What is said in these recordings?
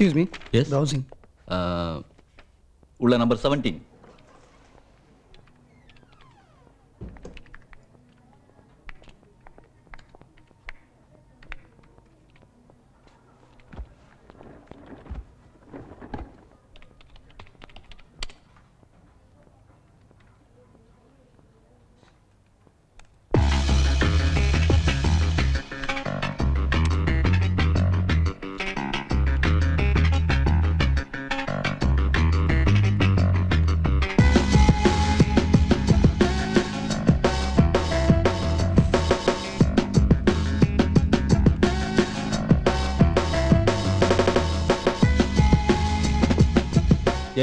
Excuse me. Yes. Browsing. உள்ள number 17.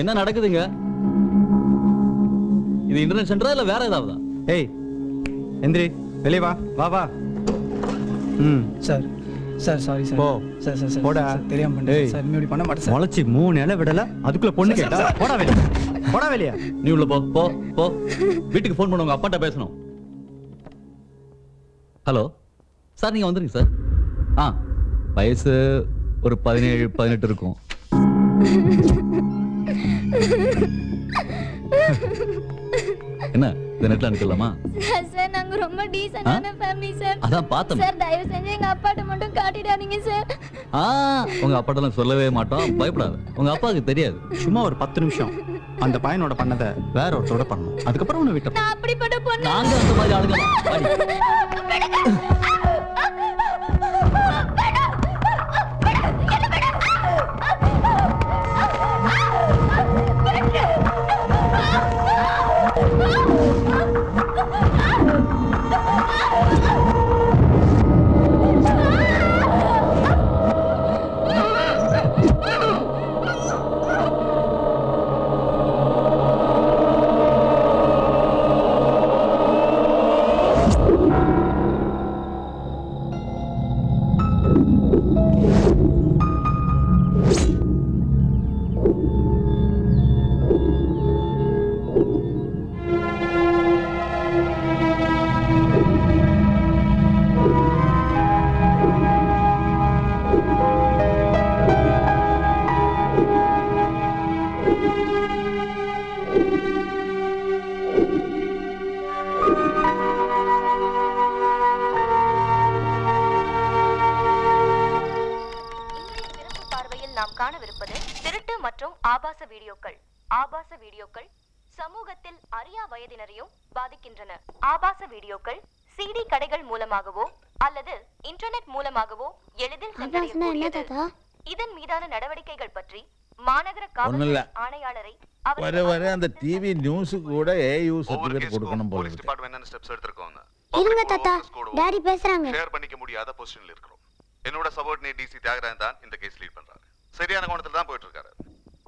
என்ன நடக்குதுங்க? இது இன்டர்நெட் சென்டரா இல்ல வேற ஏதாவதா? ஏய் எந்திரி, வெளிய வா வா வா. Sir sir sorry sir. போ. சார் சார் சார் போடா. சார், தெரியாம பண்ணேன் சார். இனிமே இப்படி பண்ண மாட்டேன் சார். முளைச்சி 3 இலை விடல, அதுக்குள்ள பொண்ணு கேட்டா போடா வெளிய. போடா வெளிய. நீ உள்ள போ போ போ. வீட்டுக்கு ஃபோன் பண்ண உங்க அப்பாட்ட பேசணும். ஹலோ சார், நீங்க வந்துருங்க சார். வயசு ஒரு 17-18 இருக்கும். என்ன இந்த நெட்ல அனுப்பலாமா? சார் நாங்க ரொம்ப டீசன்டான ஃபேமிலி சார். அதான் பார்த்தேன் சார், தயவு செஞ்சு எங்க அப்பாட்ட மட்டும் காட்டிடாதீங்க சார். உங்க அப்பாட்டெல்லாம் சொல்லவே மாட்டோம், பயப்படாத. உங்க அப்பாவுக்கு தெரியாது. சும்மா ஒரு 10 நிமிஷம் அந்த பையனோட பண்ணதை வேற ஒருத்தரோட பண்ணணும். அதுக்கப்புறம் உன்னை விட்டு நான் அப்படிப்பட்ட பொண்ணு. நாங்க அந்த மாதிரி ஆளுங்க. நாம் காணவிருப்பது திருட்டு மற்றும் ஆபாச வீடியோக்கள். ஆபாச வீடியோக்கள் சமூகத்தில் அறியா வயதினரையும் பாதிக்கின்றன. ஆபாச வீடியோக்கள் சிடி கடைகள் மூலமாகவோ அல்லது இன்டர்நெட் மூலமாகவோ எளிதில் சென்றடையக்கூடியது. இதன் மீதான நடவடிக்கைகள் பற்றி மாநகர காவல் ஆணையாளரை வர அந்த டிவி நியூஸ் கூட ஏயு சர்டிபிகேட் கொடுக்கணும் போல போலீஸ் டிபார்ட்மென்ட் என்ன ஸ்டெப்ஸ் எடுத்துருக்காங்க? இருங்க தாத்தா, டாடி பேசுறாங்க. ஷேர் பண்ணிக்க முடியாத பொசிஷன்ல இருக்கோம். என்னோட சபார்டினேட் டிசி தியாகராஜன் தான் இந்த கேஸ் லீட் பண்றாரு. சரியான கோணத்துல தான் போயிட்டு இருக்காரு.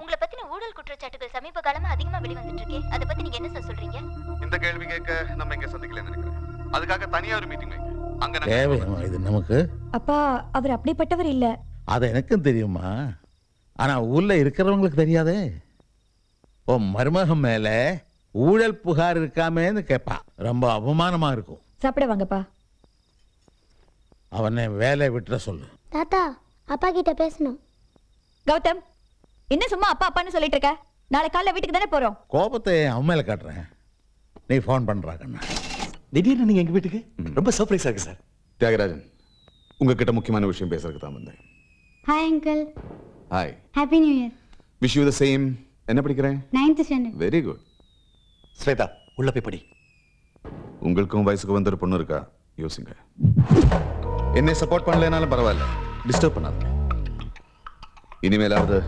உங்களை பத்தின ஊழல் குற்றச்சாட்டுகள் சமீப காலமா அதிகமா வெளிவந்துட்டு இருக்கே, அத பத்தி நீங்க என்ன சார் சொல்றீங்க? இந்த கேள்வி கேட்க நம்ம இங்க சந்திக்கலன்னு நினைக்கிறேன். அதுக்காக தனியா ஒரு மீட்டிங் வைங்க. அங்க தேவையா இது நமக்கு? அப்பா, அவர் அப்படிப்பட்டவர் இல்ல. அது எனக்கும் தெரியுமா, ஆனா ஊர்ல இருக்கிறவங்களுக்கு தெரியாதே. ஓ மருமகம் மேல ஊழல் புகார் இருக்காமேன்னு கேட்பா. ரொம்ப அவமானமா இருக்கும். சாப்பிட வாங்கப்பா. அவனை வேலையை விட்டுற சொல்லு. தாத்தா, அப்பா கிட்ட பேசணும். கௌதம், என்ன சும்மா அப்பா அப்பான்னு சொல்லிட்டு இருக்க? நாளை காலைல வீட்டுக்கு தானே போறோம். கோபத்தை அவன் மேல காட்டுறேன். நீ ஃபோன் பண்றா கண்ணா. திடீர்னு நீங்க எங்க வீட்டுக்கு? ரொம்ப சர்ப்ரைஸா இருக்கு சார். தியாகராஜன், உங்ககிட்ட முக்கியமான விஷயம் பேசுறதுக்கு தான் வந்தேன். Hi uncle. Hi. Happy new year. Wish you the same. என்ன படிக்கிறேன்? 9th standard. Very good. Shweta, உள்ள போய் படி. உங்களுக்கும் வயசுக்கு வந்த ஒரு பொண்ணு இருக்கா? யோசிங்க. என்னை சப்போர்ட் பண்ணலனாலும் பரவாயில்ல, டிஸ்டர்ப் பண்ணாதீங்க. இனிமேலாவது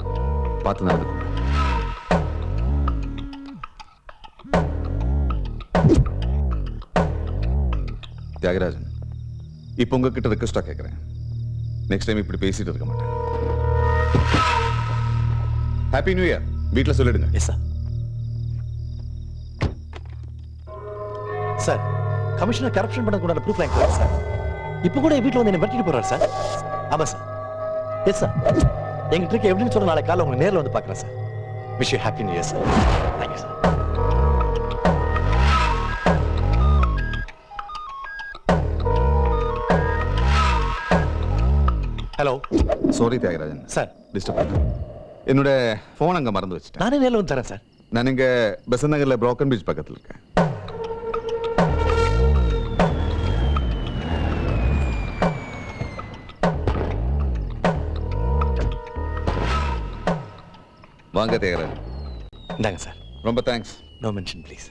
பார்த்து நடந்துக்கோங்க. தியாகராஜன், இப்போ உங்ககிட்ட ரெக்வெஸ்டா கேட்கிறேன். நெக்ஸ்ட் டைம் இப்படி பேசிட்டு இருக்க மாட்டேன். ஹாப்பி நியூ இயர் வீட்டில் சொல்லிடுங்க. Yes sir. Sir, commissioner corruption பண்ணக்கூடாத ப்ரூஃப் வாங்கிக்கலாம் சார். இப்போ கூட வீட்டில் வந்து என்ன வெட்டிட்டு போறாரு சார். ஆமா சார். Yes sir. எங்கிட்ட இருக்க எப்படின்னு சொல்ல நாளை காலை உங்க நேரில் வந்து பார்க்குறேன் sir. Wish you happy new year sir. Thank you sir. Hello. Sorry Thiyagarajan. Sir, disturb பண்ணேன். என்னோட ஃபோன் அங்கே மறந்து வச்சுட்டேன். நானே நேரில் வந்து தரேன் சார். நான் இங்கே பெசன்ட் நகரில் ப்ரோக்கன் பீச் பக்கத்தில் இருக்கேன். வாங்க தேகரன். இந்தாங்க சார். ரொம்ப thanks. No mention please.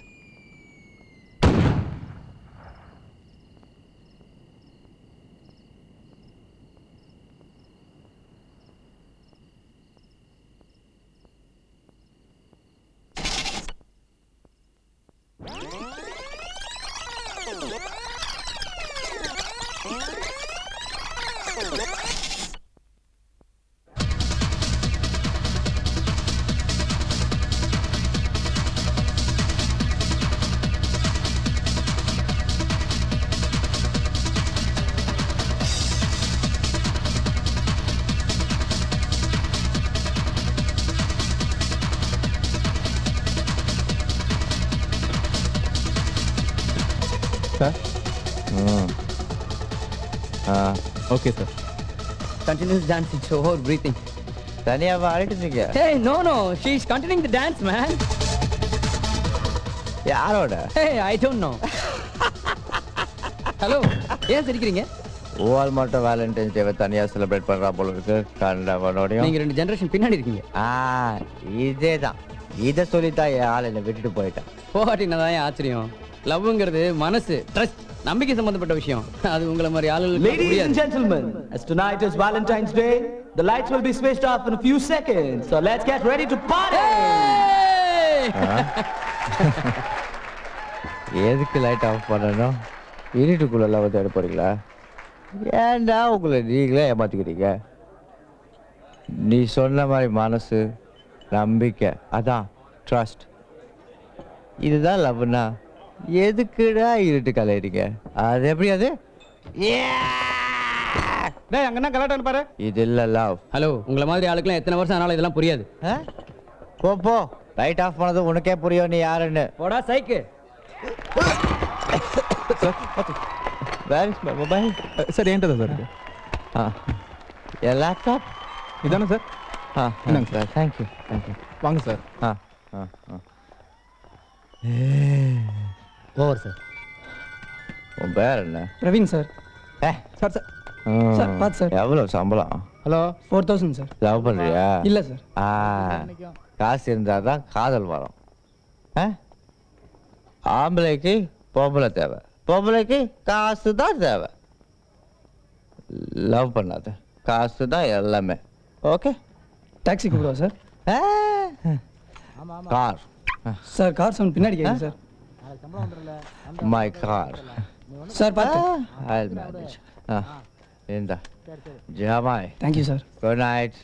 Sir okay sir. Continuous dancing, so her breathing. தனியாக ஆடிட்டு இருக்கீங்க? Hey, no, she is continuing the dance, man. யாரோட? Hey, I don't know. Hello, ஏன் சிரிக்கிறீங்க? ஓவால் மட்டும் வேலண்டைன்ஸ் டேவை தனியாக செலிப்ரேட் பண்ணுறா போல இருக்கு. கண்டவனோடையும் நீங்க 2 ஜெனரேஷன் பின்னாடி இருக்கீங்க. இதே தான். இதை சொல்லித்தான் என் ஆள் என்னை விட்டுட்டு போயிட்டான். போகாட்டினா தான் ஆச்சரியம். லவ்ங்கிறது மனசு, ட்ரஸ்ட், நம்பிக்கை சம்பந்தப்பட்ட விஷயம். அது உங்களை மாதிரி ஆளுங்களுக்கு Ladies and gentlemen, as tonight is Valentine's Day, the lights will be switched off in a few seconds. So let's get ready to party. எதுக்கு லைட் ஆஃப் பண்ணணும்? இருட்டுக்குள்ள லவ் தேட போறீங்களா? ஏன்டா உங்களை நீங்களே ஏமாத்திக்கிறீங்க? நீ சொன்ன மாதிரி மனசு, நம்பிக்கை, அதான் ட்ரஸ்ட். இதுதான் லவ்னா எதுக்குடா இருட்டு கலையிறீங்க? அது எப்படி அது? டேய் அங்க என்ன கலாட்டான்னு பாரு. இது இல்ல லவ். ஹலோ, உங்களை மாதிரி ஆளுக்குலாம் எத்தனை வருஷம் ஆனாலும் இதெல்லாம் புரியாது. போ லைட் ஆஃப் பண்ணது உனக்கே புரியும் நீ யாருன்னு. போடா சைக்கு. Where is my mobile? Sir என்கிட்ட தான் சார். என் லேப்டாப் இதானே சார்? என்னங்க சார்? தேங்க்யூ. வாங்க சார். Over sir. உன் பேர் என்ன? Praveen sir. Sir sir sir பாத்து சார். எவ்வளவு சம்பளம்? Hello 4000 sir. லவ் பண்றியா? இல்ல சார். காசு இருந்தாதான் காதல் வரும். ஆம்பளைக்கு பொம்பளை தேவை, பொம்பளைக்கு காசு தான் தேவை. லவ் பண்ணாத, காசு தான் எல்லாமே. ஓகே. டாக்ஸி கூப்பிடுவா sir? Car sir. Car sound பின்னாடி கேக்குது சார். மை கார் சார் பாத்து. I'll manage. இந்த ஜமாய். Thank you sir. Good night.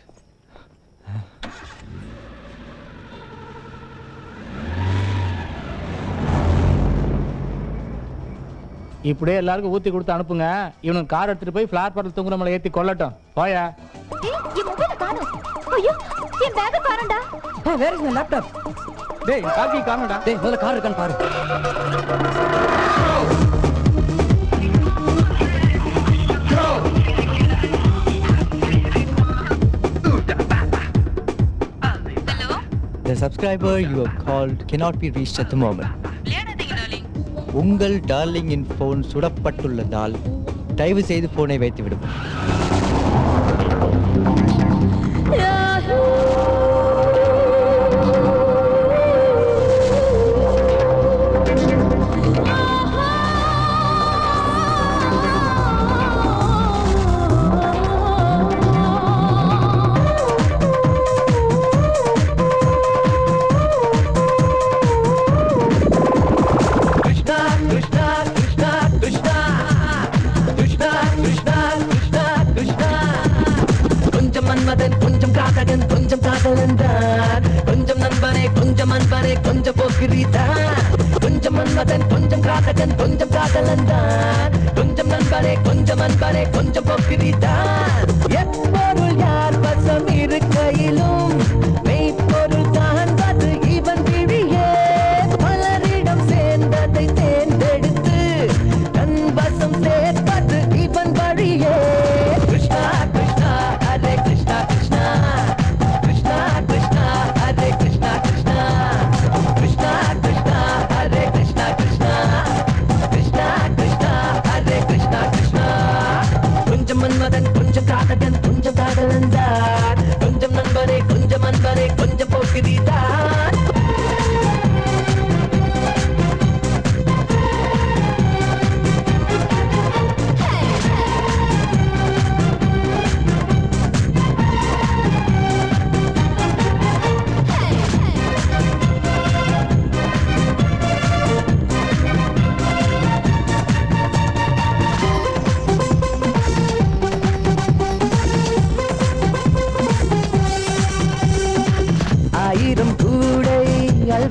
இப்படியே எல்லாருக்கும் ஊத்தி கொடுத்து அனுப்புங்க. இவனுக்கு கார் எடுத்துட்டு போய் ஃபிளாட் பாட்டில் தூங்குற மேல ஏத்தி கொல்லட்டும். போயா. என் மொபைல காணோம். ஐயோ, என் பேக்க காணோம்டா. Where is my laptop? டேய் காக்கி காணோம்டா. டேய் முதல்ல கார் இருக்கான்னு பாரு. The subscriber you have called cannot be reached at the moment. உங்கள் டார்லிங்கின் போன் சுடப்பட்டுள்ளதால் தயவு செய்து போனை வைத்து விடும். கொஞ்சம் காதகன் கொஞ்சம் காதலன்தான், கொஞ்சம் நண்பனே கொஞ்சம் அன்பனே கொஞ்சம் போக்கிரிதான். கொஞ்சம் மன்மதன் கொஞ்சம் காதகன் கொஞ்சம் காதலன்தான், கொஞ்சம் நண்பனே கொஞ்சம் அன்பனே கொஞ்சம் போக்கிரிதான். எப்பொருள் யார் வசம் இருக்கையிலும் மெய்ப்பொருள் காண்பது இவன் விழியே. பலரிடம் சேர்ந்ததை தேர்ந்தெடுத்து தன் வசம் சேர்ப்பது இவன் வழியே. கிருஷ்ணா கிருஷ்ணா ஹரே கிருஷ்ணா கிருஷ்ணா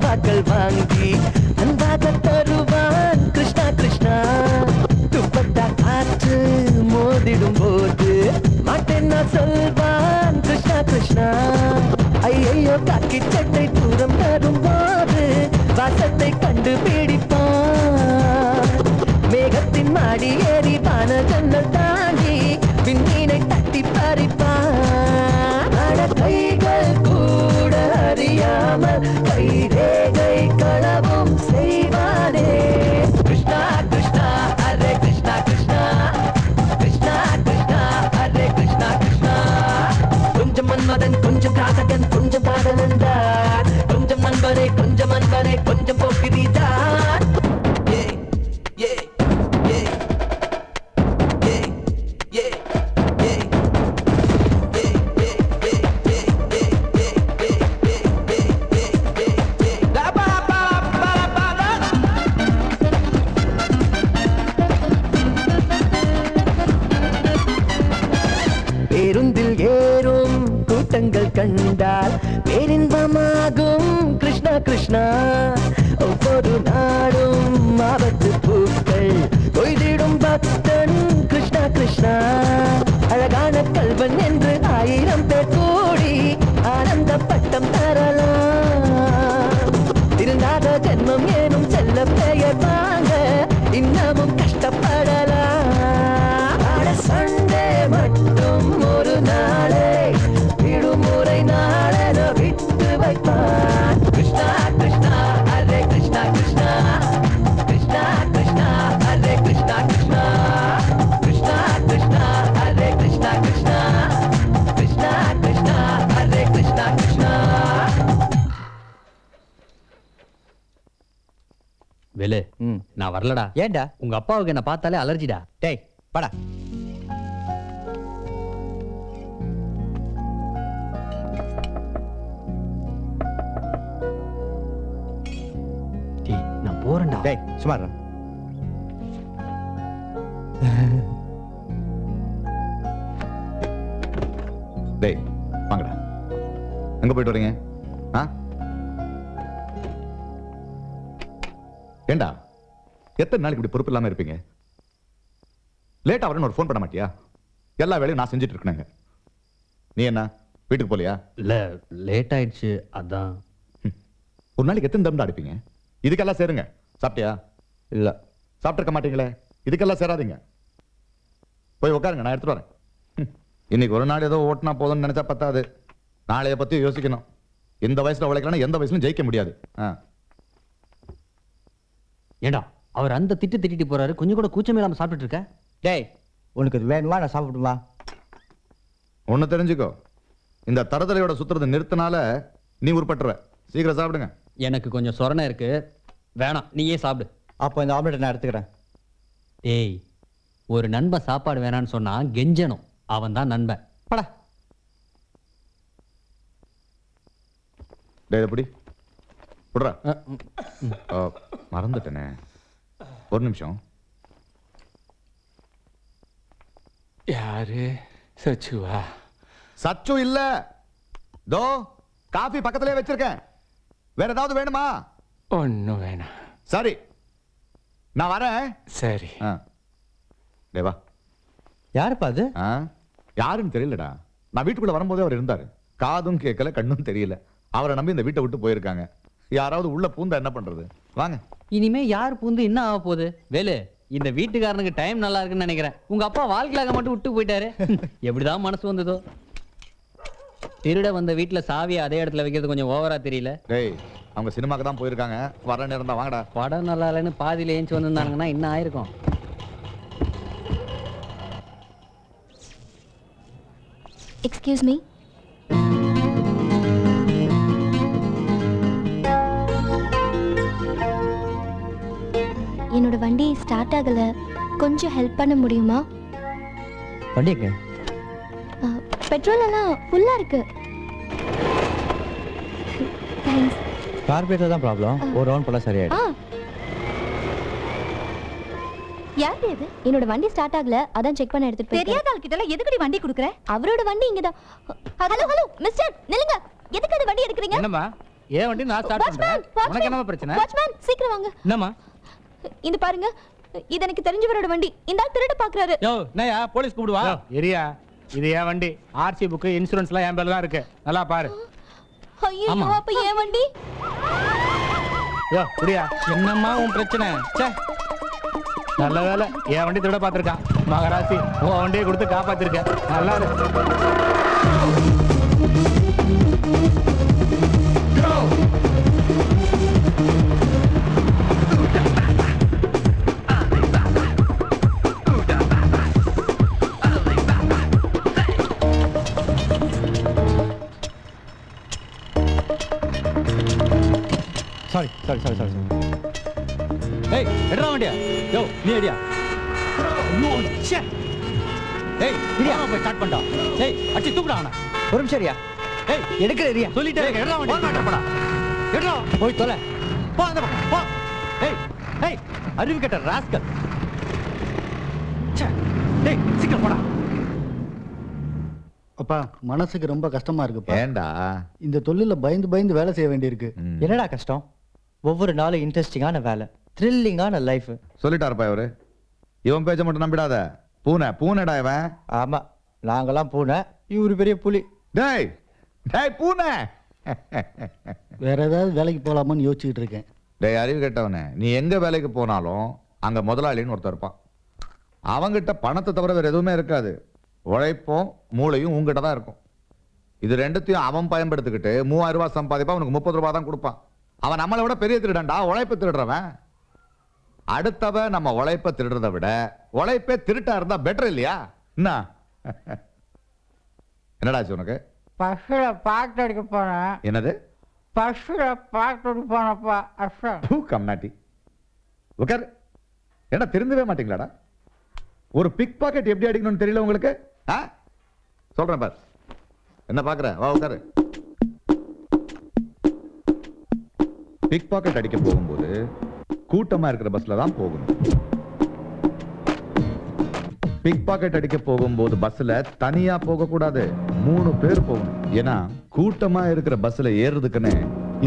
அல்வாக்கள் வாங்கி அன்பாக தருவான் கிருஷ்ணா கிருஷ்ணா. துப்பட்டா காற்று மோதிடும் போது மாட்டேன்னா சொல்வான் கிருஷ்ணா கிருஷ்ணா. ஐயோ காக்கி சட்டை தூரம் தரும் போது வாசத்தை கண்டுபிடிப்பான். மேகத்தின் மாடி ஏறி வான ஜன்னல் தாண்டி விண்ணீனை தட்டி பறிப்பான். கைகள் கூட அறியாமல் கைரேகை களவும் செய்வானே. கிருஷ்ணா கிருஷ்ணா ஹரே கிருஷ்ணா கிருஷ்ணா கிருஷ்ணா கிருஷ்ணா ஹரே கிருஷ்ணா கிருஷ்ணா. கொஞ்சம் மன்மதன் கொஞ்சம் காதகன் கொஞ்சம் காதலன்றார். கொஞ்சம் நண்பனே கொஞ்சம் அன்பனே கொஞ்சம் போக்கிரிதான். பேருந்தில் ஏறும் கூட்டங்கள் கண்டால் பேரின்பமாகும் கிருஷ்ணா கிருஷ்ணா. ஒவ்வொரு நாடும் ஆபத்து பூக்கள் கொய்திடும் பக்தன் கிருஷ்ணா கிருஷ்ணா. அழகான கல்வன் என்று 1000 பேர் கூடி ஆனந்த பட்டம் தரலாம். திருநாத ஜென்மம் ஏனும் செல்ல பெயர் வாங்க இன்னமும் கஷ்டப்படலாம். சண்டே மட்டும் ஒரு நாளை விடுமுறை நாளென விட்டு வைப்பான். கிருஷ்ணா கிருஷ்ணா ஹரே கிருஷ்ணா கிருஷ்ணா கிருஷ்ணா கிருஷ்ணா ஹரே கிருஷ்ணா கிருஷ்ணா கிருஷ்ணா கிருஷ்ணா ஹரே கிருஷ்ணா கிருஷ்ணா கிருஷ்ணா கிருஷ்ணா ஹரே கிருஷ்ணா கிருஷ்ணா. வேலு நான் வரலடா. ஏன்டா? உங்க அப்பாவுக்கு என்ன பார்த்தாலே அலர்ஜிடா. டேய் படா. நான் போறேன்டா. டேய் சுமார். டேய் வாங்கடா. எங்க போயிட்டு வரீங்க? ஏண்டா எத்தனை நாளைக்கு இப்படி பொறுப்பு இல்லாம இருப்பீங்க? லேட்டா வரேன்னு ஒரு ஃபோன் பண்ண மாட்டியா? எல்லா வேலையும் நான் செஞ்சுட்டு இருக்கேங்க. நீ என்ன வீட்டுக்கு போலியா? இல்ல லேட் ஆயிடுச்சு அதான். ஒரு நாளைக்கு எத்தனை தண்டா அடிப்பீங்க? இதுக்கெல்லாம் சேருங்க. சாப்பிட்டியா? இல்ல. சாப்பிட்டுருக்க மாட்டீங்களே. இதுக்கெல்லாம் சேராதீங்க. போய் உட்காருங்க, நான் எடுத்துட்டு வரேன். இன்னைக்கு ஒரு நாள் ஏதோ ஓட்டினா போதும்னு நினைச்சா பத்தாது. நாளைய பத்தி யோசிக்கணும். இந்த வயசுல உழைக்கலாம், எந்த வயசுலும் ஜெயிக்க முடியாது. ஏண்டா அவர் அந்த திட்டிட்டு போறாரு, கொஞ்சம் கூட கூச்சமே இல்லாம சாப்பிட்டு இருக்க. டேய் உனக்கு இது வேணுமா? நான் சாப்பிட்டுமா? ஒண்ணு தெரிஞ்சுக்கோ, இந்த தரதலையோட சுத்துறது நிறுத்தினால நீ உருப்பட்டுற. சீக்கிரம் சாப்பிடுங்க. எனக்கு கொஞ்சம் சொரணை இருக்கு, வேணாம் நீயே சாப்பிடு. அப்போ இந்த ஆம்லெட் நான் எடுத்துக்கிறேன். டேய் ஒரு நண்பன் சாப்பாடு வேணான்னு சொன்னா கெஞ்சணும், அவன் தான் நண்பன். படா. டேய் எப்படி புடுறா. மறந்துட்டேனே, ஒரு நிமிஷம். யாரு? சச்சுவா? சச்சு இல்ல, தோ காபி பக்கத்திலே வச்சிருக்கேன். வேற ஏதாவது வேணுமா? ஒன்னும் வேணாம். சரி நான் வரேன். சரி. தேவா யாருப்பா அது? யாருன்னு தெரியலடா. நான் வீட்டுக்குள்ள வரும்போதே அவர் இருந்தாரு. காதும் கேட்கல, கண்ணும் தெரியல. அவரை நம்பி இந்த வீட்டை விட்டு போயிருக்காங்க. யாராவது உள்ள பூந்தா என்ன பண்றது? வாங்க. இனிமே யார் பூந்து என்ன ஆக போகுது? வேலு, இந்த வீட்டுக்காரனுக்கு டைம் நல்லா இருக்குன்னு நினைக்கிறேன். உங்க அப்பா வாழ்க்கையாக மட்டும் விட்டு போயிட்டாரு. எப்படிதான் மனசு வந்ததோ. திருட வந்த வீட்டுல சாவியை அதே இடத்துல வைக்கிறது கொஞ்சம் ஓவரா தெரியல. டேய் அவங்க சினிமாக்கு தான் போயிருக்காங்க. வர நேரம் தான். வாங்கடா. படம் நல்லா இல்லைன்னு பாதியில ஏஞ்சி வந்திருந்தாங்கன்னா இன்னும் ஆயிருக்கும். Excuse me. என்னோட வண்டி ஸ்டார்ட் ஆகல, கொஞ்சம் ஹெல்ப் பண்ண முடியுமா? வண்டி எங்க? பெட்ரோல் எல்லாம் ஃபுல்லா இருக்கு. தேங்க்ஸ். கார்பரேட்டர் தான் ப்ராப்ளம். ஒரு ரவுண்ட் போல சரியாயிடும். யார் இது? என்னோட வண்டி ஸ்டார்ட் ஆகல, அதான் செக் பண்ண எடுத்துட்டு போய். தெரியாத ஆள் கிட்ட எதுக்குடி வண்டி குடுக்குற? அவரோட வண்டி இங்கதான். ஹலோ ஹலோ மிஸ்டர், நில்லுங்க. எதுக்கு அந்த வண்டி எடுக்கறீங்க? என்னம்மா? ஏன் வண்டி நான் ஸ்டார்ட் பண்றேன். உனக்கு என்னமா பிரச்சனை? வாட்ச்மேன் சீக்கிரம் வாங்க. என்னம்மா? இந்த பாருங்க, இது எனக்கு தெரிஞ்சவரோட வண்டி. இந்த ஆள் திருட பாக்குறாரு. யோ என்னயா போலீஸ் கூப்பிடுவா? ஏரியா இது ஏன் வண்டி. ஆர்சி புக் இன்சூரன்ஸ்லாம் என் பேர்ல தான் இருக்கு. நல்லா பாரு. ஐயோ அப்ப ஏன் வண்டி? யோ புரியா என்னம்மா உன் பிரச்சனை? ச்சே நல்ல வேலை என் வண்டி திருட பார்த்துருக்கான். மகராசி உன் வண்டியை கொடுத்து காப்பாத்திருக்கேன். நல்லா இருக்கு. Sorry sorry sorry sorry sorry. ஏய் எடுறா வண்டியா. யோ நீ அடியா. நோ ச்சே. ஏய் இடியா போய் ஸ்டார்ட் பண்ணடா. ஏய் அடி தூக்குடா அவன. ஒரு நிமிஷம் இரியா. ஏய் எடுக்கல இரியா. சொல்லிட்டே இருக்க. எடுறா வண்டியா. போடா. எடுறா. போய் தொலை. போ அந்த பக்கம் போ. ஏய் ஏய் அறிவு கெட்ட ராஸ்கல். ச்சே. டேய் சீக்கிரம் போடா. அப்பா மனசுக்கு ரொம்ப கஷ்டமா இருக்குப்பா. ஏண்டா இந்த தொழில பயந்து பயந்து வேலை செய்ய வேண்டியிருக்கு. என்னடா கஷ்டம்? ஒவ்வொரு நாளும் இன்ட்ரெஸ்டிங்கான வேலை, த்ரில்லிங்கான லைஃப். சொல்லிட்டாருப்பா இவரு. இவன் பேச்ச மட்டும் நம்பிடாத. பூனைடா இவன். ஆமா நாங்கெல்லாம் பூனை, இவரு பெரிய புலி. டேய் டேய் பூனை. வேற ஏதாவது வேலைக்கு போலாமான்னு யோசிச்சுட்டு இருக்கேன். டேய் அறிவு கேட்டவனே, நீ எங்க வேலைக்கு போனாலும் அங்க முதலாளின்னு ஒருத்தர் இருப்பான். அவங்கிட்ட பணத்தை தவிர வேற எதுவுமே இருக்காது. உழைப்பும் மூளையும் உங்ககிட்ட தான் இருக்கும். இது ரெண்டுத்தையும் அவன் பயன்படுத்திக்கிட்டு 3000 ரூபாய் சம்பாதிப்பா, அவனுக்கு 30 ரூபாய் தான் கொடுப்பான். அவன் நம்மளை விட பெரிய திருடன்டா, உழைப்பு திருடுறவன். அடுத்தவன் நம்ம உழைப்பை திருடுறதை விட உழைப்பே திருட்டா இருந்தா பெட்டர் இல்லையா? என்ன என்னடாச்சு உனக்கு? பஸ்ல பாட்டு அடிக்க போனேன். என்னது? பஸ்ல பாட்டு அடிக்க போனப்பா. கம்நாட்டி உட்கார். ஏன்னா திருந்தவே மாட்டீங்களாடா? ஒரு பிக் பாக்கெட் எப்படி அடிக்கணும்னு தெரியல உங்களுக்கு? சொல்றேன் பார். என்ன பாக்குற? வா உட்காரு. பிக் பாக்கெட் அடிக்க போகும்போது கூட்டமா இருக்கிற பஸ்ல தான் போகணும். பிக் பாக்கெட் அடிக்க போகும்போது பஸ்ல தனியா போக கூடாது, 3 பேர் போகணும். ஏன்னா கூட்டமா இருக்கிற பஸ்ல ஏறுறதுக்குன்னு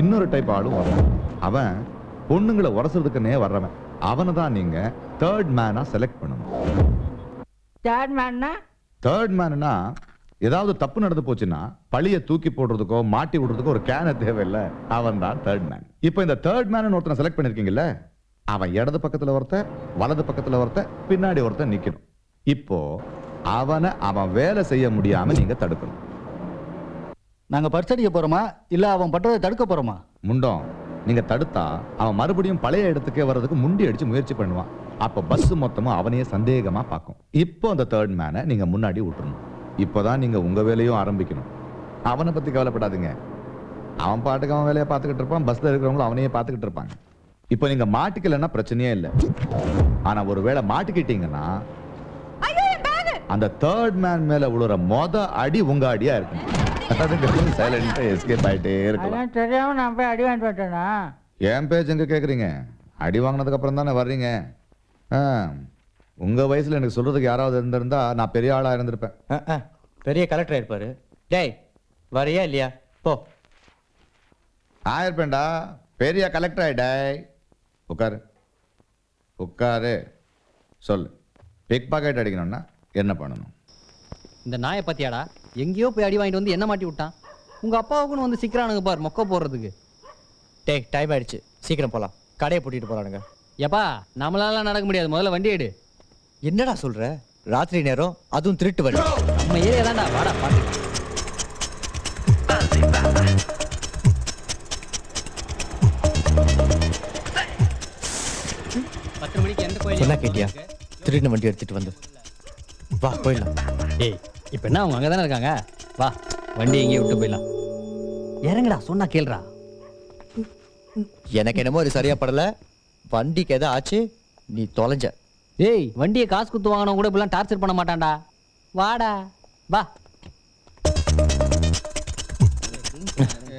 இன்னொரு டைப் ஆளும் வரும். அவன் பொண்ணுங்களை உரசுறதுக்குன்னே வர்றவன். அவனை தான் நீங்க தேர்ட் மேனா செலக்ட் பண்ணணும். தேர்ட் மேன்னா? தேர்ட் மேன்னா ஏதாவது தப்பு நடந்து போச்சுன்னா பழிய தூக்கி போடுறதுக்கோ மாட்டி விடுறதுக்கோ ஒரு கேன தேவையில்லை. அவன் தான் தேர்ட் மேன். இப்போ இந்த தேர்ட் மேன் ஒருத்தனை செலக்ட் பண்ணிருக்கீங்கல்ல, அவன் இடது பக்கத்துல ஒருத்தன், வலது பக்கத்துல ஒருத்தன், பின்னாடி ஒருத்தன் நிக்கணும். இப்போ அவன் வேலை செய்ய முடியாம நீங்க தடுக்கணும். நாங்க பரிசடிக்க போறோமா இல்ல அவன் பட்டதை தடுக்க போறோமா? முண்டம், நீங்க தடுத்தா அவன் மறுபடியும் பழைய இடத்துக்கே வர்றதுக்கு முண்டி அடிச்சு முயற்சி பண்ணுவான். அப்ப பஸ் மொத்தமா அவனையே சந்தேகமா பார்க்கும். இப்போ அந்த தேர்ட் மேனை நீங்க முன்னாடி விட்டுறணும். இப்போதான் நீங்க உங்க வேலையும் ஆரம்பிக்கணும். அவனை பத்தி கவலைப்படாதீங்க. அவன் பாட்டுக்கு அவன் வேலையை பார்த்துக்கிட்டு இருப்பான். பஸ்ல இருக்கிறவங்களும் அவனையே பார்த்துக்கிட்டு இருப்பாங்க. இப்போ நீங்க மாட்டிக்கலன்னா பிரச்சனையே இல்லை. ஆனா ஒருவேளை மாட்டிக்கிட்டீங்கன்னா அந்த தேர்ட் மேன் மேல விழுற அடி உங்க அடியா இருக்கும். அதுக்கு சைலண்டா எஸ்கேப் ஆயிட்டே இருக்கலாம். தெரியாம நான் போய் அடி வாங்கிட்டு வந்துட்டேனா? என் பேச்சு எங்க கேக்குறீங்க? அடி வாங்கினதுக்கு அப்புறம் தானே வர்றீங்க. உங்க வயசுல எனக்கு சொல்றதுக்கு யாராவது இருந்திருந்தா நான் பெரிய ஆளா இருந்திருப்பேன். பெரிய கலெக்டர் ஆயிருப்பாரு. டேய் வரையா இல்லையா? போ. ஆயிருப்பேன்டா, பெரிய கலெக்டர் ஆயிடாய். உட்காரு உட்காரு. சொல்லு, பிக் பாக்கெட் அடிக்கணும்னா என்ன பண்ணணும்? இந்த நாயை பத்தியாடா எங்கேயோ போய் அடி வாங்கிட்டு வந்து என்ன மாட்டி விட்டான். உங்க அப்பாவுக்குன்னு வந்து சிக்கிறானுங்க பார் மொக்க போடுறதுக்கு. டேய் டைம் ஆயிடுச்சு, சீக்கிரம் போலாம். கடையை பூட்டிட்டு போறானுங்க. எப்பா நம்மளால நடக்க முடியாது, முதல்ல வண்டி எடு. என்னடா சொல்ற? ராத்திரி நேரம், அதுவும் திருட்டு வண்டி. நம்ம ஏரியா தான்டா, வாடா பாத்து. சொன்னா கேட்டியா? திருடின வண்டி எடுத்துட்டு வந்து வா போயிடலாம். ஏய் இப்ப என்ன அவங்க அங்கதானே இருக்காங்க? வா வண்டி எங்கேயும் விட்டு போயிடலாம். இறங்குடா, சொன்னா கேளுடா. எனக்கு என்னமோ இது சரியா படல. வண்டிக்கு எதாவது ஆச்சு, நீ தொலைஞ்ச. ஏய் வண்டியை காசு குத்து வாங்கினவங்க கூட இப்பெல்லாம் டார்ச்சர் பண்ண மாட்டான்டா. வாடா வா.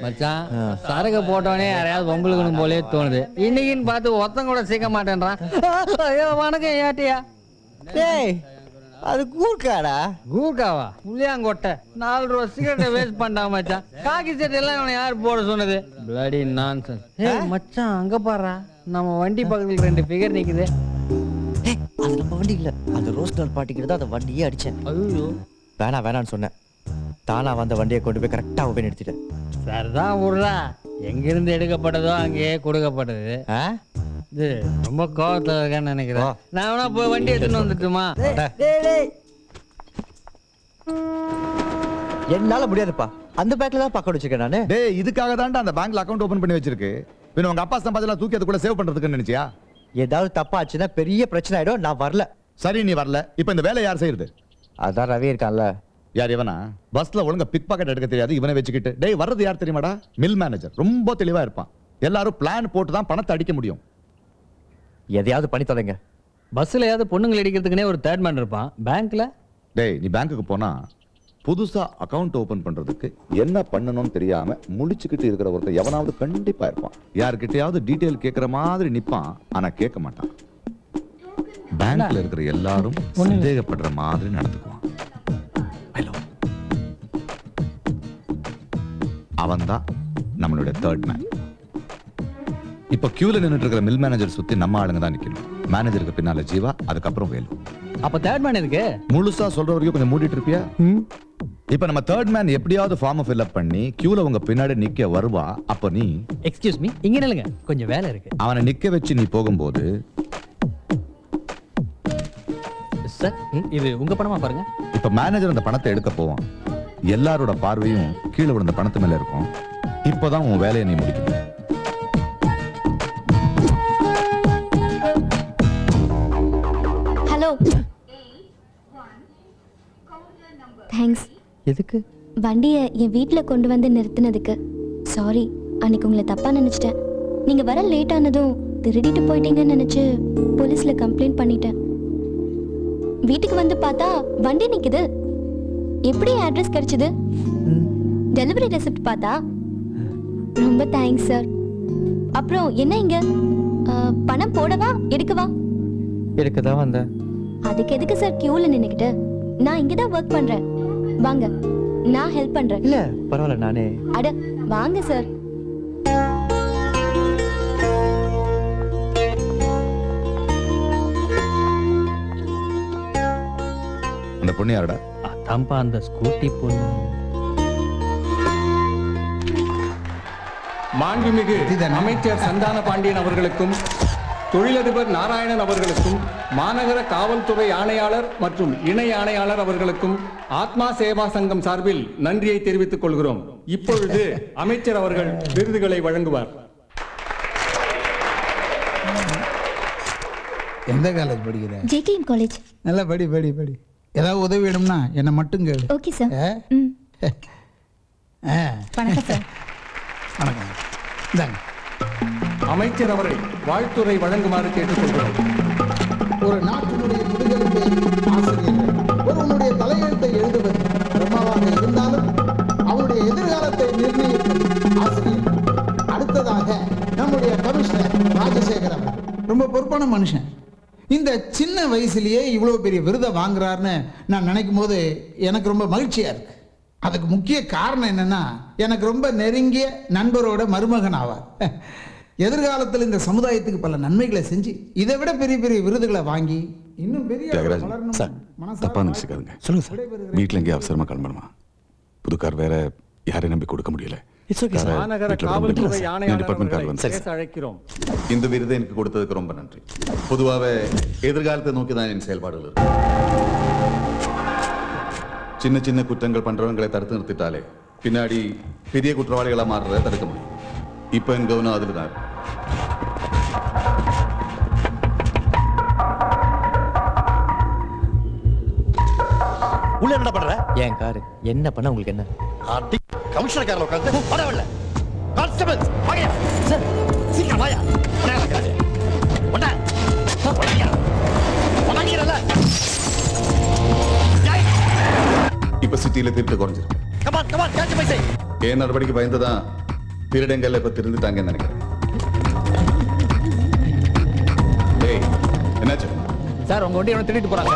மச்சான் சரக்கு போட்டவனே யாரையாவது உங்களுக்கு போலே தோணுது. இன்னைக்குன்னு பார்த்து ஒருத்தன் கூட சீக்க மாட்டேன்றான். ஐயோ வணக்கம் ஏட்டியா. டேய் அது கூர்க்காடா. கூர்க்காவா? புளியாங்கொட்டை 4 ரூபா சிகரெட்டை வேஸ்ட் பண்ணிட்டான் மச்சான். காக்கி சட்டை எல்லாம் இவனை யார் போட சொன்னது? Bloody nonsense. ஏய் மச்சான் அங்க பாருடா, நம்ம வண்டி பக்கத்துல 2 ஃபிகர் நிக்குது. அது நம்ம வண்டி இல்ல, அந்த ரோஸ் கலர் பாட்டிக்கிட்ட தான் அந்த வண்டியே அடிச்சேன். ஐயோ வேணான்னு சொன்னேன். தானா வந்த வண்டியை கொண்டு போய் கரெக்டா போய் நிறுத்திட்டேன். சரிதான் விடுறா, எங்கிருந்து எடுக்கப்பட்டதோ அங்கேயே கொடுக்கப்பட்டது. இது ரொம்ப கோவத்துல இருக்கான்னு நினைக்கிறேன். நான் வேணா போய் வண்டி எடுத்துன்னு வந்துட்டுமா? என்னால முடியாதுப்பா, அந்த பேங்க்ல தான் பக்கம் வச்சிருக்கேன் நானு. டேய் இதுக்காக தான்டா அந்த பேங்க்ல அக்கவுண்ட் ஓபன் பண்ணி வச்சிருக்கு. பின்ன உங்க அப்பா சம்பாதிச்சலாம் தூக்கி அதுக்குள்ள சேவ் பண்றதுக்கு நினைச்சியா? ஏதாவது தப்பாச்சுன்னா பெரிய பிரச்சனை ஆயிடும். நான் வரல. சரி நீ வரல, இப்போ இந்த வேலை யார் செய்யறது? அதான் ரவி இருக்கான்ல. யார் இவனா? பஸ்ல ஒழுங்கா பிக் பாக்கெட் எடுக்க தெரியாது இவனை வச்சுக்கிட்டு. டேய் வர்றது யார் தெரியுமாடா? Mill manager. ரொம்ப தெளிவா இருப்பான். எல்லாரும் பிளான் போட்டு தான் பணத்தை அடிக்க முடியும். எதையாவது பண்ணி தொலைங்க. பஸ்ல ஏதாவது பொண்ணுங்களை அடிக்கிறதுக்குனே ஒரு தேர்ட் மேன் இருப்பான். பேங்க்ல டேய் நீ பேங்க்குக்கு போனா புதுசா அக்கவுண்ட் ஓபன் பண்றதுக்கு என்ன பண்ணணும்னு தெரியாம முழிச்சுக்கிட்டு இருக்கிற ஒருத்தர் எவனாவது கண்டிப்பா இருப்பான். யார்கிட்டயாவது டீடைல் கேட்கற மாதிரி நிப்பான், ஆனா கேட்க மாட்டான். பேங்க்ல இருக்கிற எல்லாரும் சந்தேகப்படுற மாதிரி நடந்துக்குவான். அவன் தான் நம்மளுடைய தேர்ட் மேன். இப்ப கியூல நின்னுட்டு இருக்கிற மில் மேனேஜர் சுத்தி நம்ம ஆளுங்க தான் நிக்கணும். மேனேஜருக்கு பின்னால ஜீவா, அதுக்கப்புறம் வேலு. அப்ப தேர்ட் மேன் எதுக்கு? முழுசா சொல்ற வரைக்கும் கொஞ்சம் மூடிட்டு இருப்பியா? இப்ப நம்ம தேர்ட் மேன் எப்படியாவது ஃபார்ம் ஃபில் அப் பண்ணி கியூல உங்க பின்னாடி நிக்க வருவா. அப்ப நீ எக்ஸ்கியூஸ் மீ, இங்க நில்லுங்க, கொஞ்சம் வேலை இருக்கு. அவனை நிக்க வச்சு நீ போகும்போது சார் இது உங்க பணமா பாருங்க. இப்ப மேனேஜர் அந்த பணத்தை எடுக்க போவான். எல்லாரோட பார்வையும் கீழே விழுந்த பணத்து மேல இருக்கும். இப்பதான் உன் வேலையை நீ முடிக்கணும். Hello, thanks. எதுக்கு? வண்டியை என் வீட்டில் கொண்டு வந்து நிறுத்தினதுக்கு சாரி. அன்னைக்கு உங்களை தப்பா நினைச்சிட்டேன். நீங்க வர லேட் ஆனதும் திருடிட்டு போயிட்டீங்கன்னு நினைச்சு போலீஸ்ல கம்ப்ளைண்ட் பண்ணிட்டேன். வீட்டுக்கு வந்து பார்த்தா வண்டி நிக்குது. எப்படி அட்ரஸ் கிடைச்சது? டெலிவரி ரெசிப்ட் பார்த்தா? ரொம்ப தேங்க்ஸ் சார். அப்புறம் என்ன இங்க பணம் போடவா எடுக்கவா? எடுக்கதான் வந்தேன். அதுக்கு எதுக்கு சார் கியூல நின்னுக்கிட்டு? நான் இங்க தான் வர்க் பண்றேன். வாங்க, நான் ஹெல்ப் பண்றேன். இல்ல பரவாயில்ல, நானே. அட வாங்க சார். அந்த பொண்ணு யாரடா? அதான்ப்பா அந்த ஸ்கூட்டி பொண்ணு. மாண்புமிகு அமைச்சர் சந்தான பாண்டியன் அவர்களுக்கும் தொழிலதிபர் நாராயணன் அவர்களுக்கும் மாநகர காவல்துறை ஆணையாளர் மற்றும் இணை ஆணையாளர் அவர்களுக்கும் ஆத்மா சேவா சங்கம் சார்பில் நன்றியை தெரிவித்துக் கொள்கிறோம். இப்பொழுது அமைச்சர் அவர்கள் விருதுகளை வழங்குவார். எந்த காலேஜ் படிக்கிற? JKM college. நல்லா படி படி படி. ஏதாவது உதவி வேணும்னா என்னை மட்டும் கேளு. Okay sir. வணக்கம் சார். வணக்கம். இந்தாங்க. அமைச்சர் அவரை வாழ்த்துரை வழங்குமாறு கேட்டுக்கொள்கிறோம். ஒரு நாட்டினுடைய முதுகெலும்பை ஆசிரியர்கள் ஒருவனுடைய தலையெழுத்தை எழுதுவது பிரம்மாவாக இருந்தாலும் அவனுடைய எதிர்காலத்தை நிர்ணயிப்பது ஆசிரியர். அடுத்ததாக நம்முடைய கமிஷனர் ராஜசேகர் அவர் ரொம்ப பொறுப்பான மனுஷன். இந்த சின்ன வயசுலயே இவ்வளோ பெரிய விருதை வாங்குறாருன்னு நான் நினைக்கும் போது எனக்கு ரொம்ப மகிழ்ச்சியா இருக்கு. அதுக்கு முக்கிய காரணம் என்னன்னா, எனக்கு ரொம்ப நெருங்கிய நண்பரோட மருமகன் ஆவார். எதிர்காலத்தில் இந்த சமுதாயத்துக்கு பல நன்மைகளை செஞ்சு இதை விட பெரிய பெரிய விருதுகளை வாங்கி இன்னும் பெரிய தப்பா நினைச்சுக்காதுங்க. சொல்லுங்க சார். வீட்டில் எங்கேயும் அவசரமா கிளம்பணுமா? புது கார் வேற, யாரையும் நம்பி கொடுக்க முடியல. மாநகர காவல்துறை ஆணையாளர் அழைக்கிறோம். இந்த விருதை எனக்கு கொடுத்ததுக்கு ரொம்ப நன்றி. பொதுவாகவே எதிர்காலத்தை நோக்கி தான் என் செயல்பாடுகள் இருக்கு. சின்ன சின்ன குற்றங்கள் பண்றவங்களை தடுத்து நிறுத்திட்டாலே பின்னாடி பெரிய குற்றவாளிகளா மாறுறதை தடுக்க முடியும். இப்ப என் கவனம் அதுல தான் இருக்கு. உள்ள என்ன பண்ற? ஏன் காரு என்ன பண்ண உங்களுக்கு என்ன? அடி கமிஷனர் கார்ல உட்கார்ந்து பரவாயில்ல. கான்ஸ்டபிள் வாங்க சார், சீக்கிரம் வாயா. பரவாயில்ல ஒண்ணா ஒண்ணா ஒண்ணாங்கறல. இப்ப சிட்டியில திருட்டு குறைஞ்சிருக்கு. கமான் கமான் கேட்ச் மை சே. ஏன் நடவடிக்கை பயந்துதான் திருடங்கள்ல இப்ப திருந்துட்டாங்கன்னு நினைக்கிறேன். ஏய் என்னாச்சு? சார் உங்க வண்டி திருடிட்டு போறாங்க.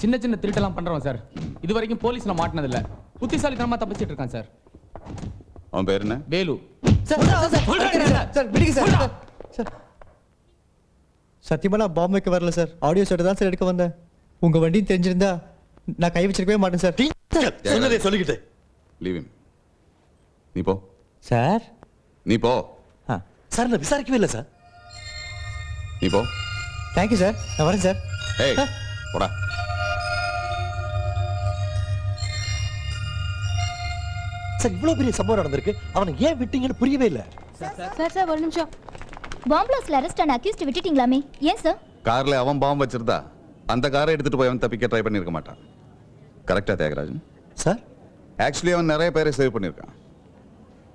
சின்ன சின்ன திருட்டெல்லாம் பண்றோம் சார். இது வரைக்கும் போலீஸ்ல மாட்டினது இல்ல. புத்திசாலித்தனமா தப்பிச்சிட்டு இருக்கான் சார். அவன் பேர் என்ன? வேலு. சத்தியமா நான் பாம்பு வைக்க வரல சார். ஆடியோ செட் தான் சார் எடுக்க வந்தேன். உங்க வண்டி தெரிஞ்சிருந்தா நான் கை வச்சிருக்கவே மாட்டேன் சார். சொன்னதே சொல்லிக்கிட்டு லீவ் ஹிம். நீ போ சார். நீ போ சார். நான் விசாரிக்கவே இல்லை சார். நீ போ. Thank you sir. நான் வரேன் சார். ஏய் போடா. சார் இவ்வளவு பெரிய சம்பவம் நடந்திருக்கு, அவனை ஏன் விட்டீங்கன்னு புரியவே இல்லை. சார் ஒரு நிமிஷம். பாம்பு பிளாஸ்ட்ல அரெஸ்ட் ஆன அக்யூஸ்ட் விட்டுட்டீங்களாமே, ஏன் சார்? கார்ல அவன் பாம்பு வச்சிருந்தா அந்த காரை எடுத்துட்டு போய் அவன் தப்பிக்க ட்ரை பண்ணிருக்க மாட்டான். கரெக்டா தியாகராஜன்? சார் ஆக்சுவலி அவன் நிறைய பேரை சேவ் பண்ணிருக்கான்.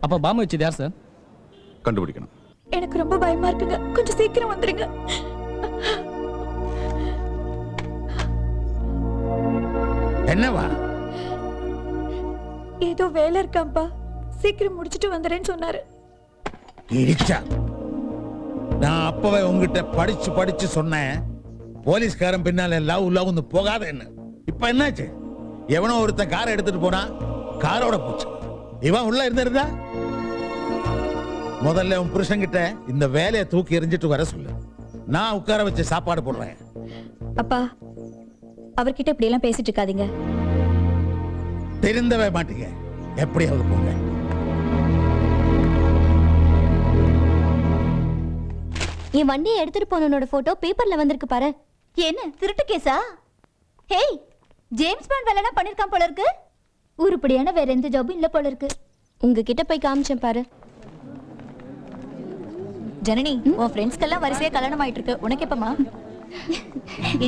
அப்ப பாம்பு வச்சது யார் சார்? கண்டுபிடிக்கணும். எனக்கு ரொம்ப பயமா இருக்குங்க, கொஞ்சம் சீக்கிரம் வந்துருங்க. என்னவா? ஏதோ வேலை இருக்காம்பா, சீக்கிரம் முடிச்சிட்டு வந்துறேன்னு சொன்னாரு. இடிச்சா நான் அப்பவே உங்ககிட்ட படிச்சு சொன்னேன், போலீஸ்காரன் பின்னால லவ்னு போகாத என்ன. இப்ப என்னாச்சு? எவனோ ஒருத்தன் காரை எடுத்துட்டு போனா, காரோட போச்சு. இவன் உள்ள இருந்திருந்தா முதல்ல உன் புருஷன்கிட்ட இந்த வேலையை தூக்கி எறிஞ்சிட்டு வர சொல்லு. நான் உட்கார வச்சு சாப்பாடு போடுறேன். அப்பா அவர்கிட்ட இப்படி எல்லாம் பேசிட்டு இருக்காதீங்க. தெரிந்தவே மாட்டீங்க. எப்படியாவது போங்க. என் வண்டியை எடுத்துட்டு போனவனோட போட்டோ பேப்பர்ல வந்திருக்கு பாரு. என்ன திருட்டு கேஸா? ஹேய், ஜேம்ஸ் பாண்ட் வேலைனா பண்ணிருக்கான் போல இருக்கு. உருப்படியான வேற எந்த ஜாபும் இல்ல போல இருக்கு. உங்ககிட்ட போய் காமிச்சேன் பாரு. ஜனனி, உன் ஃப்ரெண்ட்ஸ்க்கெல்லாம் வரிசையா கல்யாணம் ஆயிட்டு இருக்கு. உனக்கு எப்பமா?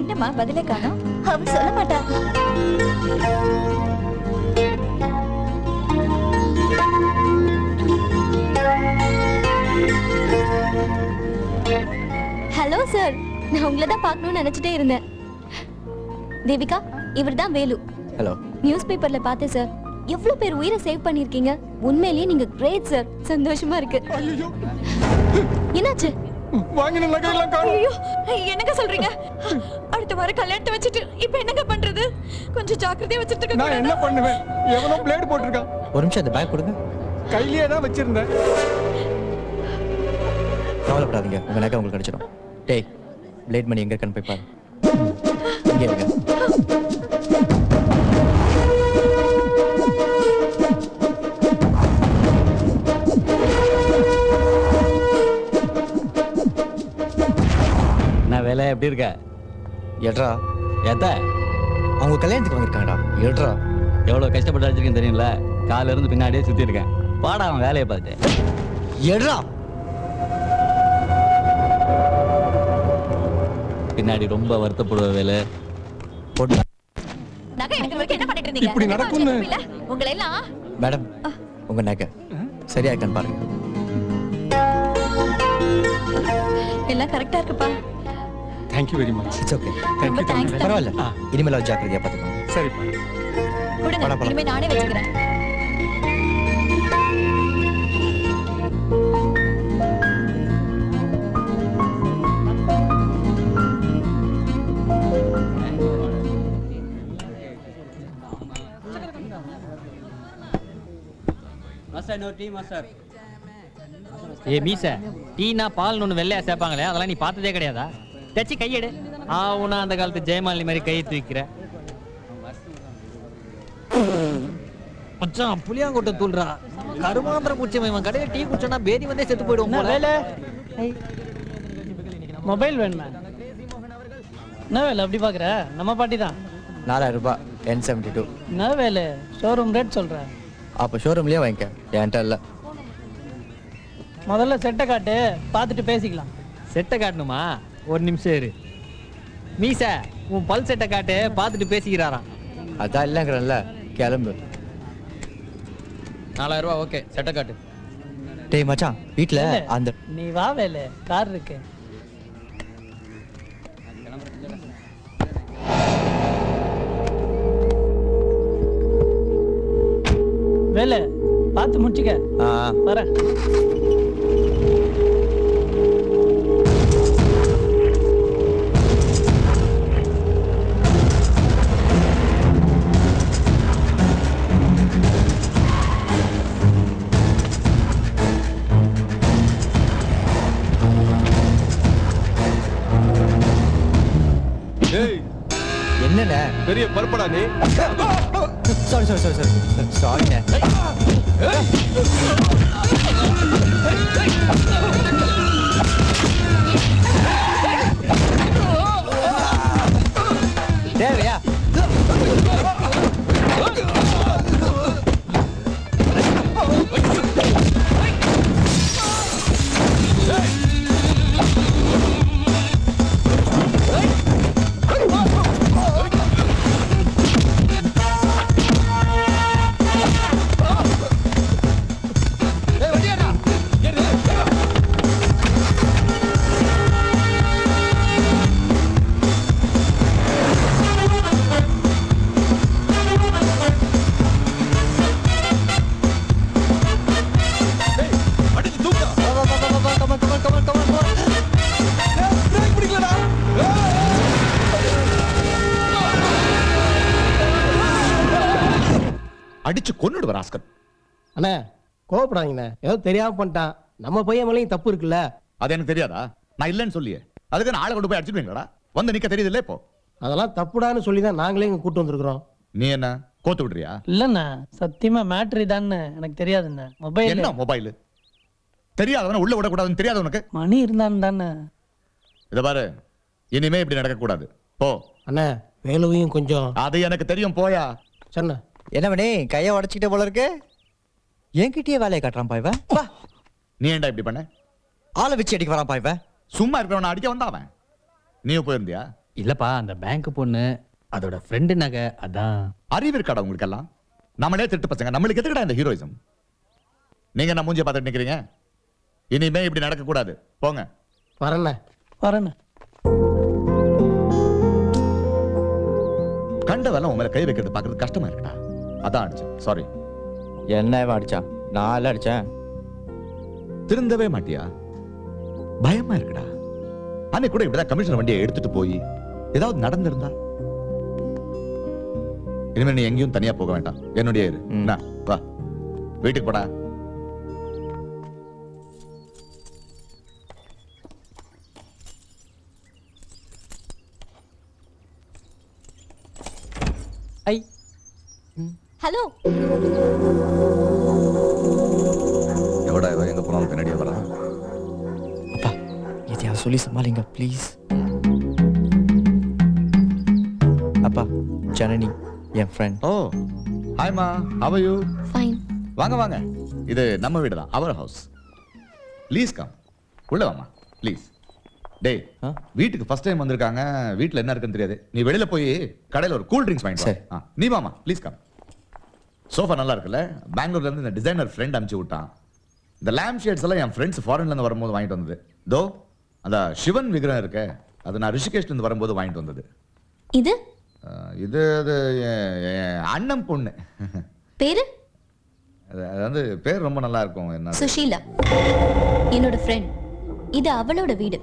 என்னம்மா பதிலே காணோம்? அவ சொல்ல மாட்டா. ஹலோ சார், நான் உங்களை தான் பார்க்கணும்னு நினைச்சிட்டே இருந்தேன். தேவிகா, இவர்தான் வேலு. ஹலோ. நியூஸ் பேப்பர்ல பார்த்தேன் சார். எவ்வளவு பேர் உயிரை சேவ் பண்ணிருக்கீங்க. உண்மையிலேயே நீங்க கிரேட் சார். சந்தோஷமா இருக்கு. என்னாச்சு? வாங்கின நகையெல்லாம் காணோம். ஐயோ, என்னங்க சொல்றீங்க? அடுத்த வாரம் கல்யாணத்தை வச்சிட்டு இப்போ என்னங்க பண்றது? கொஞ்சம் ஜாக்கிரதையா வச்சிட்டு. நான் என்ன பண்ணுவேன்? எவனோ பிளேட் போட்டுருக்கான். ஒரு நிமிஷம் அந்த பேக் கொடுங்க. கையிலேயே தான் வச்சிருந்தேன். கவலைப்படாதீங்க, உங்க நகை உங்களுக்கு கிடைச்சிடும். டேய், பிளேட் மணி எங்க இருக்கான்னு போய் பாரு. இங்கே இருங்க. நான் வேலை எப்படி இருக்க? எட்ரா. ஏத்த அவங்க கல்யாணத்துக்கு வந்திருக்காங்கடா. எட்ரா. எவ்வளவு கஷ்டப்பட்டு அடிச்சிருக்கேன் தெரியும்ல. காலையில இருந்து பின்னாடியே சுத்தி இருக்கேன். பாடா அவன் வேலையை பார்த்து. எட்ரா. பின்னாடி ரொம்ப வருத்தப்படுவ வேலை. நகை எடுக்கிற வரைக்கும் என்ன பண்ணிட்டு இருந்தீங்க? இப்படி நடக்கும்னு உங்களை எல்லாம். மேடம், உங்க நகை சரியா இருக்கான்னு பாருங்க. எல்லாம் கரெக்டா இருக்குப்பா. Thank you very much. It's okay. ரொம்ப thanks. பரவாயில்ல. இனிமேல் ஜாக்கிரதையா பார்த்துக்கோங்க. சரிப்பா. கொடுங்க இனிமே நானே வச்சுக்கிறேன். ஏ மீச டீனா பால் ஒன்று வெள்ளையா சேர்ப்பாங்களே அதெல்லாம் நீ பார்த்ததே கிடையாதா? தச்சு கையெடு. ஆவுனா அந்த காலத்து ஜெயமாலினி மாதிரி கையை தூக்கிற. மச்சான் புளியாங்கொட்டை தூள்றா. கருமாந்திர பூச்சி இவன் கடையில் டீ குடிச்சோன்னா பேதி வந்தே செத்து போயிடுவோம் போல. வேலை மொபைல் வேணுமே. என்ன வேலை அப்படி பார்க்குற? நம்ம பாட்டி தான். 4000 ரூபாய் N72. என்ன வேலை? ஷோரூம் ரேட் சொல்கிறேன். அப்போ ஷோரூம்லேயே வாங்கிக்க, என்கிட்ட இல்லை. முதல்ல செட்டை காட்டு, பார்த்துட்டு பேசிக்கலாம். செட்டை காட்டணுமா? ஒரு நிமிஷம் இரு. மீச உன் பல் செட்டை காட்டு, பார்த்துட்டு பேசிக்கிறாராம். அதான் இல்லைங்கிறல்ல, கிளம்பு. 4000 ரூபா ஓகே, செட்டை காட்டு. டேய் மச்சான், வீட்டில் அந்த நீ வா வேலை, கார் இருக்கு. வேலை பார்த்து முடிச்சுக்க. வரேன். என்னண்ணே பெரிய பருப்படா நீ. சாரி சாரி சாரி சாரி சாரிண்ணே. தேவையா? அடிச்சு கொன்னுடு ராஸ்கல். அண்ணே கோவப்படாதீங்கண்ணே, ஏதோ தெரியாம பண்ணிட்டான். நம்ம பையன் மேலேயும் தப்பு இருக்குல்ல. அது எனக்கு தெரியாதா? நான் இல்லைன்னு சொல்லியே அதுக்கு நான் ஆளை கொண்டு போய் அடிச்சுடுவீங்களா? வந்து நிக்க தெரியுது இல்ல இப்போ? அதெல்லாம் தப்புடான்னு சொல்லி தான் நாங்களே இங்க கூட்டு வந்திருக்கிறோம். நீ என்ன கோத்து விடுறியா? இல்லண்ணா சத்தியமா மேட்ரு இதான்னு எனக்கு தெரியாதுண்ணே. மொபைல் என்ன மொபைல்? தெரியாதவன உள்ள விடக்கூடாதுன்னு தெரியாது உனக்கு? மணி இருந்தான்னு தானே. இத பாரு, இனிமே இப்படி நடக்க கூடாது. போ. அண்ணே வேலுவையும் கொஞ்சம். அது எனக்கு தெரியும், போயா. சொன்ன என்ன பண்ணி கையை உடச்சிக்கிட்ட போல இருக்கு. என்கிட்டயே வேலையை காட்டுறான் பாய்வ. நீ ஏன்டா இப்படி பண்ண? ஆளை வச்சு அடிக்க வரான் பாய்வ. சும்மா இருக்கிறவன அடிக்க வந்தாவன். நீ போயிருந்தியா? இல்லப்பா, அந்த பேங்க் பொண்ணு அதோட ஃப்ரெண்டு நகை, அதான். அறிவு இருக்காடா உங்களுக்கு எல்லாம்? நம்மளே திட்டு பசங்க, நம்மளுக்கு எதுக்குடா இந்த ஹீரோயிசம்? நீங்க நான் மூஞ்சிய பார்த்துட்டு நிக்கிறீங்க. இனிமே இப்படி நடக்க கூடாது. போங்க. வரண்ண வரண்ண. கண்டதெல்லாம் உன் மேல கை வைக்கிறது பாக்குறது கஷ்டமா இருக்குடா. அதான் அடிச்சேன். சாரி. என்ன அடிச்சான்? நான் அடிச்சேன். திருந்தவே மாட்டியா? பயமா இருக்குடா. அன்னைக்கு கூட இப்படிதான் கமிஷனர் வண்டியை எடுத்துட்டு போய் ஏதாவது நடந்திருந்தா? இனிமே நீ எங்கேயும் தனியா போக வேண்டாம், என்னுடைய இரு. வா வீட்டுக்கு போடா. ஐ ஹலோ. எவடா இவ எங்க போனாலும் பின்னாடியே வரா? அப்பா எதையாவது சொல்லி சமாளிங்க ப்ளீஸ். அப்பா ஜனனி என் ஃப்ரெண்ட். ஓ ஹாய்மா, ஹவ் ஆர் யூ? ஃபைன். வாங்க வாங்க, இது நம்ம வீடு தான், அவர் ஹவுஸ். ப்ளீஸ் கம், உள்ள வாமா ப்ளீஸ். டேய், வீட்டுக்கு ஃபர்ஸ்ட் டைம் வந்திருக்காங்க, வீட்ல என்ன இருக்குன்னு தெரியாது. நீ வெளியில போய் கடையில ஒரு கூல் ட்ரிங்க்ஸ் வாங்கிட்டு வா. நீ வாமா ப்ளீஸ் கம். சோஃபா நல்லா இருக்குல்ல? பெங்களூர்ல இருந்து இந்த டிசைனர் ஃப்ரெண்ட் அனுப்பிச்சு விட்டான். இந்த லேம்ப் ஷேட்ஸ் எல்லாம் என் ஃப்ரெண்ட்ஸ் ஃபாரின்ல இருந்து வரும்போது வாங்கிட்டு வந்தது. தோ அந்த சிவன் விக்கிரகம் இருக்க, அது நான் ரிஷிகேஷ்ல இருந்து வரும்போது வாங்கிட்டு வந்தது. இது இது அது என் அண்ணன் பொண்ணு. பேரு? அது வந்து பேர் ரொம்ப நல்லா இருக்கும். என்ன? சுஷீலா. என்னோட ஃப்ரெண்ட். இது அவளோட வீடு.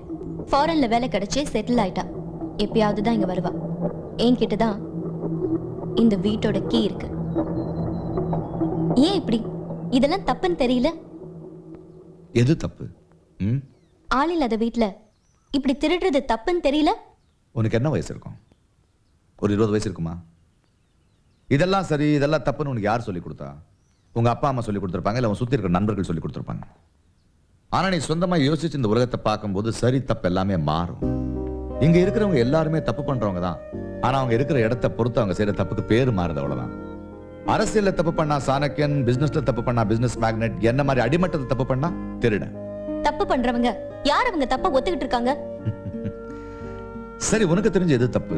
ஃபாரின்ல வேலை கிடைச்சே செட்டில் ஆயிட்டா. எப்பயாவது தான் இங்க வருவா. என்கிட்ட தான் இந்த வீட்டோட கீ இருக்கு. ஏன் இப்படி? இதெல்லாம் தப்புன்னு தெரியல. எது தப்பு? ஆள் இல்லாத வீட்டுல இப்படி திருடுறது தப்புன்னு தெரியல. உனக்கு என்ன வயசு இருக்கும்? ஒரு 20 வயசு இருக்குமா? இதெல்லாம் சரி, இதெல்லாம் தப்புன்னு உனக்கு யார் சொல்லி கொடுத்தா? உங்க அப்பா அம்மா சொல்லி கொடுத்துருப்பாங்க, இல்லை உன் சுத்தி இருக்கிற நண்பர்கள் சொல்லி கொடுத்துருப்பாங்க. ஆனா நீ சொந்தமா யோசிச்சு இந்த உலகத்தை பார்க்கும்போது சரி தப்பு எல்லாமே மாறும். இங்க இருக்கிறவங்க எல்லாருமே தப்பு பண்றவங்க தான். ஆனா அவங்க இருக்கிற இடத்தை பொறுத்து அவங்க செய்யற தப்புக்கு பேரு மாறுது, அவ்வளவுதான். அரசியல்ல தப்பு பண்ணா சாணக்கியன், பிசினஸ்ல தப்பு பண்ணா பிசினஸ் மேக்னெட், என்ன மாதிரி அடிமட்டத்தை தப்பு பண்ணா திருட. தப்பு பண்றவங்க யார்? அவங்க தப்ப ஒத்துக்கிட்டு இருக்காங்க. சரி, உனக்கு தெரிஞ்ச எது தப்பு?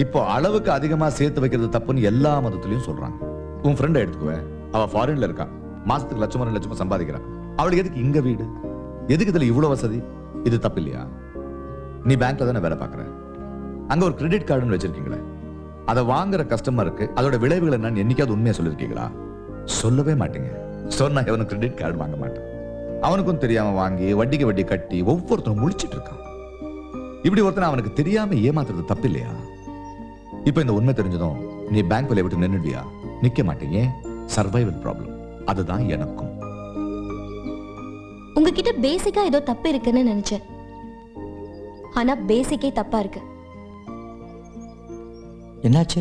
இப்போ அளவுக்கு அதிகமா சேர்த்து வைக்கிறது தப்புன்னு எல்லா மதத்திலையும் சொல்றாங்க. உன் ஃப்ரெண்டை எடுத்துக்குவேன், அவ ஃபாரின்ல இருக்கா, மாசத்துக்கு லட்சமா 2 லட்சமா சம்பாதிக்கிறான். அவளுக்கு எதுக்கு இங்க வீடு? எதுக்கு இதுல இவ்வளவு வசதி? இது தப்பு இல்லையா? நீ பேங்க்ல தானே வேலை பார்க்கற, அங்க ஒரு கிரெடிட் கார்டுன்னு வச்சிருக்கீங்களே, அதை வாங்குற கஸ்டமருக்கு அதோட விளைவுகள் என்னன்னு என்னைக்காவது உண்மையா சொல்லிருக்கீங்களா? சொல்லவே மாட்டீங்க. சொன்னா எவனும் கிரெடிட் கார்டு வாங்க மாட்டான். அவனுக்கும் தெரியாம வாங்கி வட்டிக்கு வட்டி கட்டி ஒவ்வொருத்தரும் முழிச்சிட்டு இருக்கான். இப்படி ஒருத்தன் அவனுக்கு தெரியாம ஏமாத்துறது தப்பு இல்லையா? இப்ப இந்த உண்மை தெரிஞ்சதும் நீ பேங்க் வேலையை விட்டு நின்னுடுவியா? நிக்க மாட்டீங்க. Survival problem. அதுதான் எனக்கும். உங்ககிட்ட பேசிக்கா ஏதோ தப்பு இருக்குன்னு நினைச்சேன். ஆனா பேசிக்கே தப்பா இருக்கு. என்னாச்சு?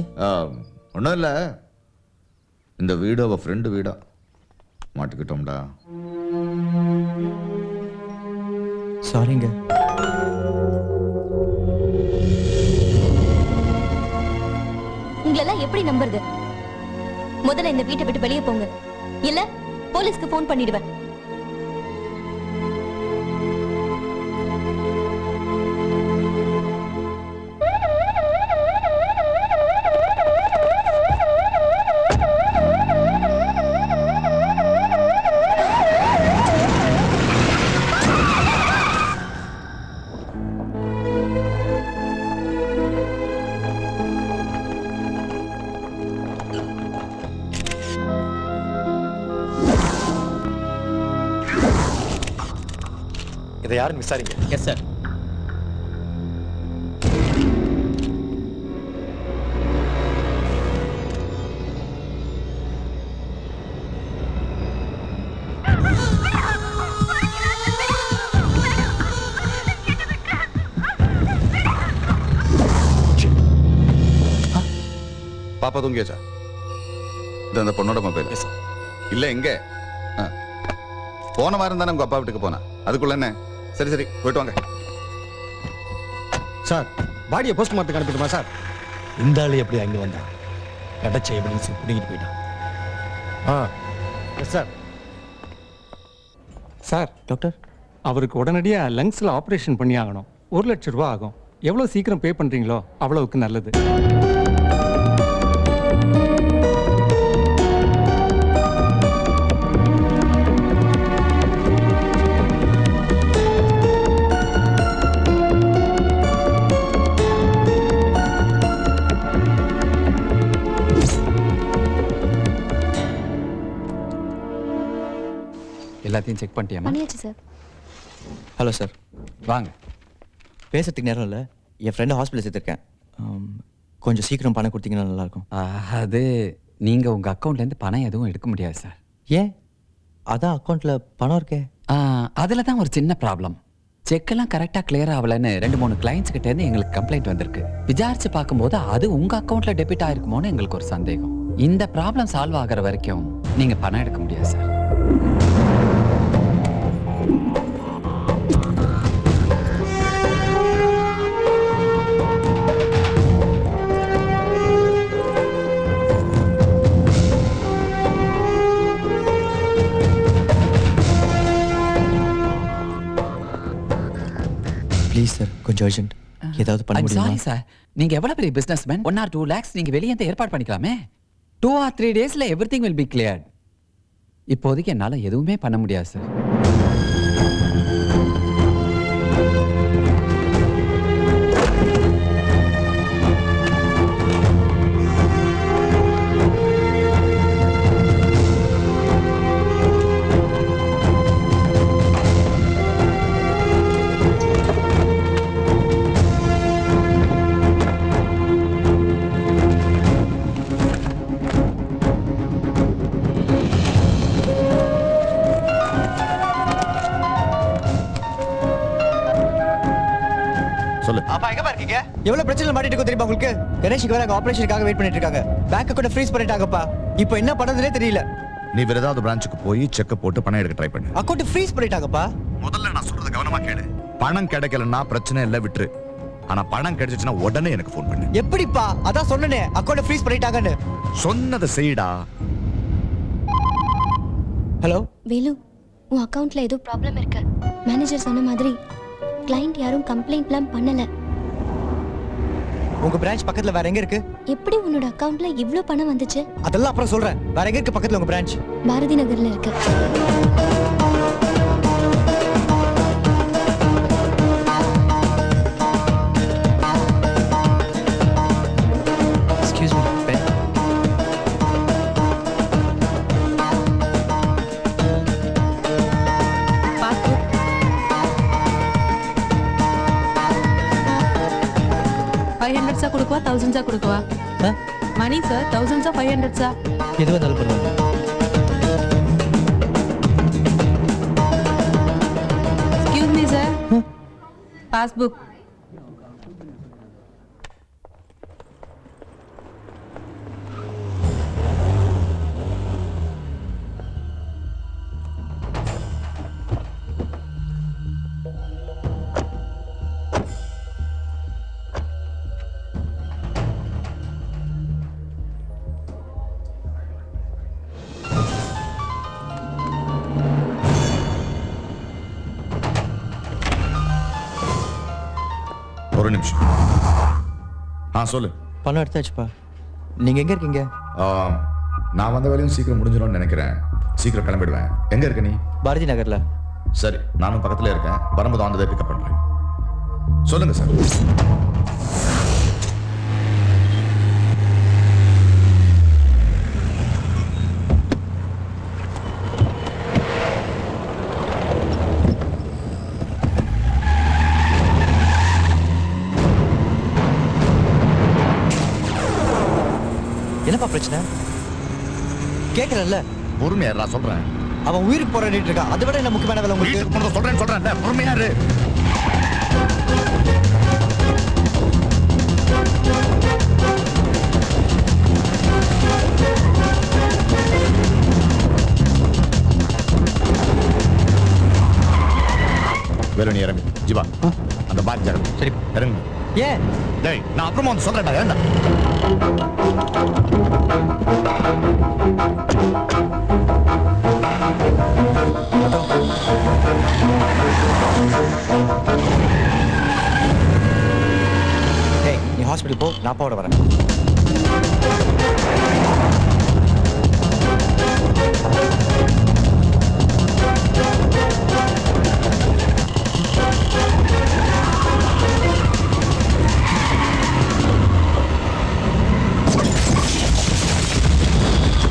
ஒன்றும் இல்லை, இந்த வீடு அவ ஃப்ரெண்டு வீடா, மாட்டிக்கிட்டோம்டா. சாரிங்க. உங்களெல்லாம் எப்படி நம்புறது? முதல்ல இந்த வீட்டை விட்டு வெளியே போங்க, இல்ல போலீஸ்க்கு போன் பண்ணிடுவேன். இதை யாருன்னு விசாரிங்க. Yes sir. பாப்பா தூங்கியாச்சா? இது அந்த பொண்ணோட மொபைல். இல்ல எங்க போன வாரம் தானே உங்க அப்பா வீட்டுக்கு போனா, அதுக்குள்ள என்ன? சரி சரி, போயிட்டு வாங்க சார். பாடியை போஸ்ட்மார்ட்டத்துக்கு அனுப்பிடுமா சார்? இந்த ஆளு எப்படி அங்க வந்தான்? கிடைச்ச எவிடன்ஸ் பிடிங்கிட்டு போயிட்டான். S sir. சார் டாக்டர், அவருக்கு உடனடியாக லங்ஸில் ஆப்ரேஷன் பண்ணி ஆகணும். 1 லட்சம் ரூபா ஆகும். எவ்வளோ சீக்கிரம் பே பண்ணுறீங்களோ அவ்வளவுக்கு நல்லது. எல்லாத்தையும் செக் பண்ணிட்டியாமா? பண்ணியாச்சு சார். Hello sir. வாங்க. பேசுறதுக்கு நேரம் இல்லை, என் ஃப்ரெண்டை ஹாஸ்பிட்டல் சேர்த்துருக்கேன். கொஞ்சம் சீக்கிரம் பணம் கொடுத்தீங்கன்னா நல்லாயிருக்கும். அது நீங்கள் உங்கள் அக்கௌண்ட்லேருந்து பணம் எதுவும் எடுக்க முடியாது சார். ஏன்? அதான் அக்கௌண்ட்டில் பணம் இருக்கே. அதில் தான் ஒரு சின்ன ப்ராப்ளம். செக்கெல்லாம் கரெக்டாக கிளியர் ஆகலைன்னு 2-3 கிளைண்ட்ஸ் கிட்டேருந்து எங்களுக்கு கம்ப்ளைண்ட் வந்திருக்கு. விசாரிச்சு பார்க்கும்போது அது உங்கள் அக்கௌண்ட்டில் டெபிட் ஆகிருக்குமோன்னு எங்களுக்கு ஒரு சந்தேகம். இந்த ப்ராப்ளம் சால்வ் ஆகிற வரைக்கும் நீங்கள் பணம் எடுக்க முடியாது சார். ப்ளீஸ் சார், கொஞ்சம் அர்ஜென்ட். ஏதாவது பண்ண முடியுமா? சாரி சார், நீங்கள் எவ்வளோ பெரிய பிஸ்னஸ் மேன், 1 or 2 lakhs நீங்கள் வெளியே ஏற்பாடு பண்ணிக்கலாமே. 2 or 3 daysல எவ்ரிதிங் will be cleared. இப்போதைக்கு என்னால் எதுவுமே பண்ண முடியாது சார். சொல்லு. அப்பா எங்க இருக்கீங்க? எவ்வளவு பிரச்சனை மாட்டிட்டு இருக்கோம் தெரியுமா உங்களுக்கு? கணேஷ்க்கு வேற ஆபரேஷனுக்காக வெயிட் பண்ணிட்டு இருக்காங்க. பேங்க் அக்கவுண்ட் ஃப்ரீஸ் பண்ணிட்டாங்கப்பா. இப்போ என்ன பண்றதுனே தெரியல. நீ வேற ஏதாவது பிரான்ச்சுக்கு போய் செக் போட்டு பணம் எடுக்க ட்ரை பண்ணு. அக்கவுண்ட் ஃப்ரீஸ் பண்ணிட்டாங்கப்பா. முதல்ல நான் சொல்றது கவனமா கேளு. பணம் கிடைக்கலன்னா பிரச்சனை இல்ல, விட்டுரு. ஆனா பணம் கிடைச்சிச்சுன்னா உடனே எனக்கு ஃபோன் பண்ணு. எப்படிப்பா? அதான் சொன்னனே அக்கவுண்ட் ஃப்ரீஸ் பண்ணிட்டாங்கன்னு. சொன்னதை செய்டா. ஹலோ வேலு, உன் அக்கவுண்ட்ல ஏதோ ப்ராப்ளம் இருக்கு. மேனேஜர் சொன்ன மாதிரி கிளையண்ட் யாரும் கம்ப்ளைண்ட்லாம் பண்ணல. உங்க பிரான்ச் பக்கத்துல வேற எங்க இருக்கு? எப்படி உன்னோட அக்கவுண்ட்ல இவ்ளோ பணம் வந்துச்சு? அதெல்லாம் அப்புறம் சொல்றேன். வேற எங்க இருக்கு பக்கத்துல உங்க பிரான்ச்? பாரதி நகர்ல இருக்கு. Excuse me pen. $500 கொடுக்கவா 1000 கொடுக்கவா? மணி சார் 1000 500 எது வந்தாலும் பரவாயில்ல. Excuse me sir, passbook. ஒரு நிமிஷம். சொல்லு. பணம் எடுத்தாச்சுப்பா. நீங்க எங்க இருக்கீங்க? நான் வந்த வேலையும் சீக்கிரம் முடிஞ்சிடும்னு நினைக்கிறேன். சீக்கிரம் கிளம்பிடுவேன். எங்க இருக்க நீ? பாரதி நகர்ல. சரி, நானும் பக்கத்துல இருக்கேன். வரும்போது ஆனதை பிக்கப் பண்றேன். சொல்லுங்க சார். என்னப்பா பிரச்சனை? கேக்குறல்ல? பொறுமையா சொல்றேன். அவன் உயிருக்கு போராடிட்டு இருக்கான். அதை விட என்ன முக்கியமான வேலை உங்களுக்கு? சொல்றேன் பொறுமையா இரு. வேலு நீ இறங்கு. ஜீவா அந்த பேக் ஜாக்கிரதை. சரி இறங்கு. ஏன்? டேய் நான் அப்புறமா வந்து சொல்றேன்டா. ஏன்டா? டேய் நீ ஹாஸ்பிடல் போ, நான் அப்பாவோட வரேன்.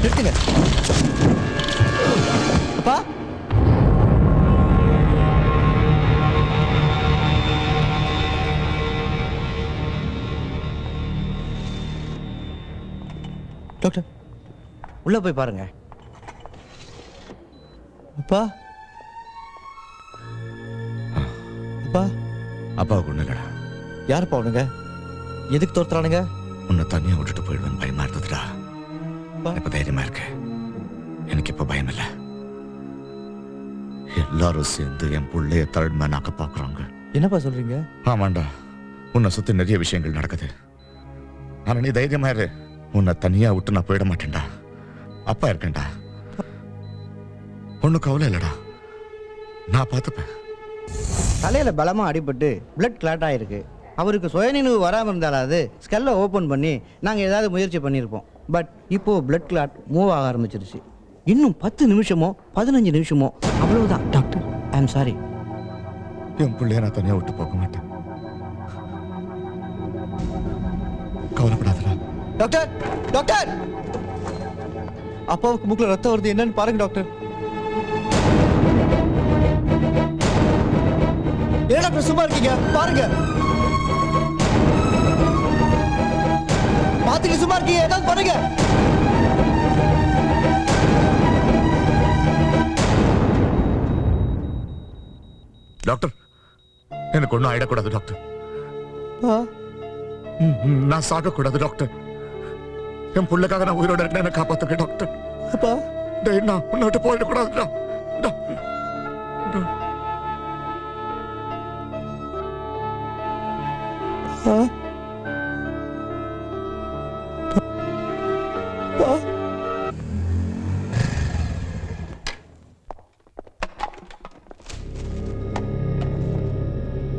நிறுத்துங்க. அப்பா டாக்டர் உள்ள போய் பாருங்க. அப்பா அப்பா அப்பாவுக்கு ஒண்ணு இல்லடா. யாருப்பா அவனுங்க? எதுக்கு தோத்துறானுங்க? உன்னை தனியா விட்டுட்டு போயிடுவேன் பயமா இருந்ததுடா. இப்ப தைரியமா இருக்கு. எனக்கு இப்ப பயம் இல்ல. எல்லாரும் சேர்ந்து என் புள்ளைய தர்ட் மேன் ஆக்க பாக்குறாங்க. என்னப்பா சொல்றீங்க? ஆமாண்டா, உன்னை சுத்தி நிறைய விஷயங்கள் நடக்குது. ஆனா நீ தைரியமா இரு. உன்னை தனியா விட்டு நான் போயிட மாட்டேன்டா. அப்பா இருக்கேன்டா. ஒன்னும் கவலை இல்லடா, நான் பார்த்துப்பேன். தலையில பலமா அடிபட்டு பிளட் கிளாட் ஆயிருக்கு. அவருக்கு சுயநினைவு வராமல் இருந்தாலாவது ஸ்கெல்லை ஓப்பன் பண்ணி நாங்கள் ஏதாவது முயற்சி பண்ணியிருப்போம். பட் இப்போ பிளட் கிளாட் மூவ் ஆக ஆரம்பிச்சிருச்சு. இன்னும் 10 நிமிஷமோ 15 நிமிஷமோ அவ்வளவுதான். Doctor I am sorry. என் பிள்ளைய நான் தனியா விட்டு போக மாட்டேன். கவலைப்படாதடா. டாக்டர் டாக்டர் அப்பாவுக்கு மூக்குல ரத்தம் வருது, என்னன்னு பாருங்க டாக்டர். ஏன் டாக்டர் சும்மா இருக்கீங்க? பாருங்க. பாத்துக்கு சும்மா இருக்கீங்க, ஏதாவது பண்ணுங்க. டாக்டர் எனக்கு ஒன்றும் ஆயிடக்கூடாது டாக்டர். நான் சாகக்கூடாது டாக்டர். என் புள்ளைக்காக நான் உயிரோட இருக்கேன், என்ன காப்பாத்துங்க டாக்டர். அப்பா டேய், நான் உன்னை விட்டு போயிடக்கூடாதுடா.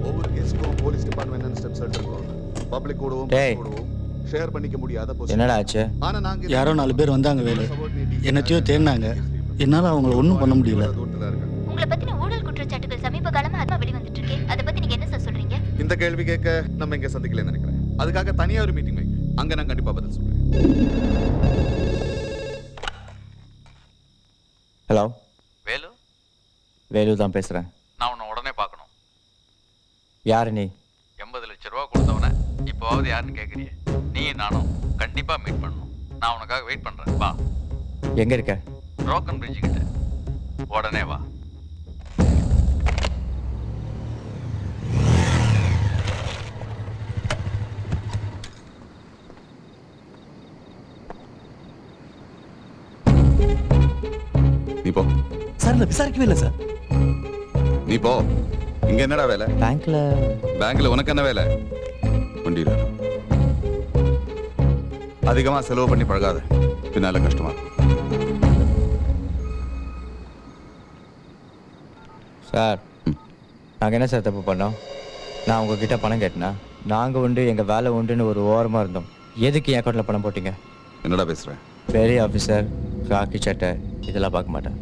ஒவ்வொரு கேஸ்க்கும் போலீஸ் டிபார்ட்மெண்ட் என்ன ஸ்டெப்ஸ் எடுத்துருக்கோம். பப்ளிக் கூடவும் ஷேர் பண்ணிக்க முடியாத என்னடா ஆச்சு? ஆனா நாங்க யாரோ 4 பேர் வந்தாங்க வேலு, என்னத்தையோ தேடினாங்க. என்னால அவங்கள ஒன்றும் பண்ண முடியல. உங்களை பத்தின ஊழல் குற்றச்சாட்டுகள் சமீப காலமா அதிகமா வெளிவந்துட்டு இருக்கு. அதை பத்தி நீங்க என்ன சார் சொல்றீங்க? இந்த கேள்வி கேட்க நம்ம இங்க சந்திக்கலன்னு நினைக்கிறேன். அதுக்காக தனியா ஒரு மீட்டிங் வைங்க, அங்க நான் கண்டிப்பா பதில் சொல்றேன். ஹலோ, வேலு, வேலு தான் பேசுறேன். நான் உன்னை உடனே பார்க்கணும். யாரு நீ? 80 லட்சம் ரூபா கொடுத்தவன இப்போவாவது யாருன்னு கேட்குறிய? நீ நானும் கண்டிப்பா மீட் பண்ணணும். நான் உனக்காக வெயிட் பண்றேன். வா. எங்க இருக்க? ப்ரோக்கன் பிரிட்ஜ் கிட்ட. உடனே வா. நீ போ சார். நான் விசாரிக்கவே இல்லை சார். நீ போ. இங்க என்னடா வேலை? பேங்க்ல உனக்கு என்ன வேலை? வண்டியில அதிகமா செலவு பண்ணி பழகாத, பின்னால கஷ்டமா இருக்கும். சார், நாங்கள் என்ன சார் தப்பு பண்ணோம்? நான் உங்ககிட்ட பணம் கேட்டேனா? நாங்கள் உண்டு, எங்கள் வேலை உண்டுன்னு ஒரு ஓரமாக இருந்தோம். எதுக்கு என் அக்கௌண்ட்டில் பணம் போட்டீங்க? என்னடா பேசுறேன்? பெரிய ஆஃபீஸர், காக்கி சட்டை இதெல்லாம் பார்க்க மாட்டேன்.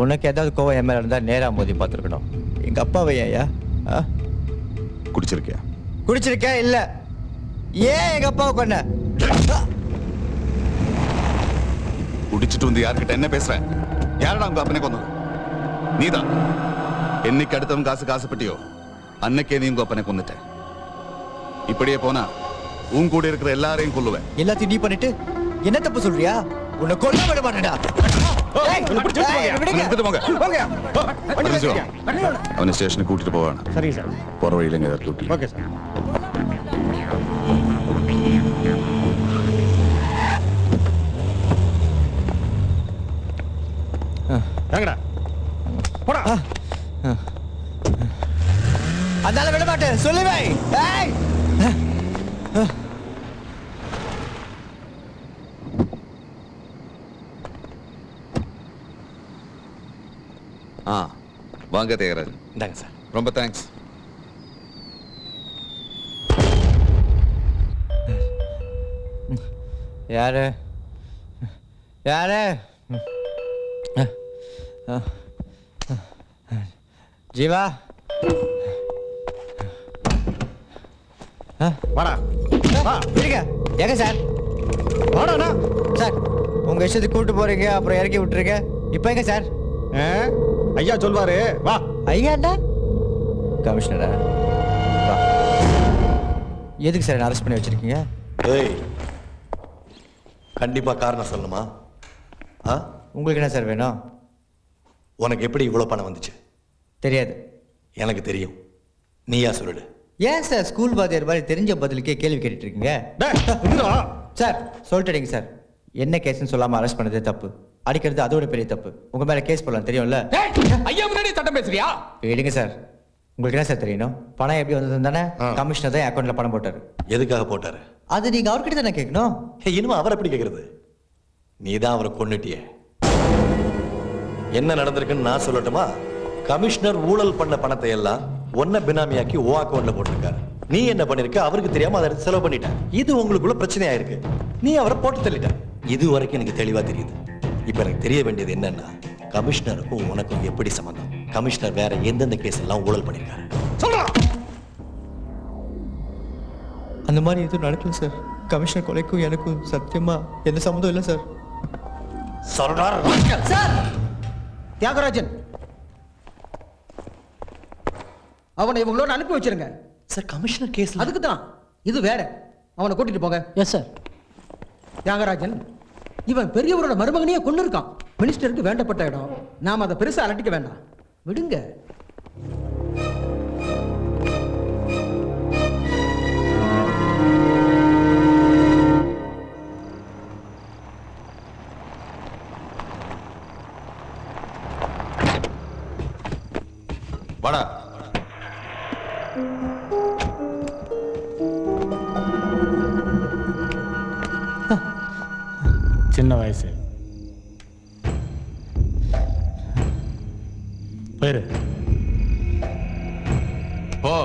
உனக்கு ஏதாவது கோவம் என் மேலே இருந்தால் நேராக மோதி பார்த்துருக்கணும். எங்கள் அப்பாவை ஐயா குடிச்சிருக்கியா? குடிச்சிருக்கா? இல்லை. ஏன் எங்கள் அப்பாவை கொன்ன? குடிச்சிட்டு வந்து யார்கிட்ட என்ன பேசுறேன்? யாரடா உங்க அப்பனே கொண்டது? நீதான். என்னைக்கு அடுத்தவன் காசு காசுப்பட்டியோ அன்னைக்கே நீ உங்க அப்பனை கொண்டுட்ட. இப்படியே போனா உன் கூட இருக்கிற எல்லாரையும் கொல்லுவேன். எல்லாத்தையும் நீ பண்ணிட்டு என்ன தப்பு சொல்றியா? உன்னை கொல்ல விட மாட்டேடா. அவனை ஸ்டேஷனுக்கு கூட்டிட்டு போவானா? சரி சார். போற வழியில எங்க கூட்டி. Okay sir. வாங்கடா. போடா. அதனால விட மாட்டேன், சொல்லுவே. ஏய், வாங்க தியாகராஜன். இந்தாங்க சார். ரொம்ப தேங்க்ஸ். யாரு யாரு? ஜீவா, வாடா. இருங்க. எங்க சார்? வாடாண்ணா. சார், உங்க இஷ்டத்துக்கு கூப்பிட்டு போறீங்க, அப்புறம் இறக்கி விட்டுருங்க. இப்போ எங்க சார்? ஐயா சொல்வாரு. வா. ஐயாண்டா கமிஷனரா? வா. எதுக்கு சார் அரெஸ்ட் பண்ணி வச்சிருக்கீங்க? ஏய், கண்டிப்பா காரணம் சொல்லணுமா? உங்களுக்கு என்ன சார் வேணும்? உனக்கு எப்படி இவ்வளவு பணம் வந்துச்சு? தெரியாது. எனக்கு தெரியும். நீயா சொல்லுடு. ஏன் சார் ஸ்கூல் வாத்தியார் மாதிரி தெரிஞ்ச பதிலுக்கே கேள்வி கேட்டுட்டு இருக்கீங்க? சார் சொல்லிட்டீங்க சார். என்ன கேஸ்ன்னு சொல்லாம அரெஸ்ட் பண்ணதே தப்பு. அடிக்கிறது அதோட பெரிய தப்பு. உங்க மேல கேஸ் போடலாம், தெரியும்ல? ஐயா முன்னாடி சட்டம் பேசுறியா? விடுங்க சார். உங்களுக்கு என்ன சார் தெரியணும்? பணம் எப்படி வந்தது தானே? கமிஷனர் தான் அக்கௌண்ட்ல பணம் போட்டாரு. எதுக்காக போட்டாரு? அது நீங்க அவர்கிட்ட தானே கேட்கணும். இனிமே அவர் எப்படி கேட்கறது? நீ தான் அவரை கொன்னுட்டிய. என்ன நடந்திருக்குன்னு நான் சொல்லட்டுமா? கமிஷனர் ஊழல் பண்ண பணத்தை எல்லாம் ஒன்ன பினாமியாக்கி ஓ அக்கௌண்ட்ல போட்டிருக்காரு. நீ என்ன பண்ணிருக்க? அவருக்கு தெரியாம அதை எடுத்து செலவு பண்ணிட்ட. இது உங்களுக்குள்ள பிரச்சனையா இருக்கு. நீ அவரை போட்டு தள்ளிட்ட. இது வரைக்கும் எனக்கு தெளிவா தெரியுது. இப்ப எனக்கு தெரிய வேண்டியது என்னன்னா, கமிஷனருக்கும் உனக்கும் எப்படி சம்பந்தம்? கமிஷனர் வேற எந்தெந்த கேஸ் எல்லாம் ஊழல் பண்ணிருக்காரு? அந்த மாதிரி எதுவும் நடக்கல சார். கமிஷனர் கொலைக்கும் எனக்கும் சத்தியமா எந்த சம்மந்தம் இல்லை சார். சார், தியாகராஜன் அவனை இவங்களோட அனுப்பி வச்சிருங்க சார். கமிஷனர் கேஸ் அதுக்கு தான் இது வேற. அவனை கூட்டிட்டு போங்க. Yes sir. தியாகராஜன், இவன் பெரியவரோட மருமகனையே கொண்டு இருக்கான். மினிஸ்டருக்கு வேண்டப்பட்ட இடம். நாம அதை பெருசா அலட்டிக்க வேண்டாம், விடுங்க. சின்ன வயசு போயிரு போ.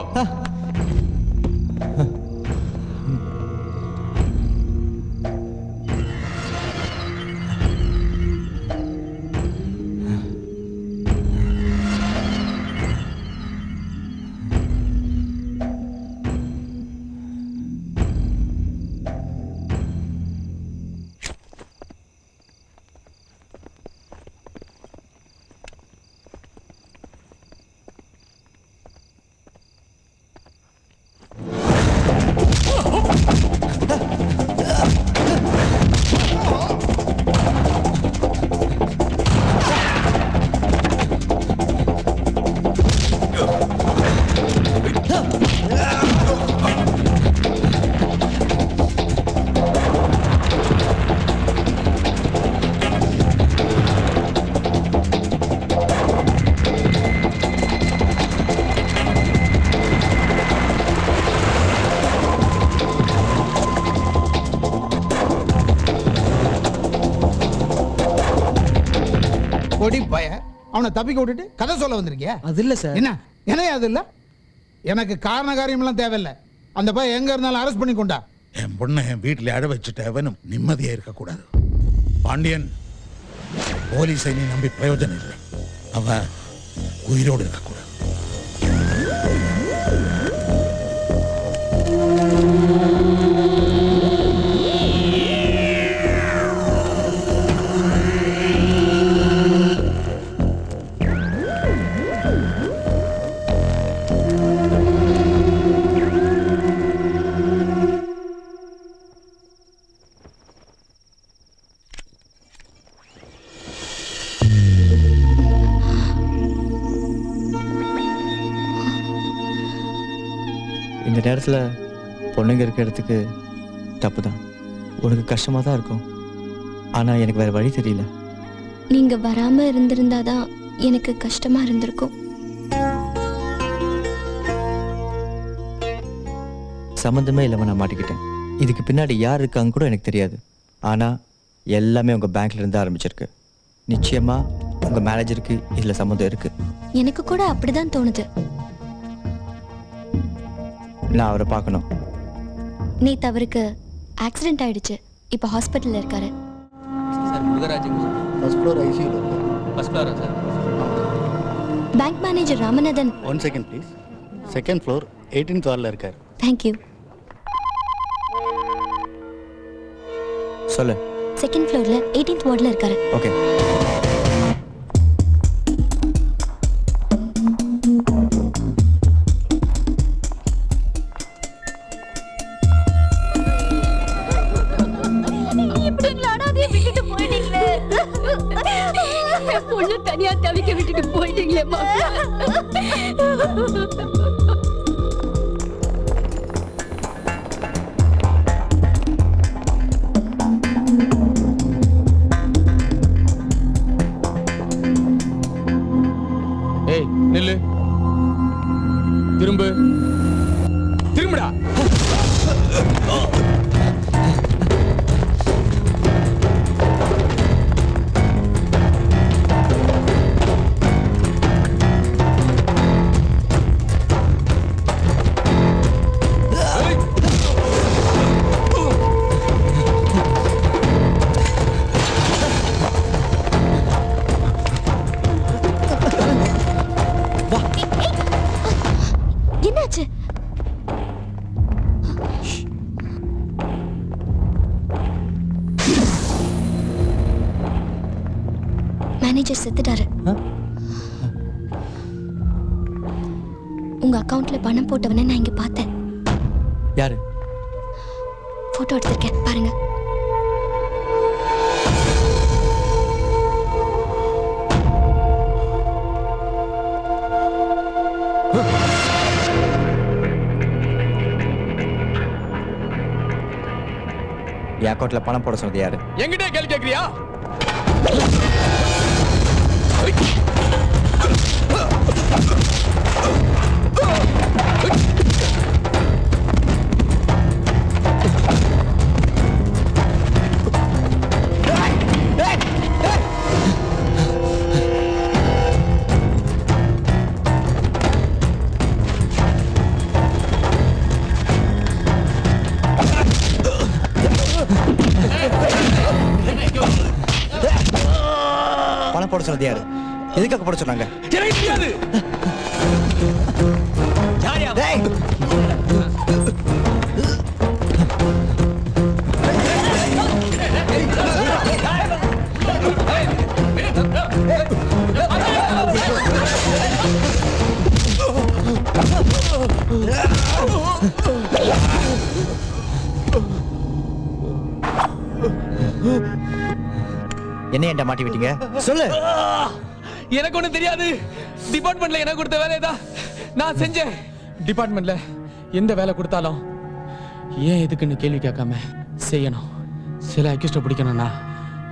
பொடி பய அவனை தப்பிக்க விட்டுட்டு கதை சொல்ல வந்திருக்கியா? அது இல்ல சார். என்ன என்ன அது இல்ல? எனக்கு காரண காரியமெல்லாம் தேவையில்லை. அந்த பையன் எங்க இருந்தாலும் அரெஸ்ட் பண்ணி கொண்டா. என் பொண்ணை என் வீட்டில் அழ வச்சுட்டு அவனும் நிம்மதியா இருக்கக்கூடாது. பாண்டியன், போலீஸை நீ நம்பி பிரயோஜனம் இல்லை. அவன் உயிரோடு இருக்கக்கூடாது. இந்த நேரத்தில் பொண்ணுங்க இருக்கிற இடத்துக்கு தப்பு தான். உனக்கு கஷ்டமாக தான் இருக்கும். ஆனால் எனக்கு வேறு வழி தெரியல. நீங்க வராம இருந்திருந்தாதான் எனக்கு கஷ்டமா இருந்திருக்கும். சம்மந்தமே இல்லாமல் நான் மாட்டிக்கிட்டேன். இதுக்கு பின்னாடி யார் இருக்காங்க கூட எனக்கு தெரியாது. ஆனால் எல்லாமே உங்கள் பேங்க்ல இருந்து ஆரம்பிச்சிருக்கு. நிச்சயமாக உங்கள் மேனேஜருக்கு இதில் சம்மந்தம் இருக்குது. எனக்கு கூட அப்படிதான் தோணுது. நான் அவரை பார்க்கணும். நேத்து அவருக்கு ஆக்சிடென்ட் ஆயிடுச்சு. இப்போ ஹாஸ்பிட்டல்ல இருக்காரு. சார் முருகராஜன் ஃபர்ஸ்ட் ஃப்ளோர் ஐசியூல இருக்கு. First Flora sir? Bank manager Ramanathan. 1 second please. Second floor 18th வார்டில் இருக்கார். தேங்க்யூ. சொல்லு. செகண்ட் ஃப்ளோர்ல 18th வார்டில் இருக்காரு. ஓகே. பொண்ணு தனியா தவிக்க விட்டுட்டு போயிட்டீங்களேம்மா. ஏய் நில்லு. திரும்பு. திரும்புடா. என்னாச்சு? மேனேஜர் செத்துட்டாரு. உங்க அக்கவுண்ட்ல பணம் போட்டவனை நான் இங்க பார்த்தேன். யாரு? போட்டோ எடுத்திருக்கேன் பாருங்க. என் அக்கௌண்ட்ல பணம் போட சொன்னது யாரு? என்கிட்ட கேள்வி கேட்கறியா? போட சொன்னது யாரு? எதுக்காக போட சொன்னாங்க? என்ன ஏன்டா மாட்டி விட்டீங்க? சொல்லு. எனக்கு ஒண்ணும் தெரியாது. டிபார்ட்மெண்ட்ல எனக்கு கொடுத்த வேலையை தான் நான் செஞ்சேன். டிபார்ட்மெண்ட்ல எந்த வேலை கொடுத்தாலும் ஏன் எதுக்குன்னு கேள்வி கேட்காம செய்யணும். சில அக்யூஸ்ட பிடிக்கணும்னா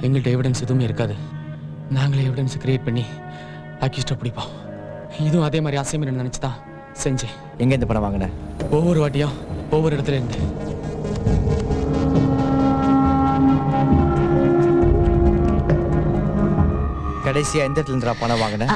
எங்கள்கிட்ட எவிடன்ஸ் எதுவுமே இருக்காது. நாங்களே எவிடன்ஸ் கிரியேட் பண்ணி அக்யூஸ்ட பிடிப்போம். இதுவும் அதே மாதிரி அசைன்மெண்ட் நினைச்சு தான் செஞ்சேன். எங்க இருந்து பணம் வாங்கின? ஒவ்வொரு வாட்டியும் ஒவ்வொரு இடத்துல இருந்து. கடைசியா எந்த இடத்துல இருந்தா பணம் வாங்கின?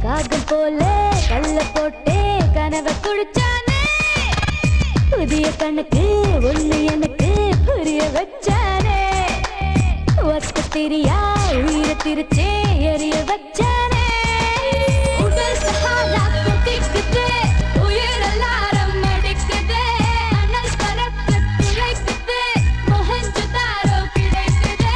காகம் போல கல்ல போட்டே கனவை குடிச்சானே. புதிய கணக்கு ஒண்ணு எனக்கு புரிய வச்சானே. ஒத்த திரியா உயிரை திரிச்சே எரிய வச்சானே. உடல் சஹாரா குதிக்குது, உயிர் எல்லாரும் அடிக்குது. அனல் பறக்க துளைக்குது, மொஹஞ்சதாரோ கிடைக்குது.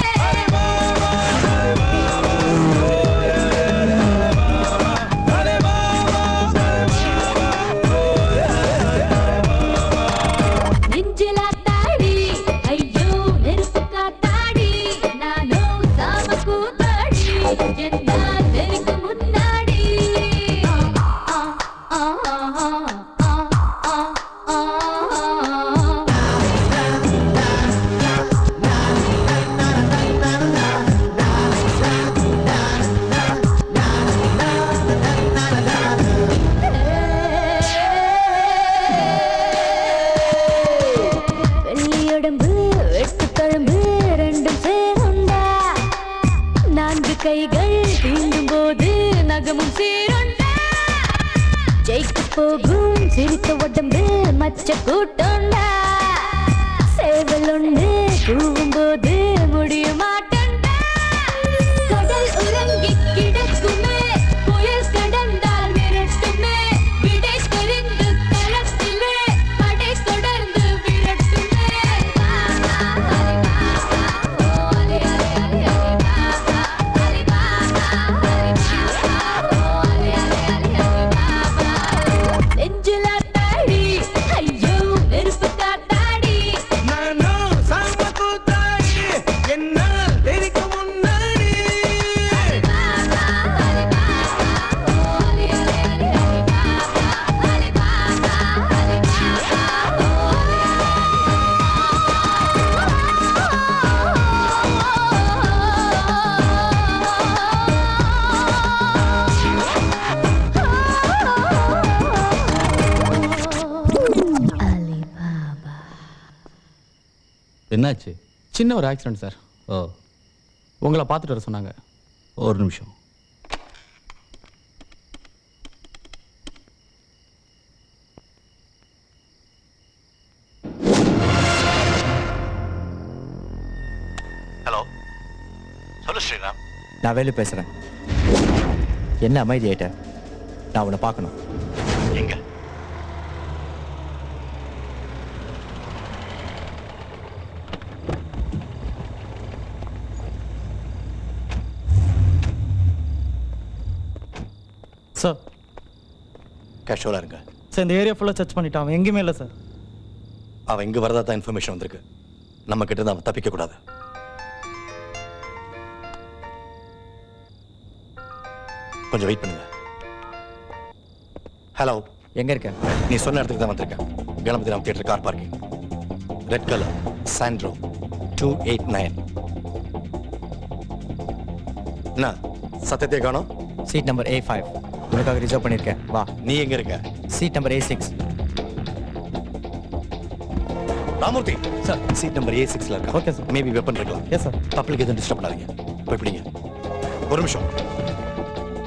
கைகள் தீண்டும் போது நகமும் சீருண்டா. ஜெயிக்க போகும் சிரித்த உடம்பு மச்ச கூட்டோண்டா. சேவல் ஒன்று கூவும் போது முடிய மாட்டோண்டா. கடல் உறங்கி கிடக்குமே, புயல் கடந்தால் மிரட்டுமே. விடை தெரிந்து களத்திலே படை தொடர்ந்து விரட்டுமே. என்னாச்சு? சின்ன ஒரு ஆக்சிடென்ட் சார். ஓ, உங்களை பார்த்துட்டு வர சொன்னாங்க. ஒரு நிமிஷம். ஹலோ, சொல்லு ஸ்ரீராம். நான் வேலு பேசுறேன். என்ன அமைதி ஆயிட்ட? நான் உன்னை பார்க்கணும். எங்க? சார் கேஷுவலா இருங்க. சார் இந்த ஏரியா ஃபுல்லாக சர்ச் பண்ணிட்டான், அவன் எங்கேயுமே இல்லை சார். அவன் இங்க வரதா தான் இன்ஃபர்மேஷன் வந்திருக்கு. நம்ம கிட்ட இருந்து அவன் தப்பிக்க கூடாது. கொஞ்சம் வெயிட் பண்ணுங்க. ஹலோ, எங்க இருக்க? நீ சொன்ன இடத்துக்கு தான் வந்திருக்கேன். Ganapathi Ram theatre car parking, red colour Santro 289. என்ன சத்தியத்தை காணோம்? சீட் நம்பர் A5 உனக்காக ரிசர்வ் பண்ணியிருக்கேன். வா. நீ எங்க இருக்க? Seat number A6. Ramurthy sir, seat number A6ல இருக்கா? Okay sir. மேபி வெப்பன் இருக்கலாம். Yes sir. பப்ளிக் எதுவும் டிஸ்டர்ப் பண்ணாதீங்க. போய் பிடிங்க. ஒரு நிமிஷம்,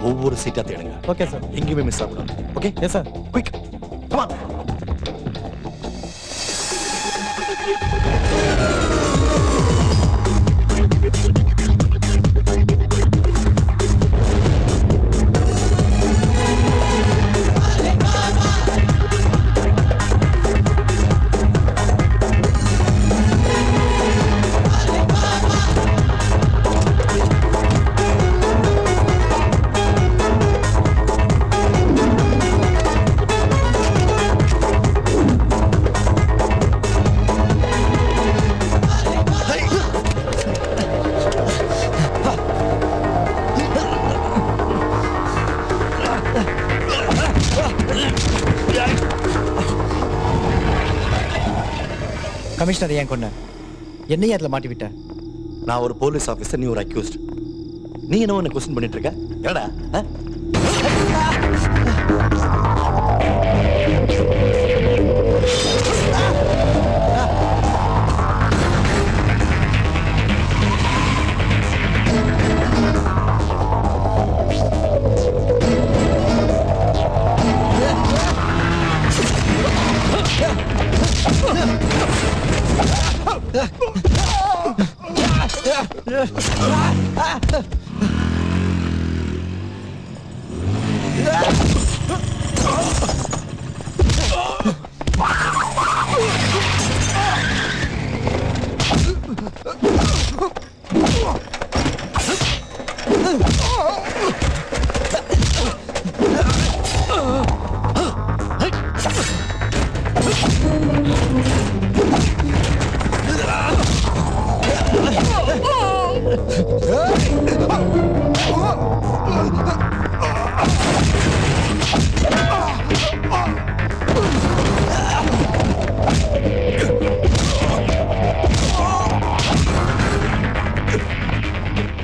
ஒவ்வொரு சீட்டா தேடுங்க. Okay sir. எங்கேயுமே மிஸ் ஆகக்கூடாது. Okay? Yes sir. Quick come on. Commissioner ஏன் கொன்ன? என்னையும் அதில் மாட்டி விட்ட? நான் ஒரு போலீஸ் ஆஃபீஸர், நீ ஒரு அக்யூஸ்ட். நீ என்ன ஒன்று கொஸ்டின் பண்ணிட்டு இருக்க? என்னடா?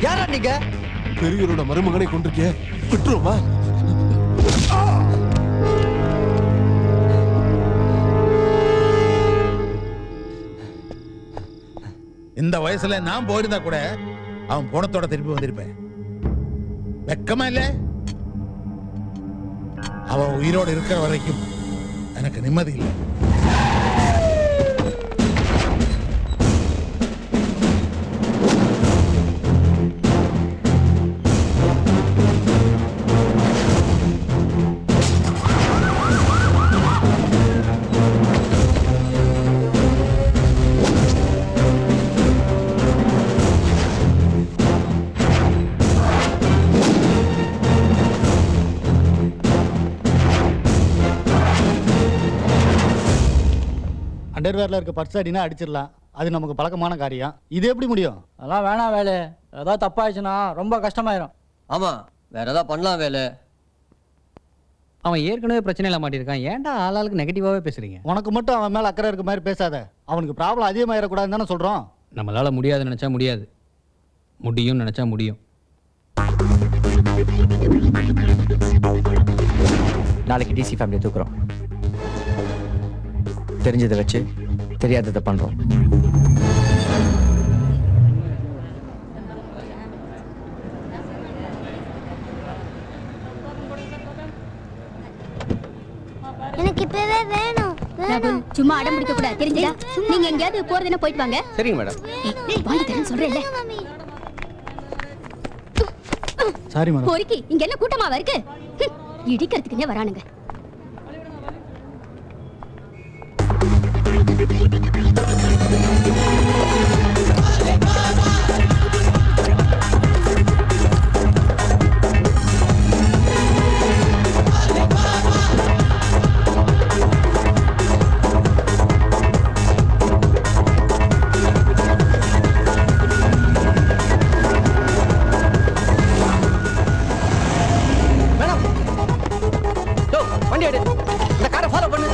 யாரா நீங்க? பெரியவரோட மருமகனை கொண்டிருக்கிய விட்டுருமா? இந்த வயசுல நான் போயிருந்தா கூட அவன் போனத்தோட திருப்பி வந்திருப்பேன். வெக்கமா இல்ல? அவன் உயிரோடு இருக்கிற வரைக்கும் எனக்கு நிம்மதி இல்லை. அண்டர்வேர்ல இருக்க பர்ஸ் அடினா அடிச்சிடலாம், அது நமக்கு பழக்கமான காரியம். இது எப்படி முடியும்? அதெல்லாம் வேணாம் வேலு, ஏதாவது தப்பாயிடுச்சுன்னா ரொம்ப கஷ்டமாயிரும். ஆமா, வேற ஏதாவது பண்ணலாம் வேலு. அவன் ஏற்கனவே பிரச்சனையில மாட்டிருக்கான், ஏன்டா ஆளாளுக்கு நெகட்டிவாவே பேசுறீங்க? உனக்கு மட்டும் அவன் மேல அக்கறை இருக்க மாதிரி பேசாத. அவனுக்கு ப்ராப்ளம் அதிகமாயிடக்கூடாதுன்னு தானே சொல்றோம். நம்மளால முடியாது நினைச்சா முடியாது, முடியும் நினைச்சா முடியும். நாளைக்கு டிசி ஃபேமிலி தூக்குறோம். தெரிஞ்சதை வச்சு தெரியாததை பண்றோம். எனக்கு இப்பவே வேணும். சும்மா அடம் பிடிக்க கூடாது, தெரிஞ்சா? நீங்க எங்கயாவது போறதுன்னா போயிட்டு வாங்க. சரிங்க மேடம். வாங்கி தரேன்னு சொல்றேன்ல. Sorry madam. பொறுக்கி இங்க என்ன கூட்டமாவா இருக்கு? இடிக்கிறதுக்குன்னே வரானுங்க. வண்டி எடு, இந்த காரை ஃபாலோ பண்ணு.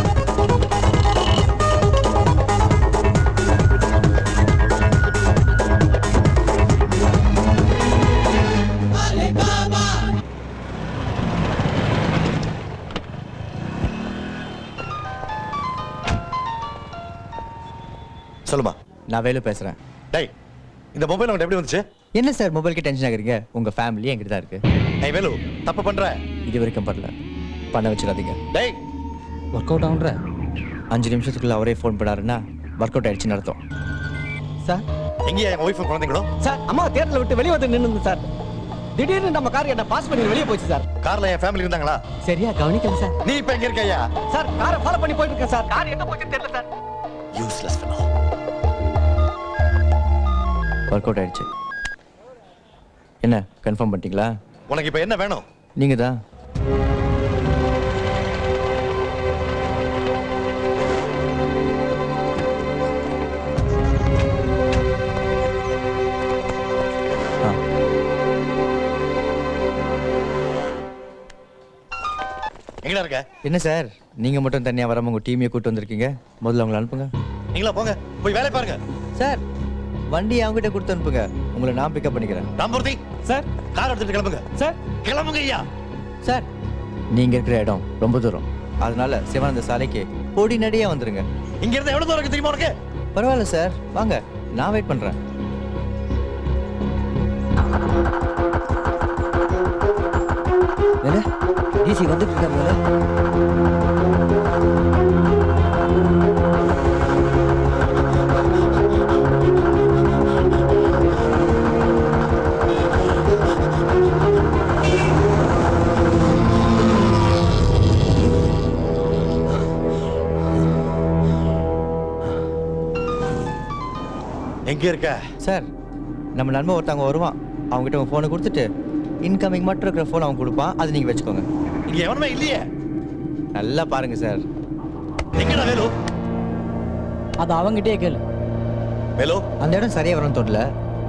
சொல்லுமா. நான் வேலு பேசுறேன். டேய், இந்த மொபைல் உங்கள்ட்ட எப்படி வந்துச்சு? என்ன சார் மொபைலுக்கு டென்ஷன் ஆகுறீங்க? உங்க ஃபேமிலி என்கிட்ட தான் இருக்கு. டேய் வேலு, தப்பு பண்ற. இது வரைக்கும் பண்ணல, பண்ண வச்சிடாதீங்க. டேய், ஒர்க் அவுட் ஆகுன்ற 5 நிமிஷத்துக்குள்ள அவரே ஃபோன் பண்ணாருன்னா ஒர்க் அவுட் ஆயிடுச்சுன்னு அர்த்தம். சார் எங்கேயா என் ஒய்ஃபும் குழந்தைங்களும்? சார் அம்மா தேட்டரில் விட்டு வெளியே வந்து நின்று சார். திடீர்னு நம்ம கார் என்ன பாஸ் பண்ணி வெளியே போச்சு சார். கார்ல என் ஃபேமிலி இருந்தாங்களா? சரியா கவனிக்கல சார். நீ இப்ப எங்க இருக்கையா? சார் காரை ஃபாலோ பண்ணி போயிட்டு இருக்கேன் சார். கார் எங்க போச்சுன்னு தெரியல sir. Useless fellow. Work out ஆயிடுச்சு. என்ன கன்ஃபார்ம் பண்ணிட்டீங்களா? உனக்கு இப்ப என்ன வேணும்? நீங்க தான். எங்கடா இருக்க? என்ன சார் நீங்க மட்டும் தனியா வராம உங்க டீமையே கூட்டு வந்திருக்கீங்க? முதல்ல அவங்களை அனுப்புங்க. நீங்களா போங்க, போய் வேலை பாருங்க. சார் வண்டி அவங்ககிட்ட கொடுத்து அனுப்புங்க, உங்களை நான் பிக்கப் பண்ணிக்கிறேன். ராம்பூர்த்தி சார், கார் எடுத்துட்டு கிளம்புங்க. சார் கிளம்புங்க ஐயா. சார் நீங்க இருக்கிற இடம் ரொம்ப தூரம், அதனால சிவானந்த சாலைக்கு பொடி நடியா வந்துருங்க. இங்க இருந்து எவ்வளவு தூரம் இருக்கு தெரியுமா உனக்கு? பரவாயில்ல சார், வாங்க நான் வெயிட் பண்றேன். டிசி வந்துட்டு இருக்காங்க. எங்க இருக்க? சார் நம்ம நண்பன் ஒருத்தவங்க வருவான், அவங்ககிட்ட உங்க போனை கொடுத்துட்டு இன்கமிங் மட்டும் இருக்கிற போன் அவன் கொடுப்பான், அது நீங்க வச்சுக்கோங்க. இங்க எவனுமே இல்லையே. நல்லா பாருங்க சார். எங்கடா வேலு? அது அவங்ககிட்டயே கேளு. வேலு, அந்த இடம் சரியா வரும்னு தோணல,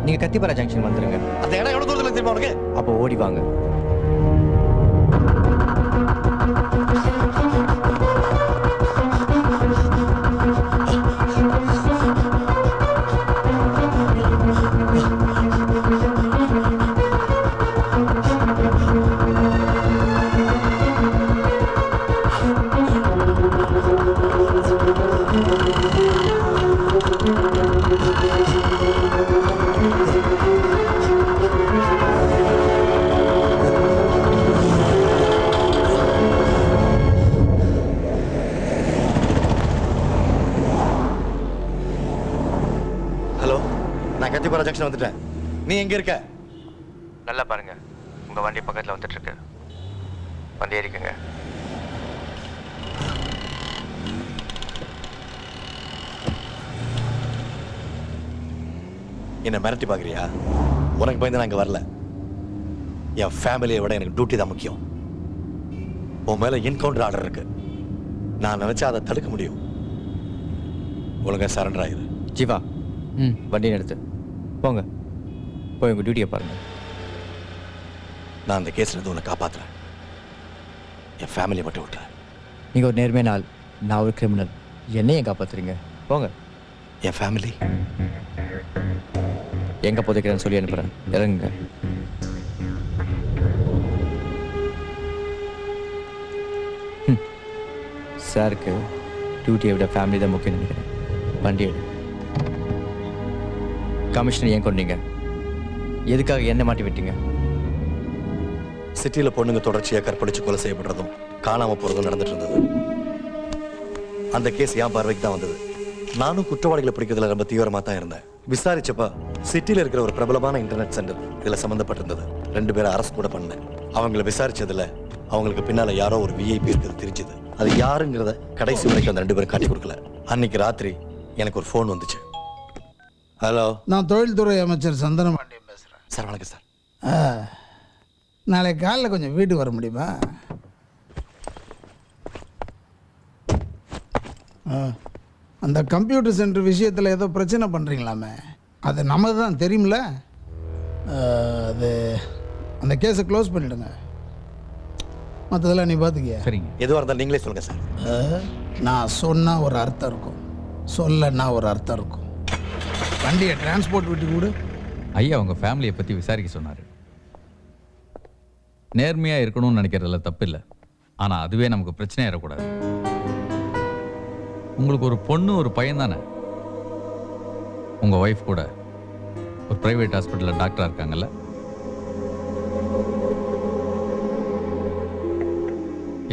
நீங்க கத்திப்பாரா ஜங்ஷன் வந்துருங்க. அந்த இடம் எவ்வளவு தூரத்துல தெரியுமா உனக்கு? அப்போ ஓடி வாங்க. கத்திப்பாரா ஜங்ஷன் வந்துட்டேன். நீ எங்க இருக்க? நல்லா பாருங்க, உங்க வண்டி பக்கத்துல வந்துட்டு இருக்கு, வந்து ஏறிக்கங்க. என்ன மிரட்டி பாக்குறியா? உனக்கு பயந்து நான் இங்க வரல. என் ஃபேமிலியை விட எனக்கு டியூட்டி தான் முக்கியம். உன் மேல என்கவுண்டர் ஆர்டர் இருக்கு, நான் நினைச்சா அதை தடுக்க முடியும். ஒழுங்கா சரண்டர் ஆயிரு. ஜீவா, வண்டி எடுத்து போங்க, போய் உங்க டியூட்டியை பாருங்க. நான் அந்த கேஸ்ல இருந்து உன்னை காப்பாத்துறேன், என் ஃபேமிலியை மட்டும் விட்டுறேன். நீங்க ஒரு நேர்மையான ஆள், நான் ஒரு கிரிமினல், என்னையும் காப்பாத்துறீங்க. போங்க. என் ஃபேமிலி எங்க புதைக்கிறேன்னு சொல்லி அனுப்புறேன், இறங்குங்க. சாருக்கு டியூட்டியை விட ஃபேமிலி தான் முக்கியம் நினைக்கிறேன். வண்டி எடு. கமிஷனர் ஏன் கொண்டீங்க? எதுக்காக என்ன மாட்டி விட்டீங்க? சிட்டியில பொண்ணுங்க தொடர்ச்சியா கற்பழிச்சு கொலை செய்யப்படுறதும் காணாம போறதும் நடந்துட்டு இருந்தது. அந்த கேஸ் என் பார்வைக்கு தான் வந்தது. நானும் குற்றவாளிகளை பிடிக்கிறதுல ரொம்ப தீவிரமா தான் இருந்தேன். விசாரிச்சப்ப சிட்டியில இருக்கிற ஒரு பிரபலமான இன்டர்நெட் சென்டர் இதுல சம்பந்தப்பட்டிருந்தது. 2 பேரை அரெஸ்ட் கூட பண்ணேன். அவங்கள விசாரிச்சதுல அவங்களுக்கு பின்னால யாரோ ஒரு விஐபி இருக்கிறது தெரிஞ்சது. அது யாருங்கிறத கடைசி வரைக்கும் அந்த 2 பேரும் காட்டி கொடுக்கல. அன்னைக்கு ராத்திரி எனக்கு ஒரு ஃபோன் வந்துச்சு. ஹலோ, நான் தொழில்துறை அமைச்சர் சந்தன பாண்டியன் பேசுகிறேன். சார் வணக்கம் சார். நாளைக்கு காலைல கொஞ்சம் வீட்டுக்கு வர முடியுமா? அந்த கம்ப்யூட்டர் சென்டர் விஷயத்தில் ஏதோ பிரச்சனை பண்ணுறீங்களாமே, அது நமக்கு தான் தெரியுமில்ல. அது அந்த கேஸை க்ளோஸ் பண்ணிவிடுங்க. மற்றதெல்லாம் நீ பார்த்துக்கிய. சரிங்க, எதுவாக இருந்தாலும் நீங்களே சொல்லுங்கள் சார். நான் சொன்னால் ஒரு அர்த்தம் இருக்கும், சொல்லன்னா ஒரு அர்த்தம் இருக்கும். வண்டியை டிரான்ஸ்போர்ட் விட்டு கூட. ஐயா உங்கள் ஃபேமிலியை பற்றி விசாரிக்க சொன்னார். நேர்மையாக இருக்கணும்னு நினைக்கிறதுல தப்பு இல்லை, ஆனால் அதுவே நமக்கு பிரச்சனை ஏறக்கூடாது. உங்களுக்கு ஒரு பொண்ணு ஒரு பையன் தானே? உங்கள் ஒய்ஃப் கூட ஒரு ப்ரைவேட் ஹாஸ்பிட்டலில் டாக்டராக இருக்காங்கல்ல?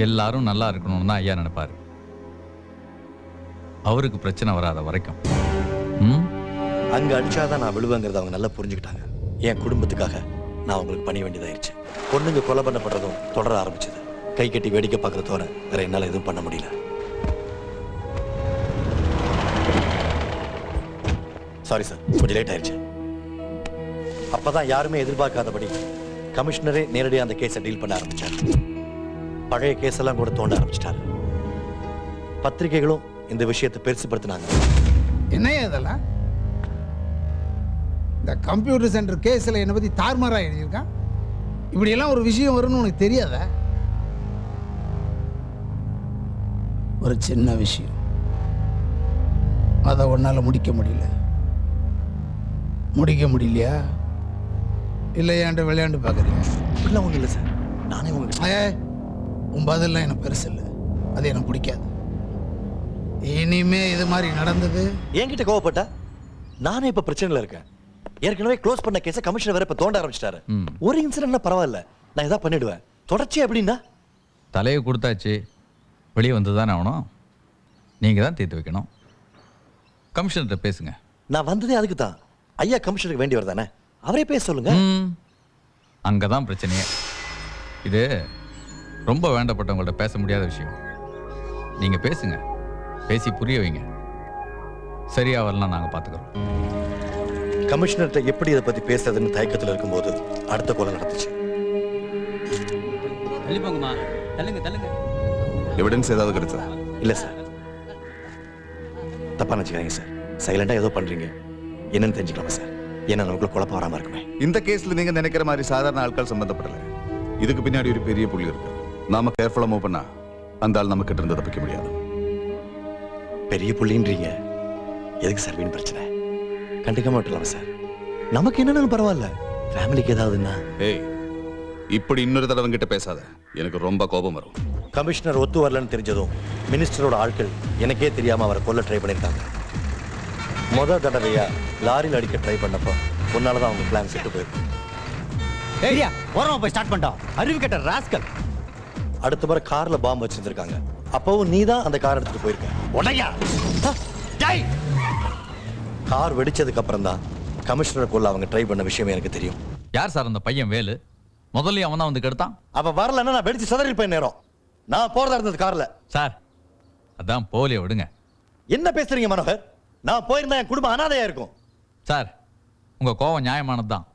எல்லாரும் நல்லா இருக்கணும்னு தான் ஐயா நினைப்பாரு. அவருக்கு பிரச்சனை வராத வரைக்கும் அங்கே அடிச்சாதான் நான் விழுவேங்கிறத அவங்க நல்லா புரிஞ்சுக்கிட்டாங்க. என் குடும்பத்துக்காக நான் அவங்களுக்கு பண்ண வேண்டியதாயிருச்சு. பொண்ணுங்க கொலை பண்ணப்படுறதும் தொடர ஆரம்பிச்சது. கை கட்டி வேடிக்கை பார்க்கற தவிர வேற என்னால் எதுவும் பண்ண முடியல. சாரி சார், கொஞ்சம் லேட் ஆயிடுச்சு. அப்பதான் யாருமே எதிர்பார்க்காதபடி கமிஷனரே நேரடியாக அந்த கேஸை டீல் பண்ண ஆரம்பிச்சார். பழைய கேஸ் எல்லாம் கூட தோண்ட ஆரம்பிச்சிட்டாரு. பத்திரிகைகளும் இந்த விஷயத்தை பெருசுப்படுத்தினாங்க. என்னையா இதெல்லாம்? இந்த கம்ப்யூட்டர் சென்டர் கேஸில் என்னை பற்றி தார்மாராக எழுதியிருக்கான். இப்படியெல்லாம் ஒரு விஷயம் வரும்னு உனக்கு தெரியாதா? ஒரு சின்ன விஷயம், அதை உன்னால் முடிக்க முடியலையா? இல்லை ஏன்ட்டு விளையாண்டு பார்க்குறீங்க? அப்படிலாம் ஒன்றும் இல்லை சார். நானே உங்களுக்கு உன் பதிலாம் எனக்கு பெருசு இல்லை, அது எனக்கு பிடிக்காது. இனிமே இது மாதிரி நடந்தது என்கிட்ட கோவப்பட்டா நானே இப்ப பிரச்சனைல இருக்கேன். ஏற்கனவே க்ளோஸ் பண்ண கேஸை கமிஷனர் வேற இப்ப தோண்ட ஆரம்பிச்சிட்டாரு. ஒரு இன்சிடென்ட்னா பரவாயில்ல, நான் ஏதாவது பண்ணிடுவேன். தொடர்ச்சி அப்படின்னா தலையை கொடுத்தாச்சு, வெளியே வந்து தானே ஆகணும். நீங்கள் தான் தீர்த்து வைக்கணும். கமிஷனர்கிட்ட பேசுங்க. நான் வந்ததே அதுக்கு தான். ஐயா கமிஷனருக்கு வேண்டியவர் தானே, அவரே பேச சொல்லுங்க. அங்கே தான் பிரச்சனையே. இது ரொம்ப வேண்டப்பட்டவங்கள்ட்ட பேச முடியாத விஷயம். நீங்கள் பேசுங்க, பேசி புரிய வைங்க. சரியா வரலாம், நாங்கள் பார்த்துக்கிறோம். கமிஷனர்கிட்ட எப்படி இதை பற்றி பேசுறதுன்னு தயக்கத்தில் இருக்கும்போது அடுத்த கொலை நடந்துச்சு. எவிடன்ஸ் ஏதாவது கிடைச்சா? இல்லை சார், தப்பா நினச்சிக்காதீங்க சார். சைலண்டாக ஏதோ பண்ணுறீங்க, என்னன்னு தெரிஞ்சுக்கலாமா சார்? ஏன்னா நமக்குள்ள குழப்பம் வராமல் இருக்குமே. இந்த கேஸ்ல நீங்க நினைக்கிற மாதிரி சாதாரண ஆட்கள் சம்பந்தப்படல. இதுக்கு பின்னாடி ஒரு பெரிய புள்ளி இருக்கு. நாம கேர்ஃபுல்லா மூவ் பண்ணா அந்த ஆள் நம்ம கிட்ட இருந்து தப்பிக்க முடியாது. பெரிய புள்ளின்றீங்க, எதுக்கு சார் வீண் பிரச்சனை? கண்டிக்காம விட்டுலாமா சார்? நமக்கு என்னன்னு பரவாயில்ல, ஃபேமிலிக்கு ஏதாவதுன்னா. ஏய், இப்படி இன்னொரு தடவை கிட்ட பேசாத, எனக்கு ரொம்ப கோபம் வரும். கமிஷனர் ஒத்து வரலன்னு தெரிஞ்சதும் மினிஸ்டரோட ஆட்கள் எனக்கே தெரியாம அவரை கொல்ல ட்ரை பண்ணிருக்காங்க. முதல் தடவையா லாரியில் அடிக்க ட்ரை பண்ணப்போ உன்னாலதான் அவங்க பிளான் செட்டு போயிருக்கு. ஏரியா ஓரமா போய் ஸ்டார்ட் பண்ணிட்டோம். அறிவு கெட்ட ராஸ்கல். அடுத்த முறை கார்ல பாம்பு வச்சிருந்திருக்காங்க. அப்பவும் நீ தான் அந்த கார் எடுத்துட்டு போயிருக்க. உடையா கார் வெடிச்சதுக்கு அப்புறம் தான் கமிஷனரை கொல்ல அவங்க ட்ரை பண்ண விஷயம் எனக்கு தெரியும். யார் சார் அந்த பையன் வேலு? முதல்ல அவன் தான் வந்து கெடுத்தான். அவ வரலன்னா நான் வெடிச்சு சதறிப்பேன். நேரம் நான் போறதா இருந்தது கார்ல. சார் அதான் போலிய விடுங்க. என்ன பேசுறீங்க மனோகர்? நான் போயிருந்தா என் குடும்பம் அனாதையா இருக்கும். சார் உங்க கோவம் நியாயமானது தான்.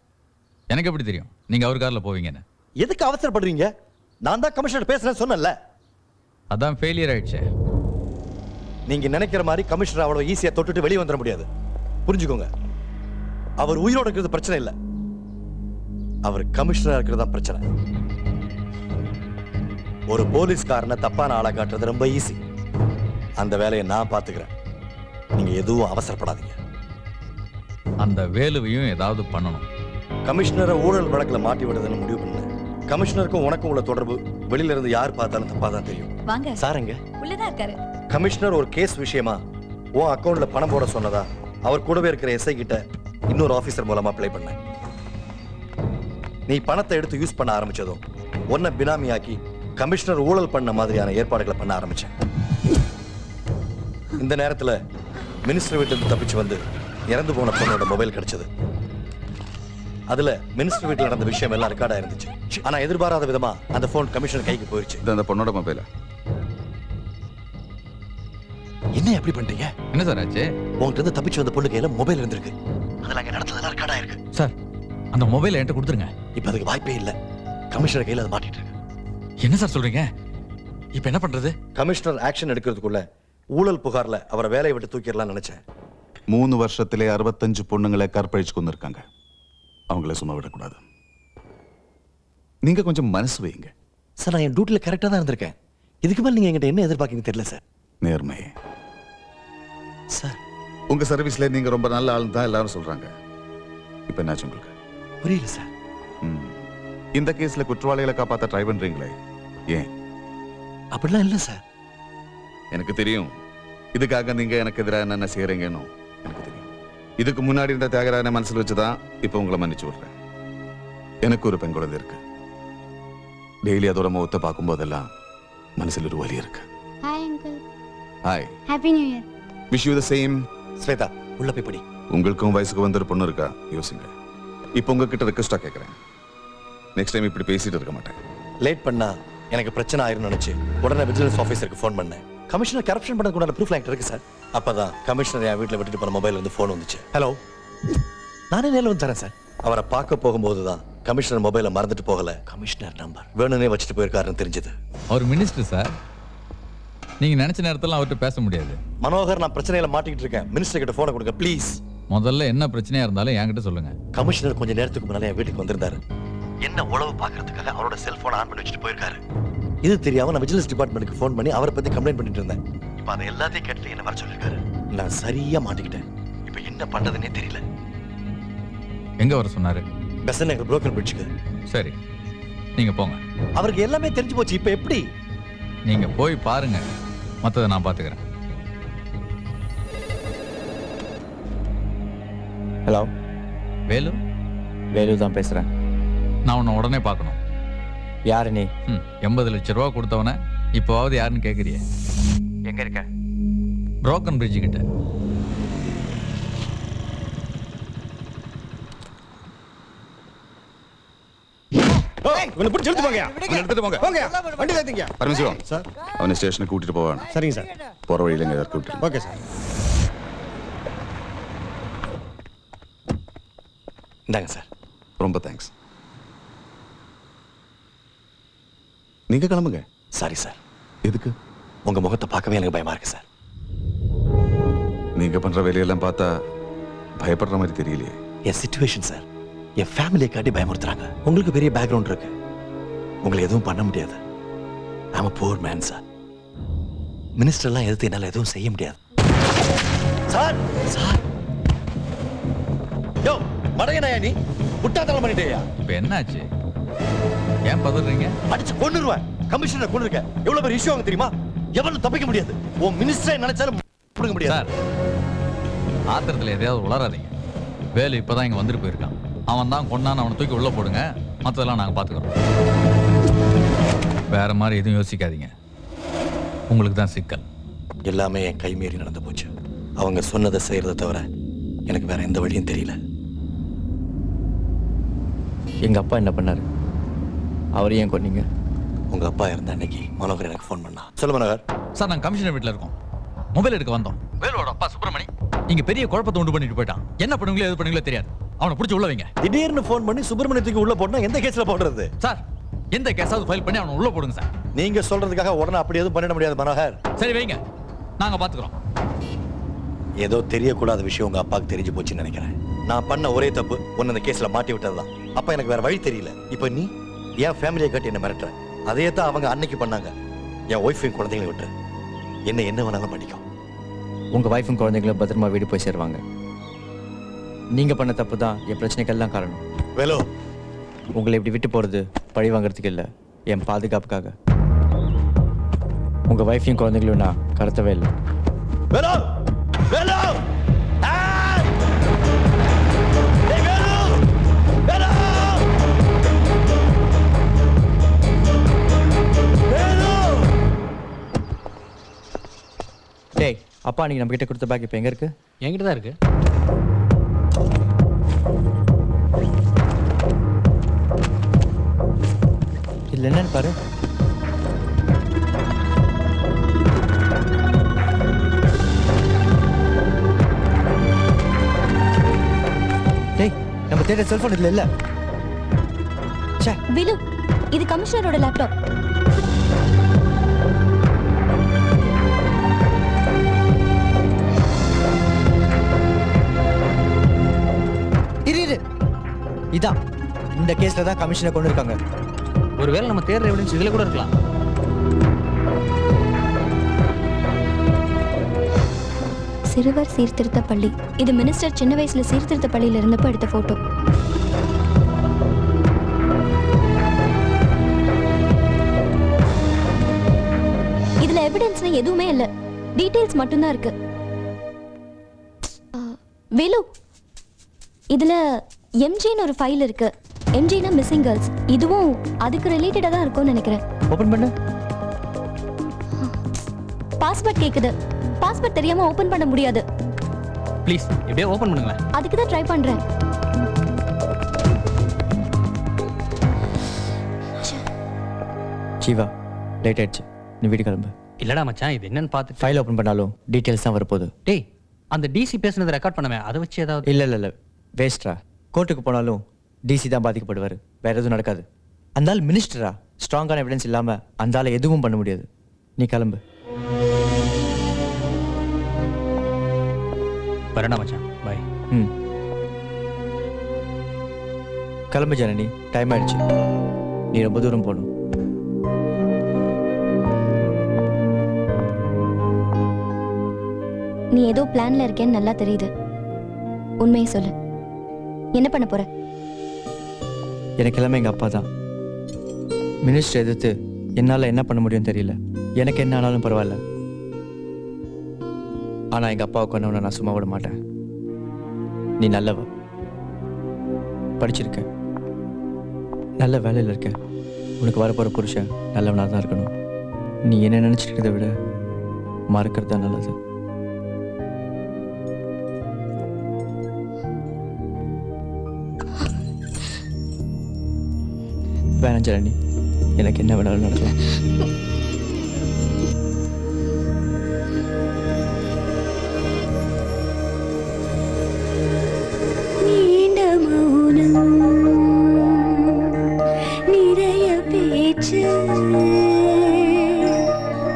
எனக்கு எப்படி தெரியும் நீங்க அவர் கார்ல போவீங்கன்னு? எதுக்கு அவசரப்படுறீங்க? நான் தான் கமிஷனர் பேசுறேன்னு சொன்னேன்ல. அதான் ஃபெயிலியர் ஆயிடுச்சு. நீங்க நினைக்கிற மாதிரி கமிஷனர் அவ்வளவு ஈஸியா தொட்டுட்டு வெளியே வந்துட முடியாது. புரிஞ்சுக்கோங்க, அவர் உயிரோட இருக்கிறது பிரச்சனை இல்லை, அவர் கமிஷனரா இருக்கிறது தான் பிரச்சனை. ஒரு போலீஸ்காரனை தப்பான ஆளா காட்டுறது ரொம்ப ஈஸி. அந்த வேலையை நான் பாத்துக்கிறேன். நீங்க எதுவும் அவசரப்படாதீங்க. அந்த வேலுவையும் ஏதாவது பண்ணணும். கமிஷனரை ஊழல் வழக்குல மாட்டி விடுறதுன்னு முடிவு பண்ணேன். கமிஷனருக்கும் உனக்கும் உள்ள தொடர்பு வெளியில இருந்து யார் பார்த்தாலும் தப்பா தான் தெரியும். வாங்க சாருங்க உள்ளதான் இருக்காரு. கமிஷனர் ஒரு கேஸ் விஷயமா உன் அக்கௌண்ட்ல பணம் போட சொன்னதா அவர் கூடவே இருக்கிற எஸ்ஐ கிட்ட இன்னொரு ஆபீசர் மூலமா அப்ளை பண்ண. நீ பணத்தை எடுத்து யூஸ் பண்ண ஆரம்பிச்சதும் உன்னை பினாமியாக்கி கமிஷனர் ஊழல் பண்ண மாதிரியான ஏற்பாடுகளை பண்ண ஆரம்பிச்சேன். இந்த நேரத்துல மினிஸ்டர் வீட்டிலிருந்து தப்பிச்சு வந்து இறந்து போன பொண்ணோட மொபைல் கிடைச்சது. அதுல மினிஸ்டர் வீட்டில் நடந்த விஷயம் எல்லாம் ரெக்கார்டா இருந்துச்சு. ஆனா எதிர்பாராத விதமா அந்த போன் கமிஷனர் கைக்கு போயிருச்சு. இது அந்த பொண்ணோட மொபைல. என்ன எப்படி பண்ணிட்டீங்க? என்ன சார் ஆச்சு? உங்ககிட்ட இருந்து தப்பிச்சு வந்த பொண்ணு கையில மொபைல் இருந்திருக்கு. அதுல அங்க நடந்ததெல்லாம் ரெக்கார்டா இருக்கு. சார் அந்த மொபைலை என்கிட்ட கொடுத்துருங்க. இப்ப அதுக்கு வாய்ப்பே இல்ல. கமிஷனர் கையில அது மாட்டிட்டு இருக்கு. என்ன சார் சொல்றீங்க? இப்ப என்ன பண்றது? கமிஷனர் ஆக்ஷன் எடுக்கிறதுக்குள்ள ஊழல் புகார்ல அவரை வேலையை விட்டு தூக்கிடலாம் நினைச்சேன். 3 வருஷத்திலே 65 பொண்ணுங்களை கற்பழிச்சு கொண்டிருக்காங்க. அவங்கள சும்மா விடக்கூடாது. நீங்க கொஞ்சம் மனசு வைங்க. சார் நான் என் டியூட்டில கரெக்டா தான் இருந்திருக்கேன். இதுக்கு மேல நீங்க என்கிட்ட என்ன எதிர்பார்க்கீங்க தெரியல சார். நேர்மை சார். உங்க சர்வீஸ்ல நீங்க ரொம்ப நல்ல ஆள் தான் எல்லாரும் சொல்றாங்க. இப்ப என்னாச்சு உங்களுக்கு? புரியல சார். இந்த கேஸ்ல குற்றவாளிகளை காப்பாத்த ட்ரை பண்றீங்களே, ஏன்? அப்படிலாம் இல்ல சார். எனக்கு தெரியும் இதுக்காக நீங்க எனக்கு எதிராக என்ன செய்யறீங்கன்னு எனக்கு தெரியும். இதுக்கு முன்னாடி இருந்த தியாகராஜனை மனசுல வச்சுதான் இப்ப உங்களை மன்னிச்சு விடுறேன். எனக்கு ஒரு பெண் குழந்தை இருக்கு. டெய்லி அதோட முகத்தை பார்க்கும் போதெல்லாம் மனசுல ஒரு வலி இருக்கு. Hi uncle. Hi. Happy new year. Wish you the same. Shweta உள்ள போய் படி. உங்களுக்கும் வயசுக்கு வந்த ஒரு பொண்ணு இருக்கா, யோசிங்க. இப்போ உங்ககிட்ட ரெக்வெஸ்டா கேட்கறேன், நெக்ஸ்ட் டைம் இப்படி பேசிட்டு இருக்க மாட்டேன். லேட் பண்ணா எனக்கு பிரச்சனை ஆயிரும் நினைச்சு உடனே விஜிலன்ஸ் ஆபீசருக்கு ஃபோன் பண்ணேன். கமிஷனர் கரப்ஷன் பண்ண கூட ப்ரூஃப் லைன் இருக்கு சார். அப்பதான் கமிஷனர் என் வீட்டில் விட்டுட்டு போன மொபைல் இருந்து ஃபோன் வந்துச்சு. ஹலோ, நானே நேரில் வந்து தரேன் சார். அவரை பார்க்க போகும்போது தான் கமிஷனர் மொபைலை மறந்துட்டு போகல, கமிஷனர் நம்பர் வேணும்னே வச்சுட்டு போயிருக்காருன்னு தெரிஞ்சது. அவர் மினிஸ்டர் சார், நீங்க நினைச்ச நேரத்துல அவர்கிட்ட பேச முடியாது. மனோகர், நான் பிரச்சனையில மாட்டிக்கிட்டு இருக்கேன். மினிஸ்டர் கிட்ட போனை கொடுங்க ப்ளீஸ். முதல்ல என்ன பிரச்சனையா இருந்தாலும் என்கிட்ட சொல்லுங்க. கமிஷனர் கொஞ்ச நேரத்துக்கு முன்னாலே என் வீட்டுக்கு வந்திருந்தாரு. என்ன உளவு பார்க்கறதுக்காக அவரோட செல்போனை ஆன் பண்ணி வச்சுட்டு போயிருக்காரு. இது தெரியாம நான் விஜிலன்ஸ் டிபார்ட்மெண்ட்டுக்கு ஃபோன் பண்ணி அவரை பத்தி கம்ப்ளைண்ட் பண்ணிட்டு இருந்தேன். இப்போ அதை எல்லாத்தையும் கேட்டு என்ன வர சொல்லிருக்காரு. நான் சரியா மாட்டிக்கிட்டேன். இப்போ என்ன பண்றதுன்னே தெரியல. எங்க வர சொன்னாரு? பெசன் நகர் புரோக்கர் பிரிட்ஜுக்கு. சரி, நீங்க போங்க. அவருக்கு எல்லாமே தெரிஞ்சு போச்சு. இப்போ எப்படி? நீங்க போய் பாருங்க, மத்ததை நான் பாத்துக்கிறேன். ஹலோ, வேலு? வேலு தான் பேசுறேன். நான் உன்னை உடனே பார்க்கணும். யாரு நீ? 80 லட்சம் ரூபா கொடுத்தவன இப்போவாவது யாருன்னு கேட்குறிய? எங்க இருக்க? புரோக்கன் பிரிட்ஜ் கிட்ட. அவனை ஸ்டேஷனுக்கு கூட்டிட்டு போவான். சரிங்க சார். போற வழியில எங்க கூட்டிட்டு. Okay sir. இந்தாங்க சார். ரொம்ப தேங்க்ஸ். நீங்க கிளம்புங்க. Sorry sir. எதுக்கு? உங்க முகத்தை பார்க்கவே எனக்கு பயமா இருக்கு சார். நீங்க பண்ற வேலையெல்லாம் பார்த்தா பயப்படுற மாதிரி தெரியலையே. என் சிச்சுவேஷன் சார், என் ஃபேமிலியை காட்டி பயமுறுத்துறாங்க. உங்களுக்கு பெரிய பேக்ரவுண்ட் இருக்கு, உங்களை எதுவும் பண்ண முடியாது. I'm a poor man sir. மினிஸ்டர்லாம் எதிர்த்து என்னால எதுவும் செய்ய முடியாது சார். சார், யோ மடையனாயா நீ? முட்டாள்தனம் பண்ணிட்டேயா? இப்போ என்னாச்சு? ஏன் பதறீங்க? அடிச்சு கொன்னுருவேன். கமிஷனர் கொன்னுருக்க எவ்வளவு பெரிய இஷ்யூ ஆகும் தெரியுமா? எவனும் தப்பிக்க முடியாது. உன் மினிஸ்டரை நினைச்சாலும் பிடிக்க முடியாது சார். ஆத்திரத்தில் எதையாவது உளராதீங்க. வேலு இப்பதான் இங்க வந்துட்டு போயிருக்கான். அவன் தான் கொண்டான்னு அவனை தூக்கி உள்ள போடுங்க, மற்றதெல்லாம் நாங்கள் பார்த்துக்கிறோம். வேற மாதிரி எதுவும் யோசிக்காதீங்க, உங்களுக்கு தான் சிக்கல். எல்லாமே என் கை மீறி நடந்து போச்சு. அவங்க சொன்னதை செய்யறதை தவிர எனக்கு வேற எந்த வழியும் தெரியல. எங்க அப்பா என்ன பண்ணாரு? அவர் ஏன் கொன்னீங்க? உங்க அப்பா இருந்த அன்னைக்கு மனோகர் எனக்கு ஃபோன் பண்ணா. சொல்லு மனோகர். சார், நாங்கள் கமிஷனர் வீட்டில் இருக்கோம். மொபைல் எடுக்க வந்தோம். வேலோட அப்பா சுப்பிரமணி இங்க பெரிய குழப்பத்தை உண்டு பண்ணிட்டு போயிட்டான். என்ன பண்ணுங்களோ எது பண்ணுங்களோ தெரியாது. அவனை பிடிச்சி உள்ள வைங்க. திடீர்னு ஃபோன் பண்ணி சுப்பிரமணியத்துக்கு உள்ள போட்டா எந்த கேஸ்ல போடுறது? சார், எந்த கேஸாவது ஃபைல் பண்ணி அவனை உள்ள போடுங்க சார். நீங்க சொல்றதுக்காக உடனே அப்படி எதுவும் பண்ணிட முடியாது மனோகர். சரி வைங்க, நாங்க பாத்துக்கிறோம். ஏதோ தெரியக்கூடாத விஷயம் உங்க அப்பாவுக்கு தெரிஞ்சு போச்சுன்னு நினைக்கிறேன். நான் பண்ண ஒரே தப்பு உன்னை இந்த கேஸ்ல மாட்டி விட்டதுதான். அப்ப எனக்கு வேற வழி தெரியல. இப்ப நீ என் ஃபேமிலியை கட்டி என்ன மிரட்டுற. அதே தான் அவங்க அன்னைக்கு பண்ணாங்க. என் ஒய்ஃபையும் குழந்தைங்களை விட்டுரு. என்ன வேணாலும் பண்ணிக்கும். உங்க வைஃபும் குழந்தைங்களும் பத்திரமா வீடு போய் சேருவாங்க. நீங்க பண்ண தப்பு தான் என் பிரச்சனைக்கெல்லாம் காரணம். வேலு, உங்களை இப்படி விட்டு போறது பழி வாங்குறதுக்கு இல்லை, என் பாதுகாப்புக்காக. உங்க வைஃபையும் குழந்தைங்களும் நான் கடத்தவே இல்லை. வேலு, வேலு, டேய், அப்பா நீங்க நம்ம கிட்ட கொடுத்த பேக் இப்போ எங்க இருக்கு? என்கிட்ட தான் இருக்கு. இதுல என்னன்னு பாரு. டேய், நம்ம தேடுற செல்போன் இதுல இல்ல. விலு, இது கமிஷனரோட லேப்டாப். இரு. இதான் இந்த கேஸ்ல தான் கமிஷனை கொண்டு இருக்காங்க. ஒருவேளை நம்ம தேடுற எவிடன்ஸ் இதுல கூட இருக்கலாம். சிறுவர் சீர்திருத்த பள்ளி. இது மினிஸ்டர் சின்ன வயசுல சீர்திருத்த பள்ளியில இருந்தப்ப எடுத்த போட்டோ. இதுல எவிடன்ஸ்னு எதுவுமே இல்ல, டீடைல்ஸ் மட்டும்தான் இருக்கு. வேலு, இதுல எம்ஜின்னு ஒரு ஃபைல் இருக்கு. எம்ஜினா மிஸ்ஸிங் கேர்ள்ஸ். இதுவும் அதுக்கு ரிலேட்டடா தான் இருக்கும்னு நினைக்கிறேன். ஓபன் பண்ணு. பாஸ்வேர்ட் கேக்குது. பாஸ்வேர்ட் தெரியாம ஓபன் பண்ண முடியாது. ப்ளீஸ் எப்படியே ஓபன் பண்ணுங்களேன். அதுக்கு தான் ட்ரை பண்றேன். ஜீவா, லேட் ஆயிடுச்சு. நீ வீட்டுக்கு கிளம்பு. இல்லடா மச்சான், இது என்னன்னு பார்த்து ஃபைல் ஓபன் பண்ணாலும் டீடைல்ஸ் தான் வரப்போகுது. டேய், அந்த டிசி பேசுனதை ரெக்கார்ட் பண்ணவே, அதை வச்சு ஏதாவது. இல்ல வேஸ்ட்ரா. கோர்ட்டுக்கு போனாலும் டிசி தான் பாதிக்கப்படுவார், வேற எதுவும் நடக்காது. அந்த ஆள் மினிஸ்டரா, ஸ்ட்ராங்கான எவிடன்ஸ் இல்லாம அந்த ஆளை எதுவும் பண்ண முடியாது. நீ கிளம்பு. வரடா மச்சான், பை. கிளம்பு ஜனனி, டைம் ஆயிடுச்சு. நீ ரொம்ப தூரம் போகணும். நீ ஏதோ பிளான்ல இருக்கேன்னு நல்லா தெரியுது. உண்மையை சொல்லு, என்ன பண்ண போற? எனக்கு எல்லாமே எங்க அப்பா தான். மினிஸ்டர் எதிர்த்து என்னால என்ன பண்ண முடியும்னு தெரியல. எனக்கு என்ன ஆனாலும் பரவாயில்ல, ஆனா எங்க அப்பாவுக்கு ஒன்று நான் சும்மா விட மாட்டேன். நீ நல்லவ, படிச்சிருக்க, நல்ல வேலையில் இருக்க. உனக்கு வரப்போற புருஷன் நல்லவனாக தான் இருக்கணும். நீ என்ன நினைச்சிருக்கிறத விட மறக்கிறது தான் நல்லது. வேணாம் ஜனனி, எனக்கு என்ன வேணாலும் நடக்கலாம். நீண்ட மௌனம், நிறைய பேச்சு,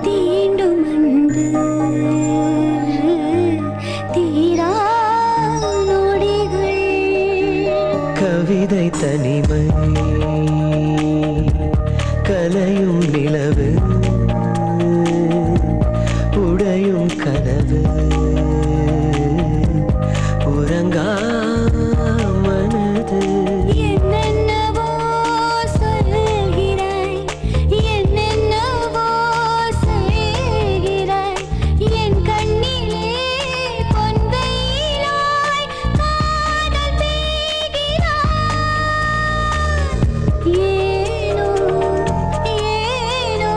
தீண்டும் அன்பு, தீரா நொடிகள். கவிதை தனிமை, கலையும் நிலவு, உடையும் கனவு, உறங்கா மனது. என்னென்னவோ சொல்கிறாய், என்னென்னவோ செய்கிறாய், என் கண்ணிலே பொன்வெயிலாய் காதல் பெய்கிறாய். ஏனோ ஏனோ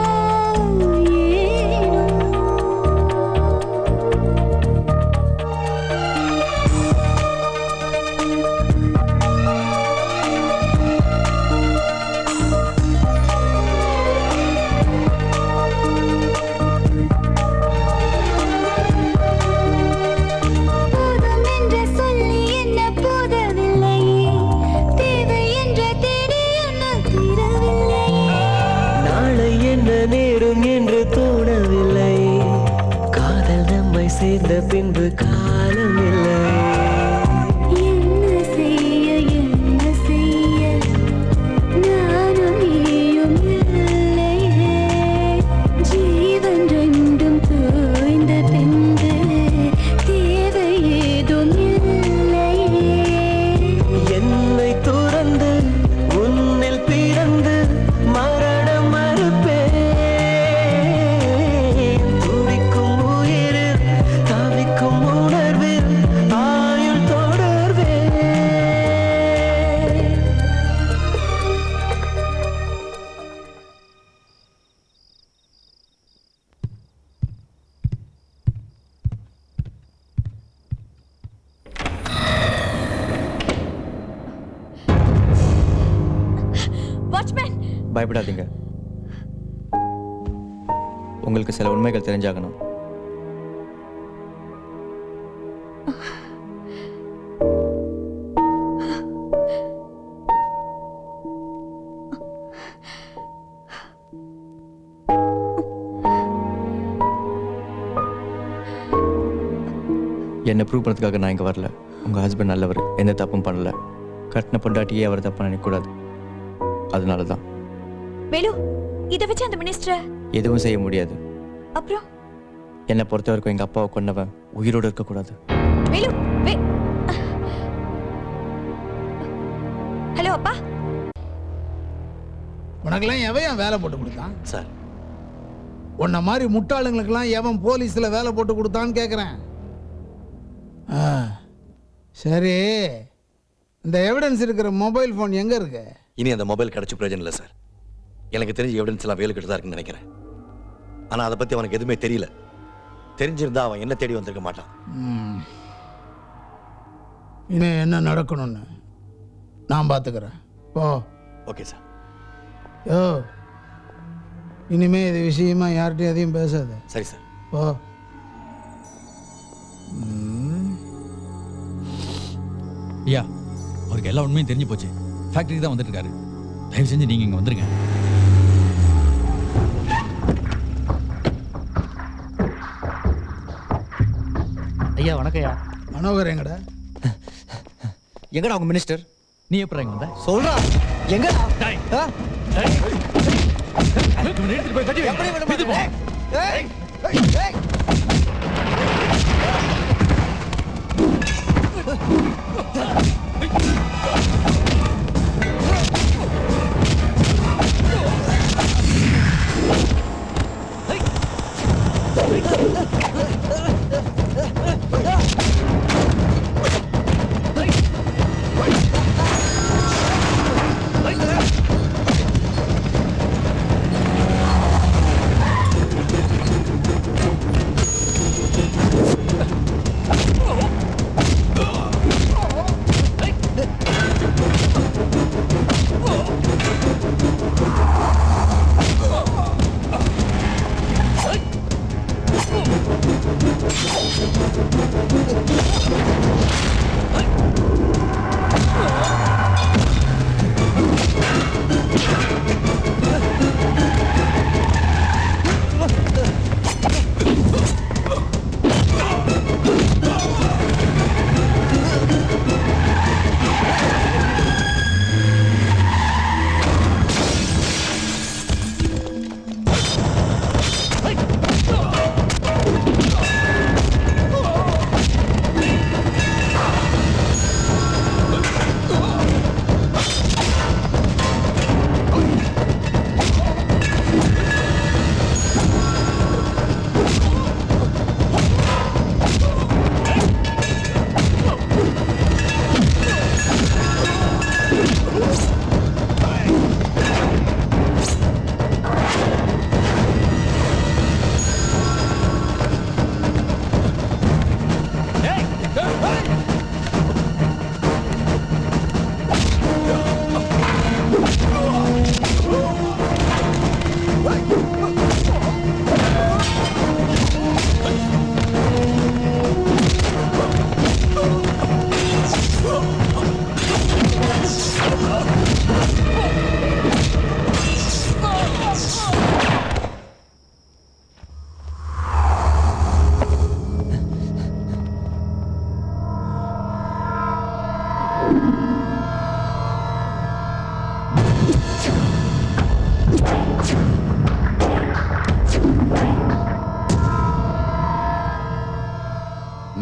போதும் என்று சொல்லி என்ன போதவில்லையே, தேவை என்ற தேடி என்ன தீரவில்லையே. நாளை என்ன நேரும் என்று தோணவில்லை, காதல் நம்மை சேர்ந்த பின்பு காலம் இல்லை. என்ன செய்ய என்ன செய்ய, நானும் நீயும் இல்லையே. ஜீவன் ரெண்டும் தோய்ந்த பின்பு தேவை ஏதும் இல்லையே. என்னை துறந்து உன்னில் பிறந்து மரணம் மறுப்பேன். துடிக்கும் உயிரில் தவிக்கும் உணர்வில் ஆயுள் தொடர்வேன். வாட்ச்மேன், பயப்படாதீங்க, உங்களுக்கு சில உண்மைகள் தெரிஞ்சாகணும். என்னை ப்ரூவ் பண்ணுறதுக்காக நான் இங்கே வரல. உங்கள் ஹஸ்பண்ட் நல்லவர், எந்த தப்பும் பண்ணல. கட்டின பொண்டாட்டியே அவர் தப்பு நினைக்கக்கூடாது. அதனால தான். வேலு, இதை வச்சு அந்த மினிஸ்டர் எதுவும் செய்ய முடியாது. அப்புறம் என்னை பொறுத்த வரைக்கும் எங்கள் அப்பாவை கொன்னவன் உயிரோடு இருக்கக்கூடாது. வேலு, ஹலோ அப்பா. உனக்கெல்லாம் எவன் வேலை போட்டு கொடுத்தான் சார்? உன்ன மாதிரி முட்டாளுங்களுக்கெல்லாம் எவன் போலீஸ்ல வேலை போட்டு கொடுத்தான்னு கேட்குறேன். சரி, இந்த எவிடன்ஸ் இருக்கிற மொபைல் ஃபோன் எங்க இருக்கு? இனி அந்த மொபைல் கிடைச்ச பிரயோஜனம் இல்லை சார். எனக்கு தெரிஞ்ச எவிடன்ஸ் எல்லாம் வேலு கிட்ட தான் இருக்குன்னு நினைக்கிறேன். ஆனால் அதை பற்றி அவனுக்கு எதுவுமே தெரியல. தெரிஞ்சிருந்தா அவன் என்ன தேடி வந்திருக்க மாட்டான். இன்னும் என்ன நடக்கணும்னு நான் பார்த்துக்கிறேன். போ. Okay sir. யோ, இனிமே இது விஷயமா யார்கிட்டையும் எதையும் பேசாத. சரி சார். போ. ஐயா, அவருக்கு எல்லா உண்மையும் தெரிஞ்சு போச்சு. ஃபேக்டரிக்கு தான் வந்துட்டு இருக்காரு. தயவு செஞ்சு நீங்க இங்க வந்துருங்க. ஐயா வணக்கம் ஐயா. மனோகர் எங்கடா? எங்கடா உங்க மினிஸ்டர்? நீ எப்படி இங்க வந்த? சொல்றா, எங்கடா? எடுத்துட்டு போய் கட்டி எப்படி விட மாட்டேன்? ஏய் ஏய்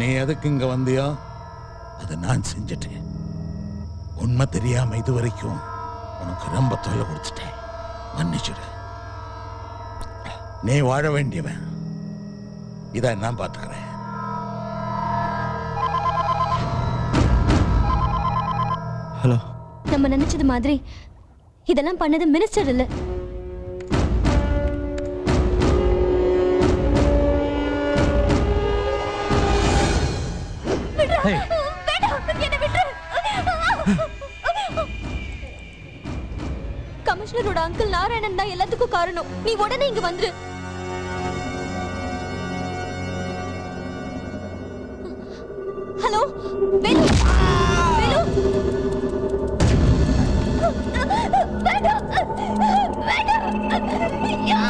நீ எதுக்கு இங்க வந்தியோ அதை நான் செஞ்சிட்டேன். உண்மை தெரியாம இது வரைக்கும் உனக்கு ரொம்ப தொல்லை கொடுத்துட்டேன். மன்னிச்சுடு. நீ வாழ வேண்டியவன். இதை நான் பார்த்துக்கிறேன். ஹலோ. நம்ம நினைச்சது மாதிரி இதெல்லாம் பண்ணது மினிஸ்டர் இல்ல. கமிஷனரோட அங்கிள் நாராயணன் தான் எல்லாத்துக்கும் காரணம். நீ உடனே இங்க வந்துரு. ஹலோ வேலு வேலு வேண்டாம் வேண்டாம் ஐயா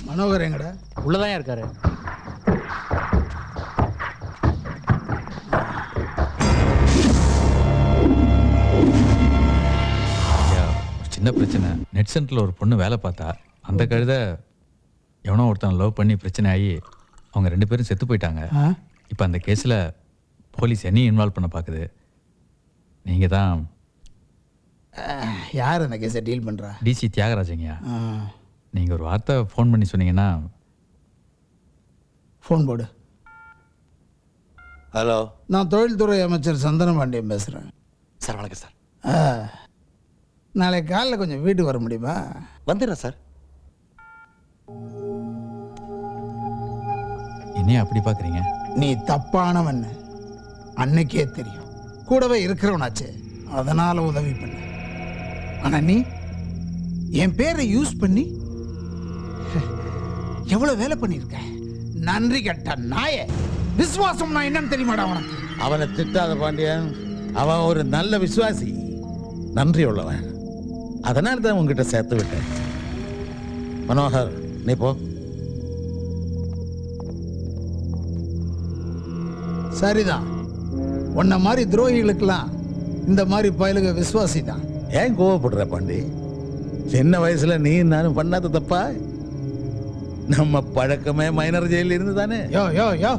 மனோகர் எங்கடா? உள்ளதான் இருக்காரு. சின்ன பிரச்சனை. நெட் சென்டரில் ஒரு பொண்ணு வேலை பார்த்தா அந்த கழுதை எவனோ ஒருத்தன் லவ் பண்ணி பிரச்சனை ஆகி அவங்க 2 பேரும் செத்து போயிட்டாங்க. இப்போ அந்த கேஸில் போலீஸ் என்னையும் இன்வால்வ் பண்ண பார்க்குது. நீங்கள் தான் யார் அந்த கேஸை டீல் பண்ணுறா? டிசி தியாகராஜங்கய்யா. நீங்கள் ஒரு வார்த்தை ஃபோன் பண்ணி சொன்னீங்கன்னா. ஃபோன் போடு. ஹலோ, நான் தொழில்துறை அமைச்சர் சந்தன பாண்டியன் பேசுகிறேன். சார் வணக்கம் சார். நாளைக்கு காலையில் கொஞ்சம் வீட்டுக்கு வர முடியுமா? வந்துடுறேன் சார். என்ன அப்படி பார்க்குறீங்க? நீ தப்பானவன் அன்னைக்கே தெரியும். கூடவே இருக்கிறவனாச்சே, அதனால உதவி பண்ண. ஆனா நீ என் பேரை யூஸ் பண்ணி எவ்வளவு வேலை பண்ணிருக்க. நன்றி கட்ட நாய. விசுவாசம் நான் என்னன்னு தெரியுமாடா உனக்கு? அவனை திட்டாத பாண்டியன். அவன் ஒரு நல்ல விசுவாசி, நன்றி உள்ளவன். அதனால தான் உங்ககிட்ட சேர்த்து விட்டேன். மனோகர், நீ போ. சரிதான், உன்ன மாதிரி துரோகிகளுக்கெல்லாம் இந்த மாதிரி பயலுக விசுவாசி தான். ஏன் கோவப்படுற பாண்டி? சின்ன வயசுல நீ நானும் பண்ணாத தப்பா? நம்ம பழக்கமே மைனர் ஜெயில இருந்து தானே. யோ யோ யோ,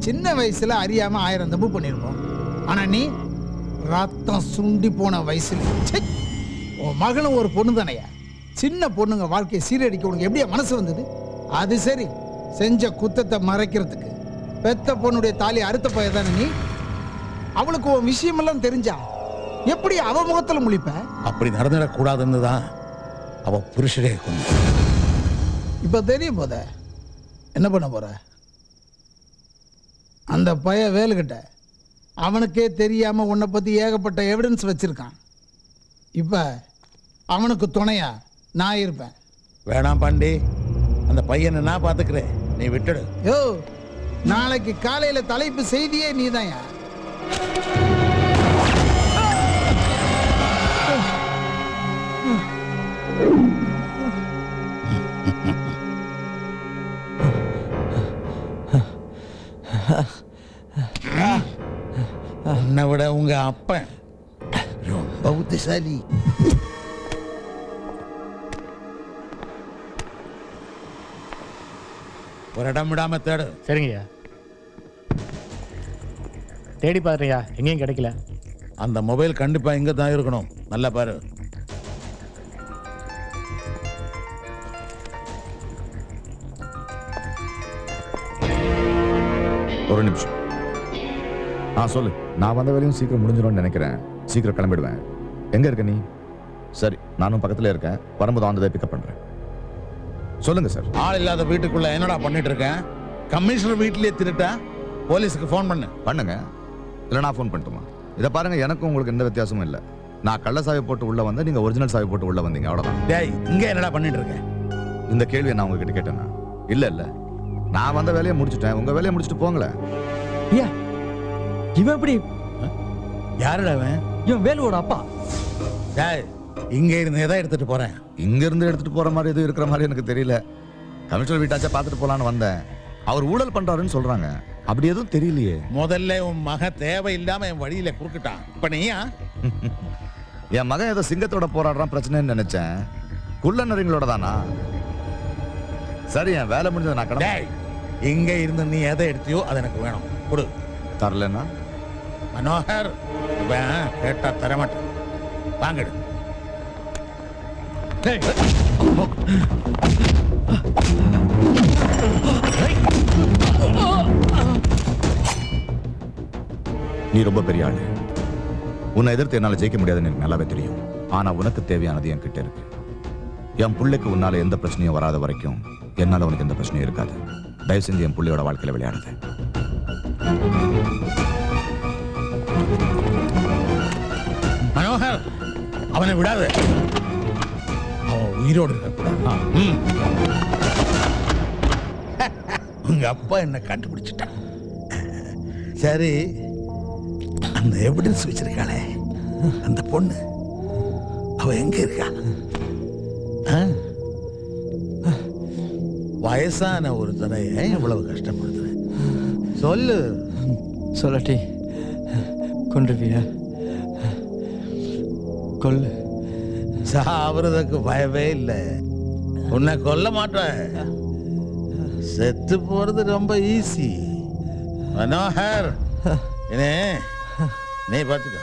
சின்ன வயசுல அறியாம 1000 தப்பு பண்ணிருப்போம். ஆனா நீ ரத்தம் சுண்டி போன வயசுல உன் மகளும் ஒரு பொண்ணு தானையா? சின்ன பொண்ணுங்க வாழ்க்கையை சீரடிக்க உனக்கு எப்படியா மனசு வந்தது? அது சரி, செஞ்ச குத்தத்தை மறைக்கிறதுக்கு பெத்த பொண்ணுடைய தாலி அறுத்த போய தானே நீ? அவளுக்கு உன் விஷயமெல்லாம் தெரிஞ்சா எப்படி அவ முகத்துல முழிப்ப? அப்படி நடந்துடக்கூடாதுன்னு தான் அவ புருஷரே கொண்டு. இப்ப தெரியும் போத என்ன பண்ண போற? அந்த பைய வேலுகிட்ட அவனுக்கே தெரியாம உன்னை பத்தி ஏகப்பட்ட எவிடன்ஸ் வச்சிருக்கான். இப்ப அவனுக்கு துணையா நான் இருப்பேன். வேணாம் பாண்டி, அந்த பையனை நான் பாத்துக்கிறேன், நீ விட்டுடு. யோ, நாளைக்கு காலையில தலைப்பு செய்தியே நீதான்யா. உன்னை விட உங்க அப்பன் ரொம்ப புத்திசாலி. ஒரு இடம் விடாம தேடு. சரிங்கய்யா. தேடி பாருங்கய்யா, எங்கேயும் கிடைக்கல. அந்த மொபைல் கண்டிப்பா இங்க தான் இருக்கணும், நல்லா பாரு. ஒரு நிமிஷம். சொல்லு. நான் வந்த வேலையும் சீக்கிரம் முடிஞ்சிடும்னு நினைக்கிறேன். சீக்கிரம் கிளம்பிடுவேன். எங்க இருக்க நீ? சரி, நானும் பக்கத்துல இருக்கேன். வரும்போது ஆன் த வே பிக்கப் பண்றேன். சொல்லுங்க சார். ஆள் இல்லாத வீட்டுக்குள்ள என்னடா பண்ணிட்டு இருக்கேன்? கமிஷனர் வீட்டிலேயே திருட்டா? போலீஸுக்கு ஃபோன் பண்ணுங்க. இல்லை நான் ஃபோன் பண்ணட்டுமா? இதை பாருங்க, எனக்கும் உங்களுக்கு எந்த வித்தியாசமும் இல்லை. நான் கள்ள சாவி போட்டு உள்ள வந்தேன், நீங்க ஒரிஜினல் சாவி போட்டு உள்ள வந்தீங்க, அவ்வளவுதான். டேய், இங்க என்னடா பண்ணிட்டு இருக்கேன்? இந்த கேள்வியை நான் உங்ககிட்ட கேட்டேன்னா? இல்ல நான் வந்த வேலையை முடிச்சுட்டேன், உங்க வேலையை முடிச்சுட்டு போங்களேன். இவன் எப்படி? யாருடா அவன்? இவன் வேலுவோட அப்பா. டேய், இங்க இருந்து எதை எடுத்துட்டு போறேன்? இங்க இருந்து எடுத்துட்டு போற மாதிரி எதுவும் இருக்கிற மாதிரி எனக்கு தெரியல. கமிஷனர் வீட்டாச்சா பார்த்துட்டு போலான்னு வந்தேன். அவர் ஊழல் பண்றாருன்னு சொல்றாங்க, அப்படி எதுவும் தெரியலையே. முதல்ல உன் மக தேவையில்லாம என் வழியில குறுக்கிட்டான். இப்ப நீயா? என் மகன் ஏதோ சிங்கத்தோட போராடுறான் பிரச்சனைன்னு நினைச்சேன். குள்ள நரிங்களோட தானா? சரி, என் வேலை முடிஞ்சது, நான் கடை. இங்க இருந்து நீ எதை எடுத்தியோ அது எனக்கு வேணும், கொடு. தரலன்னா? மனோகர், இவன் கேட்டா தரமாட்டேன். வாங்கடு. நீ ரொம்ப பெரிய ஆளு. உன்னை எதிர்த்து என்னால ஜெயிக்க முடியாதுன்னு எனக்கு நல்லாவே தெரியும். ஆனா உனக்கு தேவையானது என் கிட்ட இருக்கு. என் பிள்ளைக்கு உன்னால எந்த பிரச்சனையும் வராத வரைக்கும் என்னால உனக்கு எந்த பிரச்சனையும் இருக்காது. தயவு செஞ்சு என் பிள்ளையோட வாழ்க்கையில விளையாடுது. மனோகர், அவனை விடாத. அவன் உயிரோடு இருக்கக்கூடாது. உங்க அப்பா என்ன கண்டுபிடிச்சிட்டான். சரி, அந்த எவிடன்ஸ் வச்சிருக்காளே அந்த பொண்ணு, அவ எங்க இருக்கா? வயசான ஒருத்தனை ஏன் இவ்வளவு கஷ்டப்படுத்துற? சொல்லு. சொல்லட்டி கொண்டுவியா? கொல்லு. சாவறதுக்கு பயமே இல்லை. உன்னை கொல்ல மாட்டேன். செத்து போறது ரொம்ப ஈஸி. மனோகர், நீ பார்த்துக்க.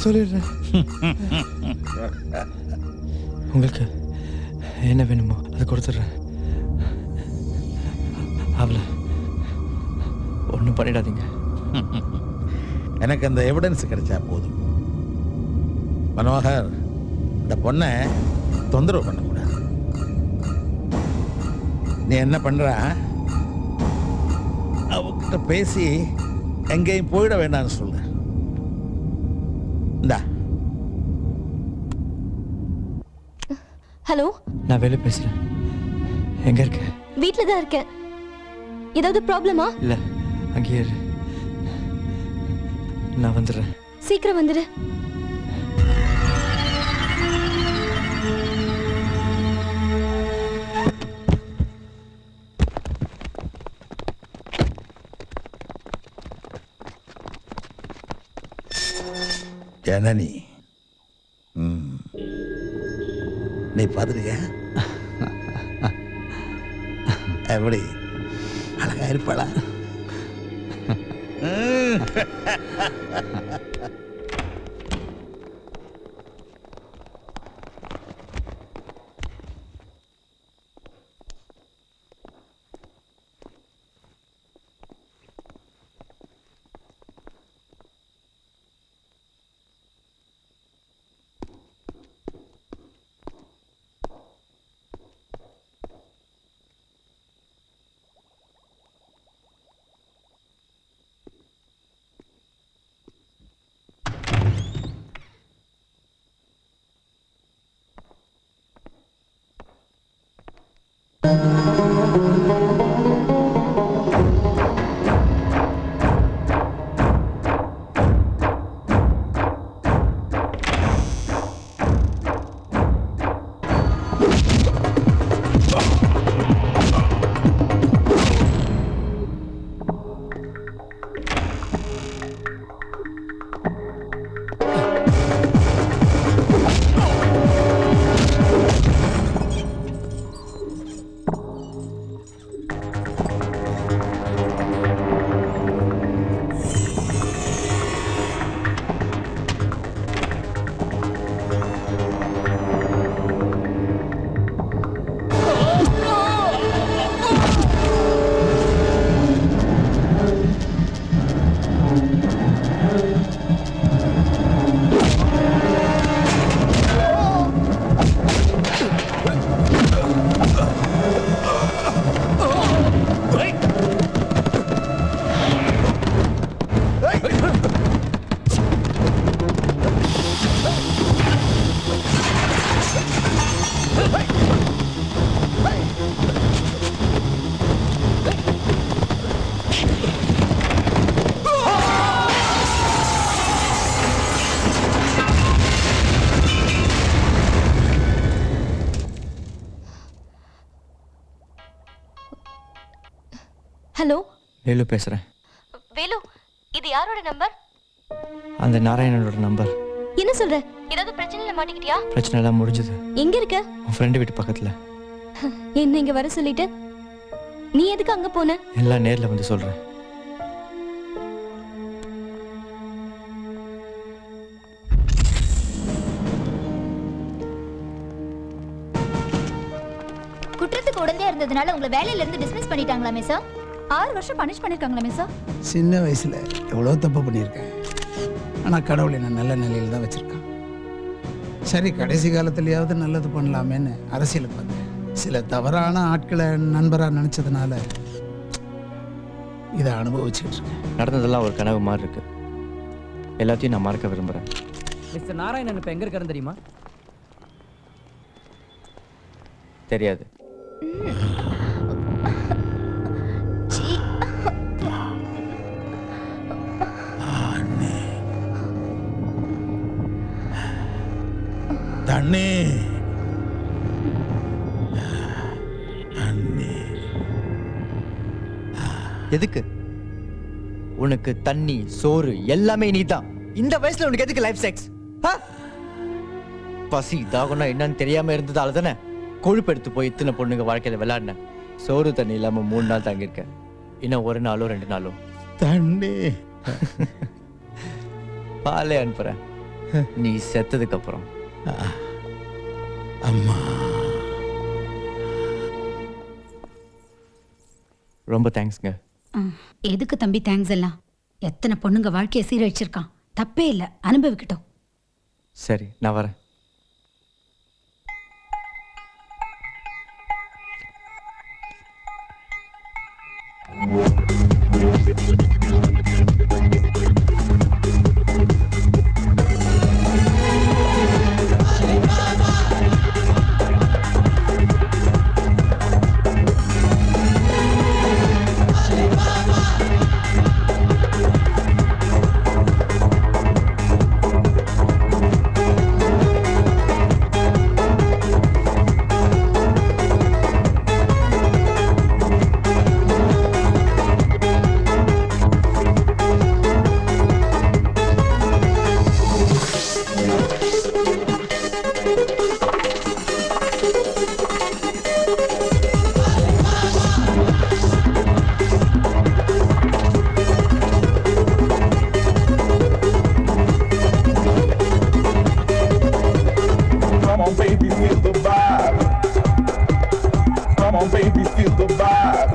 சொல்லிடுறேன். உங்களுக்கு என்ன வேணுமோ அதை கொடுத்துட்றேன். அவளை ஒன்றும் பண்ணிடாதீங்க. எனக்கு அந்த எவிடன்ஸ் கிடைச்சா போதும். மனோகர், இந்த பொண்ணை தொந்தரவு பண்ணக்கூடாது. நீ என்ன பண்ற? அவகிட்ட பேசி எங்கேயும் போயிட வேண்டாம்னு சொல்லு. இந்தா. ஹலோ, நான் வெளியே பேசுறேன். எங்க இருக்க? வீட்டில் தான் இருக்கேன். ஏதாவது ப்ராப்ளமா? இல்ல, அங்கேயே இரு. நான் வந்துடுறேன். சீக்கிரம் வந்துடு. ஜனனி, நீ பார்த்துருக்க? எப்படி அழகா இருப்பாளா? ஹலோ, வேலு பேசுறேன். வேலு, இது யாரோட நம்பர்? அந்த நாராயணனோட நம்பர். என்ன சொல்ற? ஏதாவது பிரச்சனையில மாட்டிக்கிட்டியா? பிரச்சனை எல்லாம் முடிஞ்சது. எங்க இருக்க? உன் ஃப்ரெண்டு வீட்டு பக்கத்துல. என்ன இங்க வர சொல்லிட்டு நீ எதுக்கு அங்க போன? எல்லாம் நேர்ல வந்து சொல்றேன். உடனே இருந்ததுனால உங்களை வேலையில இருந்து டிஸ்மிஸ் பண்ணிட்டாங்களாமே சார்? 6 வருஷம் பனிஷ் பண்ணிருக்காங்களாமே சார்? சின்ன வயசுல எவ்வளோ தப்பு பண்ணியிருக்கேன், ஆனால் கடவுள் என்ன நல்ல நிலையில் தான் வச்சிருக்கான். சரி, கடைசி காலத்துலயாவது நல்லது பண்ணலாமேன்னு அரசியலுக்கு வந்தேன். சில தவறான ஆட்களை நண்பராக நினைச்சதுனால இதை அனுபவிச்சுட்டு இருக்கேன். நடந்ததெல்லாம் ஒரு கனவு மாதிரி இருக்கு. எல்லாத்தையும் நான் மறக்க விரும்புகிறேன். மிஸ்டர் நாராயணன் இப்போ எங்கே இருக்காருன்னு தெரியுமா? தெரியாது. தண்ணி எதுக்கு உனக்கு தண்ணி சோறு எல்லாமே நீ தான். இந்த வயசுல உனக்கு எதுக்கு லைஃப் செக்ஸ்? பசி தாகம்னா என்னன்னு தெரியாம இருந்ததால தானே கொழுப்பு எடுத்து போய் இத்தனை பொண்ணுங்க வாழ்க்கையில விளையாடினேன். சோறு தண்ணி இல்லாம 3 நாள் தங்கியிருக்கேன். இன்னும் 1 நாளோ 2 நாளோ தண்ணி பாலே அனுப்புறேன் நீ செத்ததுக்கு அப்புறம். அம்மா ரொம்ப தேங்க்ஸ்ங்க. எதுக்கு தம்பி தேங்க்ஸ் எல்லாம்? எத்தனை பொண்ணுங்க வாழ்க்கையை சீரழிச்சிருக்கான். தப்பே இல்லை, அனுபவிக்கட்டும். சரி, நான் வரேன். Come on, baby, feel the vibe.